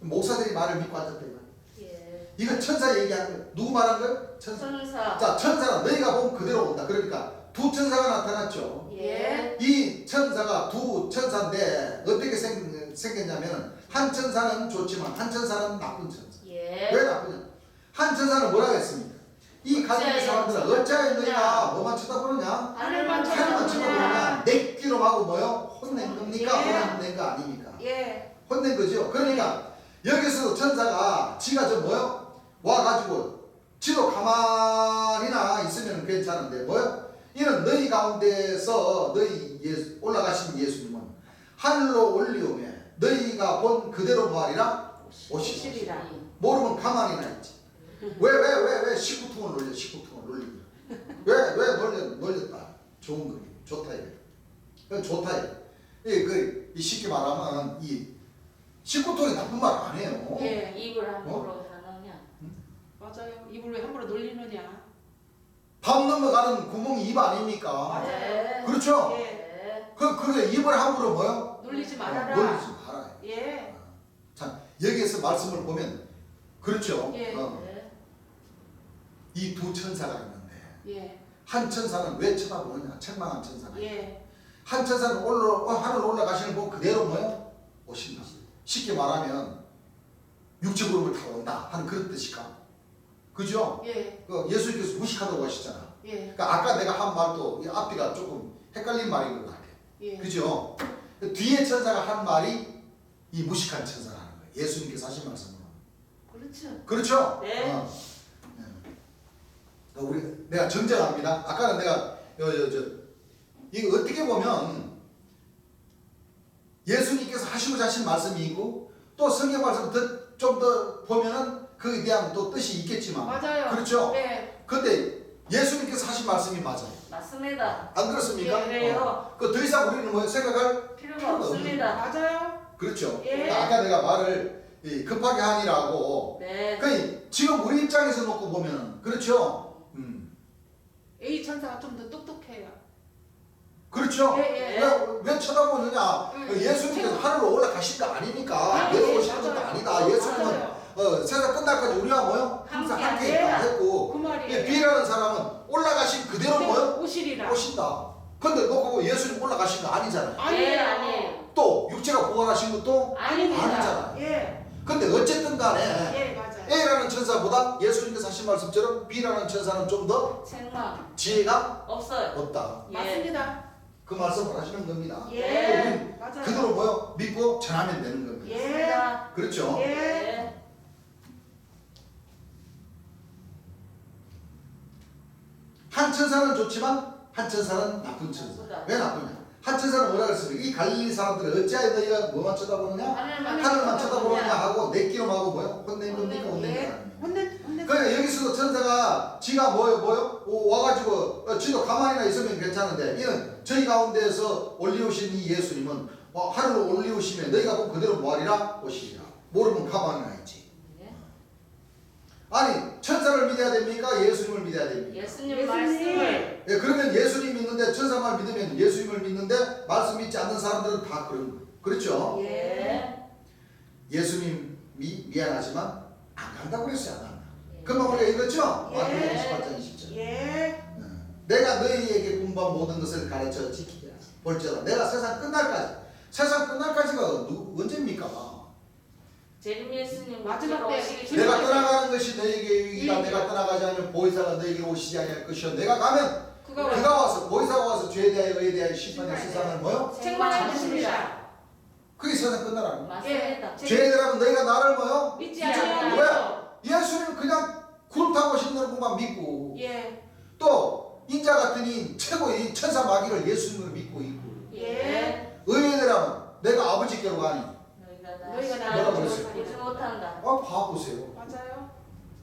S1: 목사들이 말을 믿고 앉았다 이거야.
S2: 예.
S1: 이거 천사 얘기하는 거예요. 누구 말한 거예요? 천사.
S2: 천사.
S1: 자, 천사는 너희가 보면 그대로 온다. 그러니까 두 천사가 나타났죠.
S2: 예.
S1: 이 천사가 두 천사인데 어떻게 생겼냐면 한 천사는 좋지만 한 천사는 나쁜 천사.
S2: 예.
S1: 왜 나쁘냐? 한 천사는 뭐라고 했습니까? 이 갈릴리 사람들은 어찌하여 너희가 뭐만 쳐다보느냐?
S2: 하늘만
S1: 하늘만 쳐다보느냐? 내끼로하고 뭐요? 혼낸 겁니까?
S3: 예.
S1: 혼낸 거 아닙니까?
S3: 예.
S1: 혼낸 거죠. 그러니까 여기서 천사가 지가 저 뭐요? 와가지고 지도 가만히나 있으면 괜찮은데 뭐요? 이는 너희 가운데서 너희 올라가신 예수님은 하늘로 올리오며 너희가 본 그대로 뭐하리라? 오시리라. 모르면 가만히나 있지. 왜 19통을 놀려? 19통을 놀리고 왜 놀렸다? 좋은 거예요. 좋다 이게. 그건 좋다 이게. 이 쉽게 말하면 이 19통이 나쁜 말 아니에요.
S3: 예.
S2: 입을 함부로 하느냐.
S3: 맞아요. 입을 왜 함부로 놀리느냐.
S1: 밥 넘어가는 구멍이 입 아닙니까?
S3: 맞아요.
S1: 그렇죠?
S3: 예.
S2: 네.
S1: 그게 입을 함부로 뭐요?
S3: 놀리지 말아라.
S1: 놀리지 말아요.
S3: 예.
S1: 자, 여기에서 말씀을 보면 그렇죠.
S3: 예.
S2: 네.
S1: 이 두 천사가 있는데
S3: 예.
S1: 한 천사는 왜 쳐다보느냐? 책망한 천사가.
S3: 예.
S1: 한 천사는 하늘 올라가시는 분 그대로 뭐요? 오신다. 쉽게 말하면 육체 구름을 타고 온다 하는 그런 뜻일까? 그죠?
S3: 예.
S1: 예수님께서 무식하다고 하시잖아.
S3: 예.
S1: 그러니까 아까 내가 한 말도 이 앞뒤가 조금 헷갈린 말인 것 같아.
S3: 예.
S1: 그죠? 뒤에 천사가 한 말이 이 무식한 천사라는 거예요. 예수님께서 하신 말씀으로.
S2: 그렇죠.
S1: 그렇죠?
S2: 네.
S1: 내가 정정합니다. 아까는 내가 이거 어떻게 보면 예수님께서 하시고자 하신 말씀이 있고 또 성경 말씀 좀 더 보면은 그에 대한 또 뜻이 있겠지만
S3: 맞아요.
S1: 그렇죠?
S3: 예.
S1: 근데 예수님께서 하신 말씀이 맞아요.
S2: 맞습니다.
S1: 안 그렇습니까?
S3: 예,
S2: 그래요.
S1: 더 이상 우리는 뭐 생각할
S2: 필요가 없습니다.
S3: 맞아요.
S1: 그렇죠.
S3: 예.
S1: 그러니까 아까 내가 말을 급하게 하니라고.
S2: 네.
S1: 그 지금 우리 입장에서 놓고 보면 그렇죠.
S3: A 천사가 좀 더 똑똑해요.
S1: 그렇죠.
S3: 예, 예.
S1: 왜 쳐다보느냐? 예수님께서 하늘로 올라가신 거 아닙니까? 내려오시는 것도 아니다. 예수님은
S3: 맞아요.
S1: 세상 끝날까지 우리와 뭐요? 항상 함께
S2: 함께
S1: 있다 했고
S3: 그 말이에요.
S1: B라는 사람은 올라가신 그대로 뭐요?
S3: 오시리라.
S1: 오신다. 근데 놓고 예수님 올라가신 거 아니잖아요.
S2: 네, 아니에요.
S1: 또 육체가 부활하신 것도
S2: 아닙니다.
S1: 아니잖아요.
S3: 예.
S1: 근데 어쨌든 간에
S3: 예, 맞아요.
S1: A라는 천사보다 예수님께서 하신 말씀처럼 B라는 천사는 좀 더
S2: 책망
S1: 지혜가
S2: 없어요.
S1: 없다.
S2: 예.
S3: 맞습니다.
S1: 그 말씀을 하시는 겁니다.
S3: 예.
S1: 우린
S3: 맞아요.
S1: 그대로 뭐요? 믿고 전하면 되는 겁니다.
S3: 예.
S2: 맞습니다.
S1: 그렇죠?
S3: 예.
S2: 네.
S1: 한 천사는 좋지만 한 천사는 나쁜 천사. 왜 나쁘냐? 한 천사는 뭐라 그랬습니까? 이 갈릴리 사람들을 어찌하여 너희가 뭐만 쳐다보느냐? 하늘만 쳐다보느냐 하고 내끼로 하고 뭐요? 혼낸 겁니까? 혼낸 거 아닙니까?
S3: 혼내.
S1: 그러니까 여기서도 천사가 지가 뭐요? 와가지고 지도 가만히나 있으면 괜찮은데 이는 저희 가운데에서 올리오신 이 예수님은 하늘로 올리오시면 너희가 본 그대로 뭐하리라? 오시리라. 모르면 가만히나 있지.
S2: 네.
S1: 아니 천사를 믿어야 됩니까? 예수님을 믿어야 됩니까?
S2: 예수님 말씀을
S1: 예, 그러면 예수님 믿는데 천사만 믿으면 예수님을 믿는데 말씀 믿지 않는 사람들은 다 그런 거예요. 그렇죠?
S2: 예.
S1: 예수님이 미안하지만 안 간다고 그랬어요. 안 간다.
S2: 예.
S1: 금방 우리가 읽었죠?
S2: 예.
S1: 마태복음 28장 20절.
S3: 예.
S1: 내가 너희에게 공부한 모든 것을 가르쳐 지키라. 볼지어다 내가 세상 끝날까지. 세상 끝날까지가 언제입니까?
S2: 재림 예수님
S3: 마지막 때
S2: 오시기
S1: 내가
S2: 전에
S1: 떠나가는 것이 너희에게 유익이다. 내가 떠나가지 않으면 보혜사가 너희에게 오시지 아니할 것이요. 내가 가면 그가 와서 보혜사가 와서 죄에 대하여 의에 대하여 심판의 세상을 뭐요?
S3: 책망하십니다.
S1: 그게 세상 끝나라는 거야.
S2: 맞습니다.
S1: 죄인들하면 너희가 나를 뭐요?
S3: 믿지
S2: 않아요.
S3: 않아요.
S1: 예수님 그냥 구름 타고 오시는 것만 믿고
S3: 예.
S1: 또 인자 같으니 최고의 천사 마귀를 예수님으로 믿고 있고
S2: 예.
S1: 의인이라면 내가 아버지께로 가니
S2: 너희가
S3: 뭐라고
S2: 나를
S1: 그랬어요?
S2: 보지 못한다.
S1: 봐보세요.
S3: 맞아요.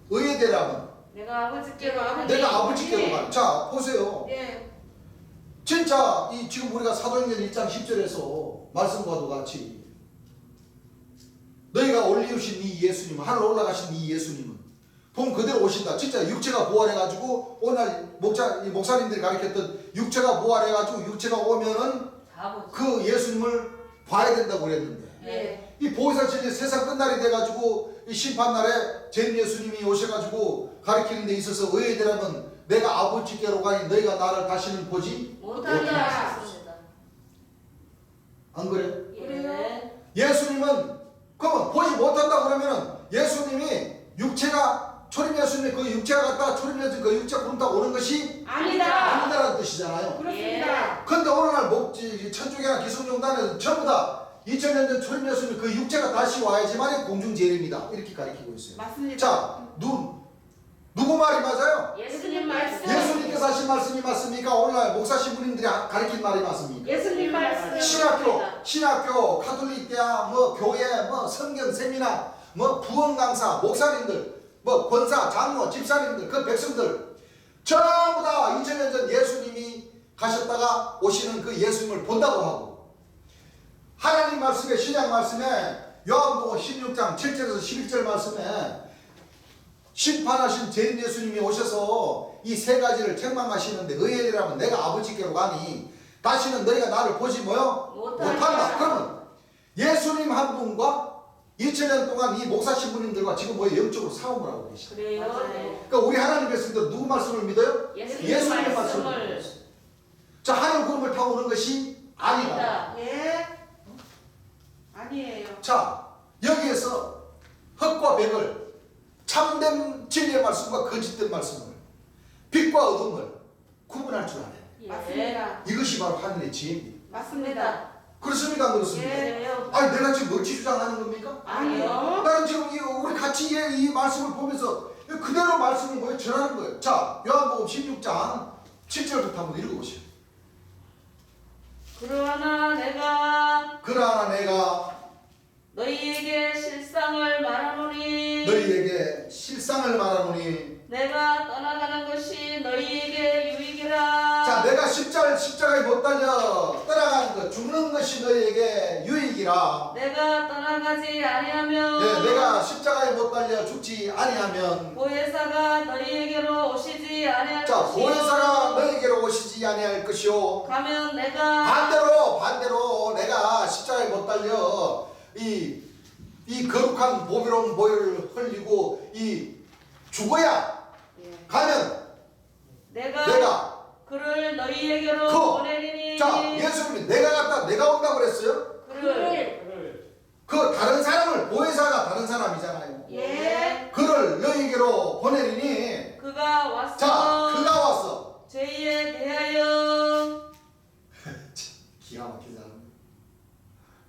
S1: 의인이라면
S2: 내가 아버지께로
S1: 내가 아버지께로 가니 자 보세요.
S3: 예.
S1: 진짜 이 지금 우리가 사도행전 1장 10절에서 말씀과도 같이 너희가 올리우신 이 예수님 하늘 올라가신 이 예수님은 본 그대로 오신다. 진짜 육체가 부활해가지고 오늘 목사님들이 가르쳤던 육체가 부활해가지고 육체가 오면은 그 예수님을 봐야 된다고 그랬는데
S2: 예.
S1: 이 보혜사 진리 세상 끝날이 돼가지고 이 심판날에 전 예수님이 오셔가지고 가르치는 데 있어서 의인이라면 내가 아버지께로 가니 너희가 나를 다시는 보지
S2: 못하리라 하셨습니다.
S1: 안 그래?
S2: 예.
S1: 예수님은 그러면 보지 못한다 그러면은 예수님이 육체가 초림 예수님의 그 육체가 갔다 초림 예수님 그 육체가 굶다 오는 것이
S3: 아니다.
S1: 아니다라는 뜻이잖아요.
S3: 그렇습니다.
S1: 근데 오늘날 천주교나 기성용단에서 전부 다 2000년 전 초림 예수님 그 육체가 다시 와야지만 공중제일입니다. 이렇게 가르치고 있어요.
S3: 맞습니다.
S1: 자, 누구 말이 맞아요?
S2: 예수님 말씀.
S1: 예수님께서 하신 말씀이 맞습니까? 오늘날 목사 신부님들이 가르친 말이 맞습니까?
S2: 예수님 말씀.
S1: 신학교, 카톨릭 대학, 뭐 교회, 뭐 성경 세미나, 뭐 부흥 강사, 목사님들, 뭐 권사, 장로, 집사님들, 그 백성들 전부 다 2000년 전 예수님이 가셨다가 오시는 그 예수님을 본다고 하고 하나님 말씀에 신약 말씀에 요한복음 16장 7절에서 11절 말씀에 심판하신 죄인 예수님이 오셔서 이 세 가지를 책망하시는데 너희의 일이라면 내가 아버지께로 가니 다시는 너희가 나를 보지 뭐요? 못한다. 그러면 예수님 한 분과 2000년 동안 이 목사 신부님들과 지금 뭐예요? 영적으로 싸움을 하고 계시다.
S2: 그래요.
S1: 그러니까 우리 하나님 백성들 누구 말씀을 믿어요?
S2: 예수님의
S1: 말씀을 믿어요. 자, 하늘 구름을 타고 오는 것이 아니다.
S3: 예. 아니에요.
S1: 자, 여기에서 흑과 백을 참된 진리의 말씀과 거짓된 말씀을 빛과 어둠을 구분할 줄 알아요.
S3: 맞습니다.
S1: 이것이 바로 하늘의 지혜입니다.
S3: 맞습니다.
S1: 그렇습니까? 안 그렇습니까?
S2: 그래요.
S1: 아니 내가 지금 멋지 주장하는 겁니까?
S3: 아니요.
S1: 나는 지금 우리 같이 이 말씀을 보면서 그대로 말씀을 뭐예요? 전하는 거예요. 자, 요한복음 16장 7절부터 한번 읽어보시오.
S2: 그러나 내가 너희에게 실상을 말하노니 내가 떠나가는 것이 너희에게 유익이라.
S1: 자, 내가 십자가에 못 달려 떠나가는 것 죽는 것이 너희에게 유익이라.
S2: 내가 떠나가지 아니하면
S1: 네, 내가 십자가에 못 달려 죽지 아니하면
S2: 보혜사가 너희에게로 오시지 아니할
S1: 자,
S2: 것이요
S1: 보혜사가 너희에게로 오시지 아니할 것이요
S2: 가면 내가
S1: 반대로 내가 십자가에 못 달려 이 거룩한 보배로운 보혈을 흘리고 이 죽어야
S3: 예.
S1: 가면
S2: 내가 그를 너희에게로 보내리니.
S1: 자, 예수님이 내가 온다고 그랬어요?
S2: 그를
S1: 그 다른 사람을 보혜사가 다른 사람이잖아요.
S2: 예.
S1: 그를 너희에게로 보내리니
S2: 그가 왔어.
S1: 자, 그가 왔어.
S2: 죄에 대하여.
S1: 기가 막히잖아.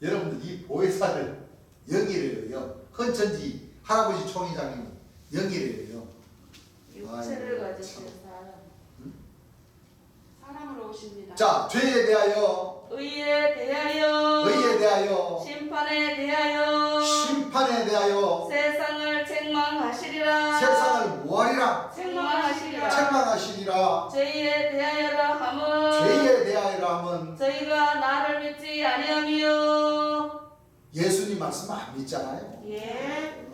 S1: 여러분들 이 보혜사를 영이래요. 헌천지 할아버지 총회장님이 영이래요.
S2: 육체를
S1: 아이고,
S2: 가지신 사람.
S3: 사람으로 오십니다.
S1: 자, 죄에 대하여
S2: 의에 대하여. 심판에 대하여. 세상을 책망하시리라.
S1: 세상을 뭐하리라? 책망하시리라.
S2: 죄에 대하여라 함은 저희가 나를 믿지 아니하며.
S1: 예수님 말씀 안 믿잖아요.
S3: 예.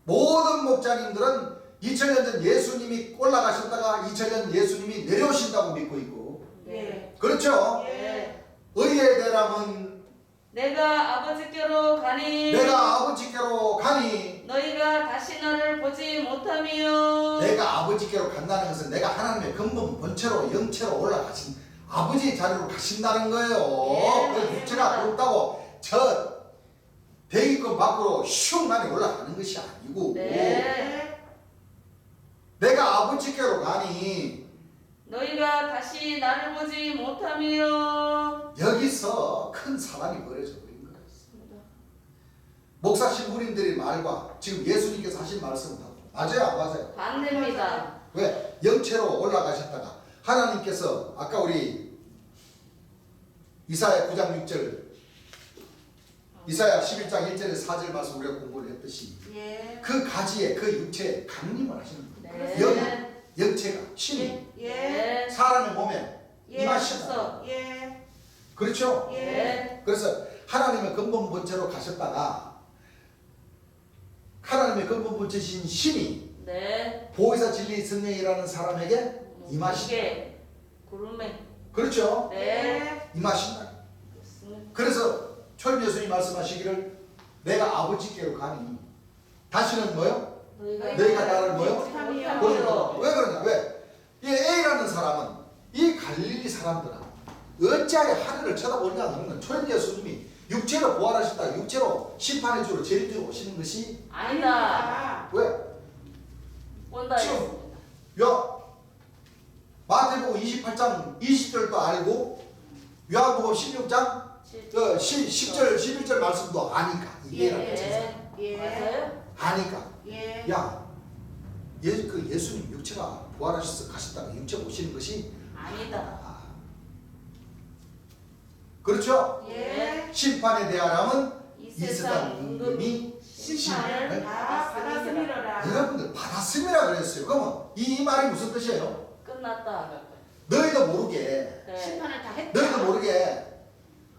S1: 모든 목자님들은 2000년 전 예수님이 올라가셨다가 2000년 예수님이 내려오신다고 믿고 있고
S3: 예.
S1: 그렇죠?
S3: 예.
S1: 의에 대하면
S2: 내가 아버지께로 가니 너희가 다시 나를 보지 못하며.
S1: 내가 아버지께로 간다는 것은 내가 하나님의 근본 본체로 영체로 올라가신 아버지의 자리로 가신다는 거예요.
S2: 예,
S1: 그 육체가 그렇다고 저 대기권 밖으로 슝 안에 올라가는 것이 아니고
S2: 네.
S1: 내가 아버지께로 가니
S2: 너희가 다시 나를 보지 못하며.
S1: 여기서 큰 사단이 벌어져 버린 거예요. 목사 신부님들의 말과 지금 예수님께서 하신 말씀은 다 맞아요, 안 맞아요?
S2: 반대입니다.
S1: 왜? 영체로 올라가셨다가 하나님께서 아까 우리 이사야 9장 6절 이사야 11장 1절에 4절 말씀 우리가 공부를 했듯이
S3: 예.
S1: 그 가지에 그 육체에 강림을 하시는
S2: 네.
S1: 거예요. 영체가 신이
S3: 예.
S1: 사람의 몸에
S3: 예.
S1: 임하신다.
S3: 예.
S1: 그렇죠?
S2: 네.
S1: 그래서 하나님의 근본 본체로 가셨다가 하나님의 근본 본체신 신이
S2: 네.
S1: 보혜사 진리 성령이라는 사람에게 임하신다.
S2: 이게 구름에.
S1: 그렇죠?
S2: 네.
S1: 임하신다. 그래서 초림 예수님이 말씀하시기를 내가 아버지께로 가니 다시는 뭐요? 너희가 나를 뭐요?
S3: 못하며.
S1: 보지 못하고. 왜 그러냐? 왜? 이 A라는 사람은 이 갈릴리 사람들은 어찌하여 하늘을 쳐다보느냐 하는 초림 예수님이 육체로 부활하셨다 육체로 심판의 주로 제일 주로 오시는 것이
S2: 아니다.
S1: 왜?
S2: 온다
S1: 지금
S2: 했습니다.
S1: 야 마태복음 28장 20절도 알고 요한복음 16장 10절 11절 말씀도 아니까 이해라고
S2: 예.
S3: 예.
S2: 맞아요?
S1: 아니까
S3: 예.
S1: 야 그 예수님 육체가 부활하셔서 가셨다가 육체 오시는 것이
S2: 아니다.
S1: 아니다. 그렇죠?
S3: 예.
S1: 심판에 대하여는
S2: 이
S1: 이
S2: 세상
S1: 세상
S2: 임금이
S1: 임금이
S3: 심판을 다 받았음이로라.
S1: 여러분들 받았음이라 그랬어요. 그러면 이 말이 무슨 뜻이에요?
S2: 끝났다.
S1: 너희도 모르게
S2: 네.
S3: 심판을 다 했다.
S1: 너희도 모르게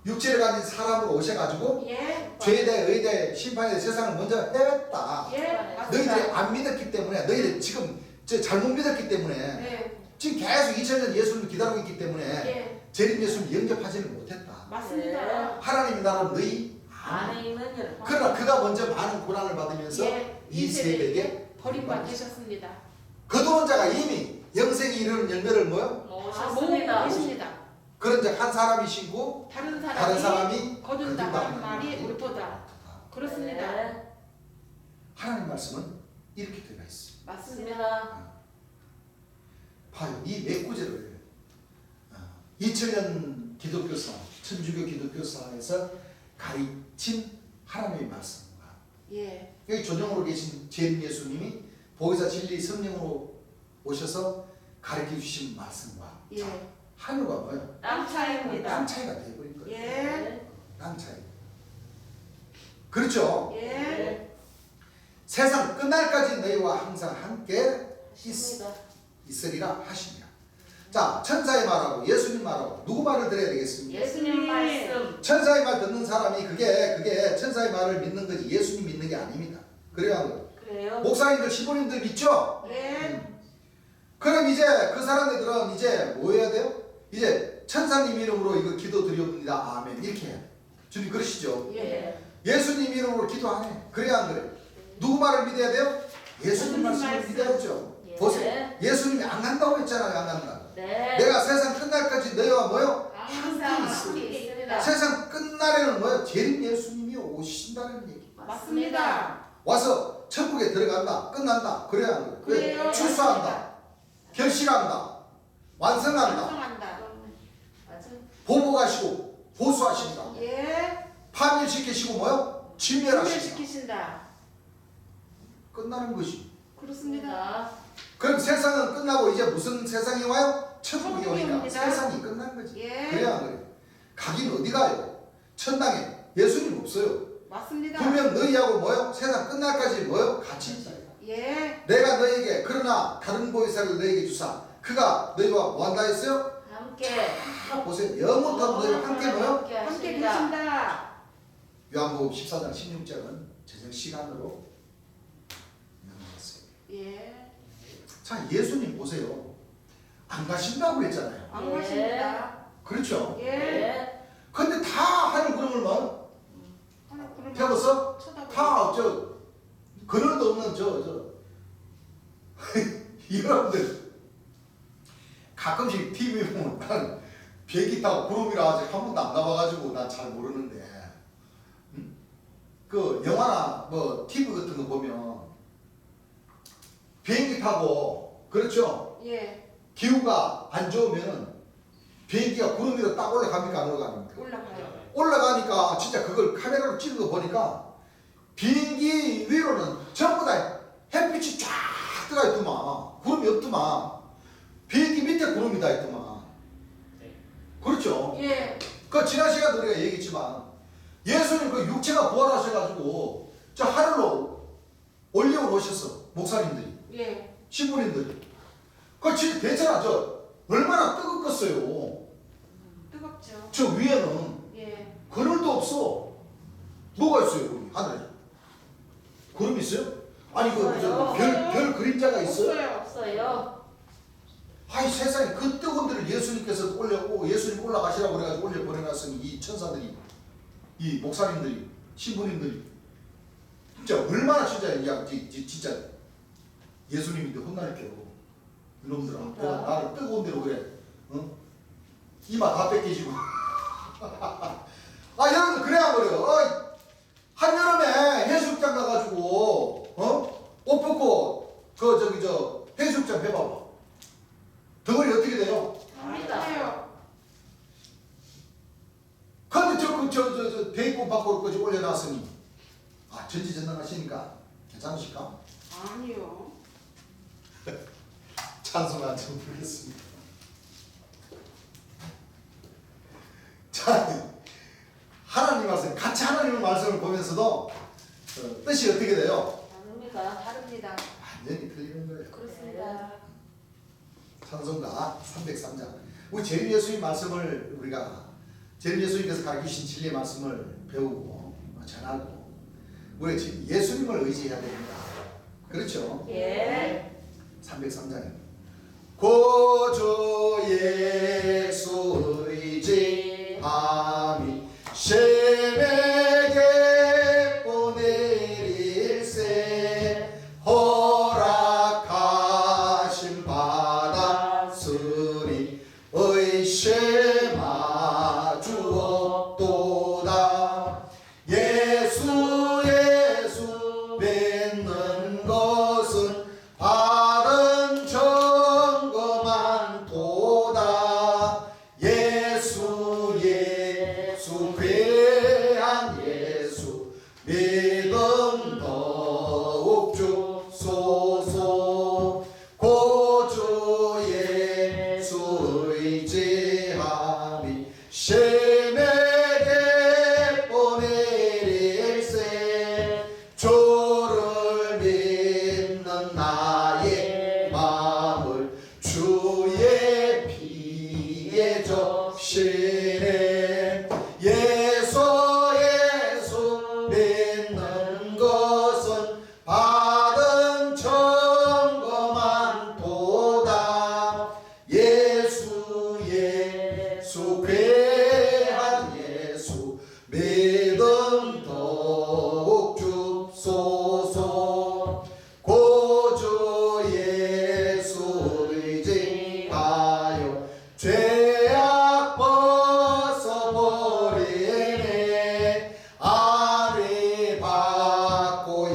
S1: 육체를 가진 사람으로 오셔가지고
S3: 예.
S1: 죄에 대해 의에 대해 심판에 대해 세상을 먼저 해왔다.
S3: 예.
S1: 너희들이
S3: 맞습니다.
S1: 안 믿었기 때문에 너희들이 지금 잘못 믿었기 때문에
S3: 네.
S1: 지금 계속 2000년 예수님을 기다리고 있기 때문에
S3: 예.
S1: 재림 예수님을 영접하지는 못했다.
S3: 맞습니다.
S1: 하나님의 나라는 너희
S2: 안에 있는 여러분.
S1: 그러나 그가 먼저 많은 고난을 받으면서
S3: 예.
S1: 이 세대에게
S3: 버림받으셨습니다.
S1: 거두는 자가 이미 영생이 이르는 열매를 뭐요?
S2: 모셨습니다.
S3: 계십니다.
S1: 그런 자 한 사람이 신고
S3: 다른
S1: 다른
S3: 사람이
S1: 사람이
S3: 거둔다는 말이 옳도다. 그렇습니다.
S2: 네.
S1: 하나님 말씀은 이렇게 들어가 있어.
S3: 맞습니다.
S2: 맞습니다.
S1: 봐요. 이 몇 구절을 2000년 기독교사, 천주교 기독교사에서 가르친 하나님의 말씀과
S3: 예.
S1: 여기 조정으로 계신 재림 예수님이 보혜사 진리 성령으로 오셔서 가르쳐 주신 말씀과
S3: 예.
S1: 자, 하늘과 뭐예요?
S2: 땅 차이입니다.
S1: 땅 차이가 돼버린 거예요.
S3: 예.
S1: 땅 차이. 그렇죠?
S3: 예.
S2: 네.
S1: 세상 끝날까지 너희와 항상 함께
S2: 있습니다.
S1: 있으리라 하시니라. 자, 천사의 말하고 예수님 말하고 누구 말을 들어야 되겠습니까?
S2: 예수님 말씀.
S1: 천사의 말 듣는 사람이 그게 천사의 말을 믿는 거지 예수님 믿는 게 아닙니다. 그래야
S2: 그래요?
S1: 목사님들 시부님들 믿죠?
S3: 예.
S1: 그럼 이제 그 사람들은 이제 뭐 해야 돼요? 이제 천사님 이름으로 이거 기도 드립니다. 아멘. 이렇게 해야 돼. 주님 그러시죠?
S3: 예.
S1: 예수님 이름으로 기도 안 해. 그래야 안 그래? 누구 말을 믿어야 돼요? 예수님 말씀을
S3: 말씀.
S1: 믿어야죠.
S2: 예.
S1: 보세요. 예수님이 안 간다고 했잖아요. 안 간다.
S2: 네.
S1: 내가 세상 끝날까지 너희와 뭐요?
S3: 항상
S1: 있어.
S3: 함께 있습니다.
S1: 세상 끝날에는 뭐요? 재림 예수님이 오신다는 얘기.
S3: 맞습니다.
S1: 와서 천국에 들어간다. 끝난다. 그래야 안 그래?
S3: 그래요.
S1: 출소한다. 결실한다. 완성한다.
S3: 완성한다.
S2: 맞아.
S1: 보복하시고 보수하신다.
S3: 예.
S1: 파멸시키시고 뭐요? 진멸하신다.
S3: 시키신다.
S1: 끝나는 것이.
S3: 그렇습니다.
S1: 그럼 세상은 끝나고 이제 무슨 세상이 와요? 천국이
S3: 천국이
S1: 오니까
S3: 옵니다.
S1: 세상이 끝난 거지.
S3: 예.
S1: 그래야 안 그래? 가긴 어디 가요? 천당에 예수님 없어요.
S3: 맞습니다.
S1: 분명 너희하고 뭐요? 세상 끝날까지 뭐요? 같이 있다.
S3: 예.
S1: 내가 너희에게 그러나 다른 보혜사를 너희에게 주사 그가 너희와 뭐한다 했어요?
S2: 함께.
S1: 보세요. 영원토록 너희와 함께 뭐요?
S3: 함께
S2: 하십니다.
S3: 계신다.
S1: 요한복음 14장 16절은 제정 시간으로 명령했어요.
S3: 예.
S1: 자, 예수님 보세요. 안 가신다고 그랬잖아요.
S3: 안
S2: 예.
S3: 가십니다.
S1: 그렇죠?
S3: 예.
S2: 네.
S1: 근데 다 하늘 구름을 뭐
S3: 하나 그러면
S1: 태워서
S3: 쳐다보고.
S1: 다 그늘도 없는 여러분들 가끔씩 TV 보면 나는 비행기 타고 구름이라 아직 한 번도 안 가봐가지고 난 잘 모르는데 그 영화나 뭐 TV 같은 거 보면 비행기 타고 그렇죠?
S3: 예.
S1: 기후가 안 좋으면 비행기가 구름 위로 딱 올라갑니까 안 올라갑니까?
S3: 올라가요.
S1: 올라가니까 진짜 그걸 카메라로 찍은 거 보니까 비행기 위로는 전부 다 햇빛이 쫙 들어가 있더만 구름이 없더만 비행기 밑에 구름이 다 있더만 그렇죠?
S3: 예.
S1: 그 지난 시간에 우리가 얘기했지만 예수님 그 육체가 부활하셔가지고 저 하늘로 올려오셨어 목사님들이
S3: 예.
S1: 신부님들이 그 진짜 괜찮아 저 얼마나 뜨겁겠어요
S3: 뜨겁죠.
S1: 저 위에는
S3: 예.
S1: 그늘도 없어 뭐가 있어요 거기 하늘에 구름 있어요? 아니
S2: 없어요.
S1: 별 그림자가 있어요?
S3: 없어요.
S2: 없어요.
S1: 아이 세상에 그 뜨거운 데를 예수님께서 올려고 예수님 올라가시라고 그래가지고 올려 보내놨으니 이 천사들이 이 목사님들이 신부님들이 진짜 얼마나 진짜 예수님인데 혼날게요 이놈들아 내가 나를 뜨거운 데로 그래 어? 이마 다 뺏기시고 아 여러분 그래야 그래요 한여름에 해수욕장 가가지고 옷 벗고 저 해석 좀 해봐봐. 덩어리 어떻게 돼요?
S2: 합니다.
S1: 근데 저 대입금 밖으로까지 올려놨으니 전지전능하시니까 괜찮으실까?
S3: 아니요.
S1: 찬송가 좀 부르겠습니다. 자, 하나님 말씀, 같이 하나님의 말씀을 보면서도 뜻이 어떻게 돼요?
S2: 다릅니다.
S1: 완전히 틀리는 거예요.
S2: 그렇습니다.
S1: 찬송가 303장. 우리 재림 예수님 말씀을 우리가 재림 예수님께서 가르치신 진리의 말씀을 배우고 전하고 우리 예수님을 의지해야 됩니다. 그렇죠?
S2: 예.
S1: 303장입니다. 고주 예수 의지함이 셈에게 보내릴세 허락하심 받았으니 의심하 주옵도다. 예수 뵙는 것은 바른 점검한 도다. 예수 괴한 예수 믿음 더욱 줍소서. 고주 예수 의지함이 셈에게 보내릴세 주를 믿는 나의 마음을 주의 피에 적시네. 예수 믿는 것은 바른 점검한 도다. 예수 괴한 예수 믿음 더욱 줍소서. 고주 예수 의지하여 죄악 벗어버리네. 아리 받고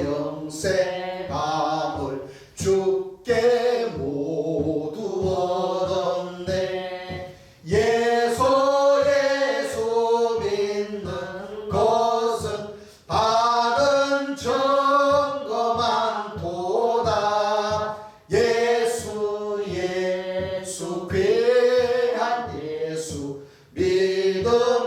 S1: 영생함을 주께 모두 얻었네. 예수 믿는 것은 바른 점검한 도다. 예수 괴한 예수 믿음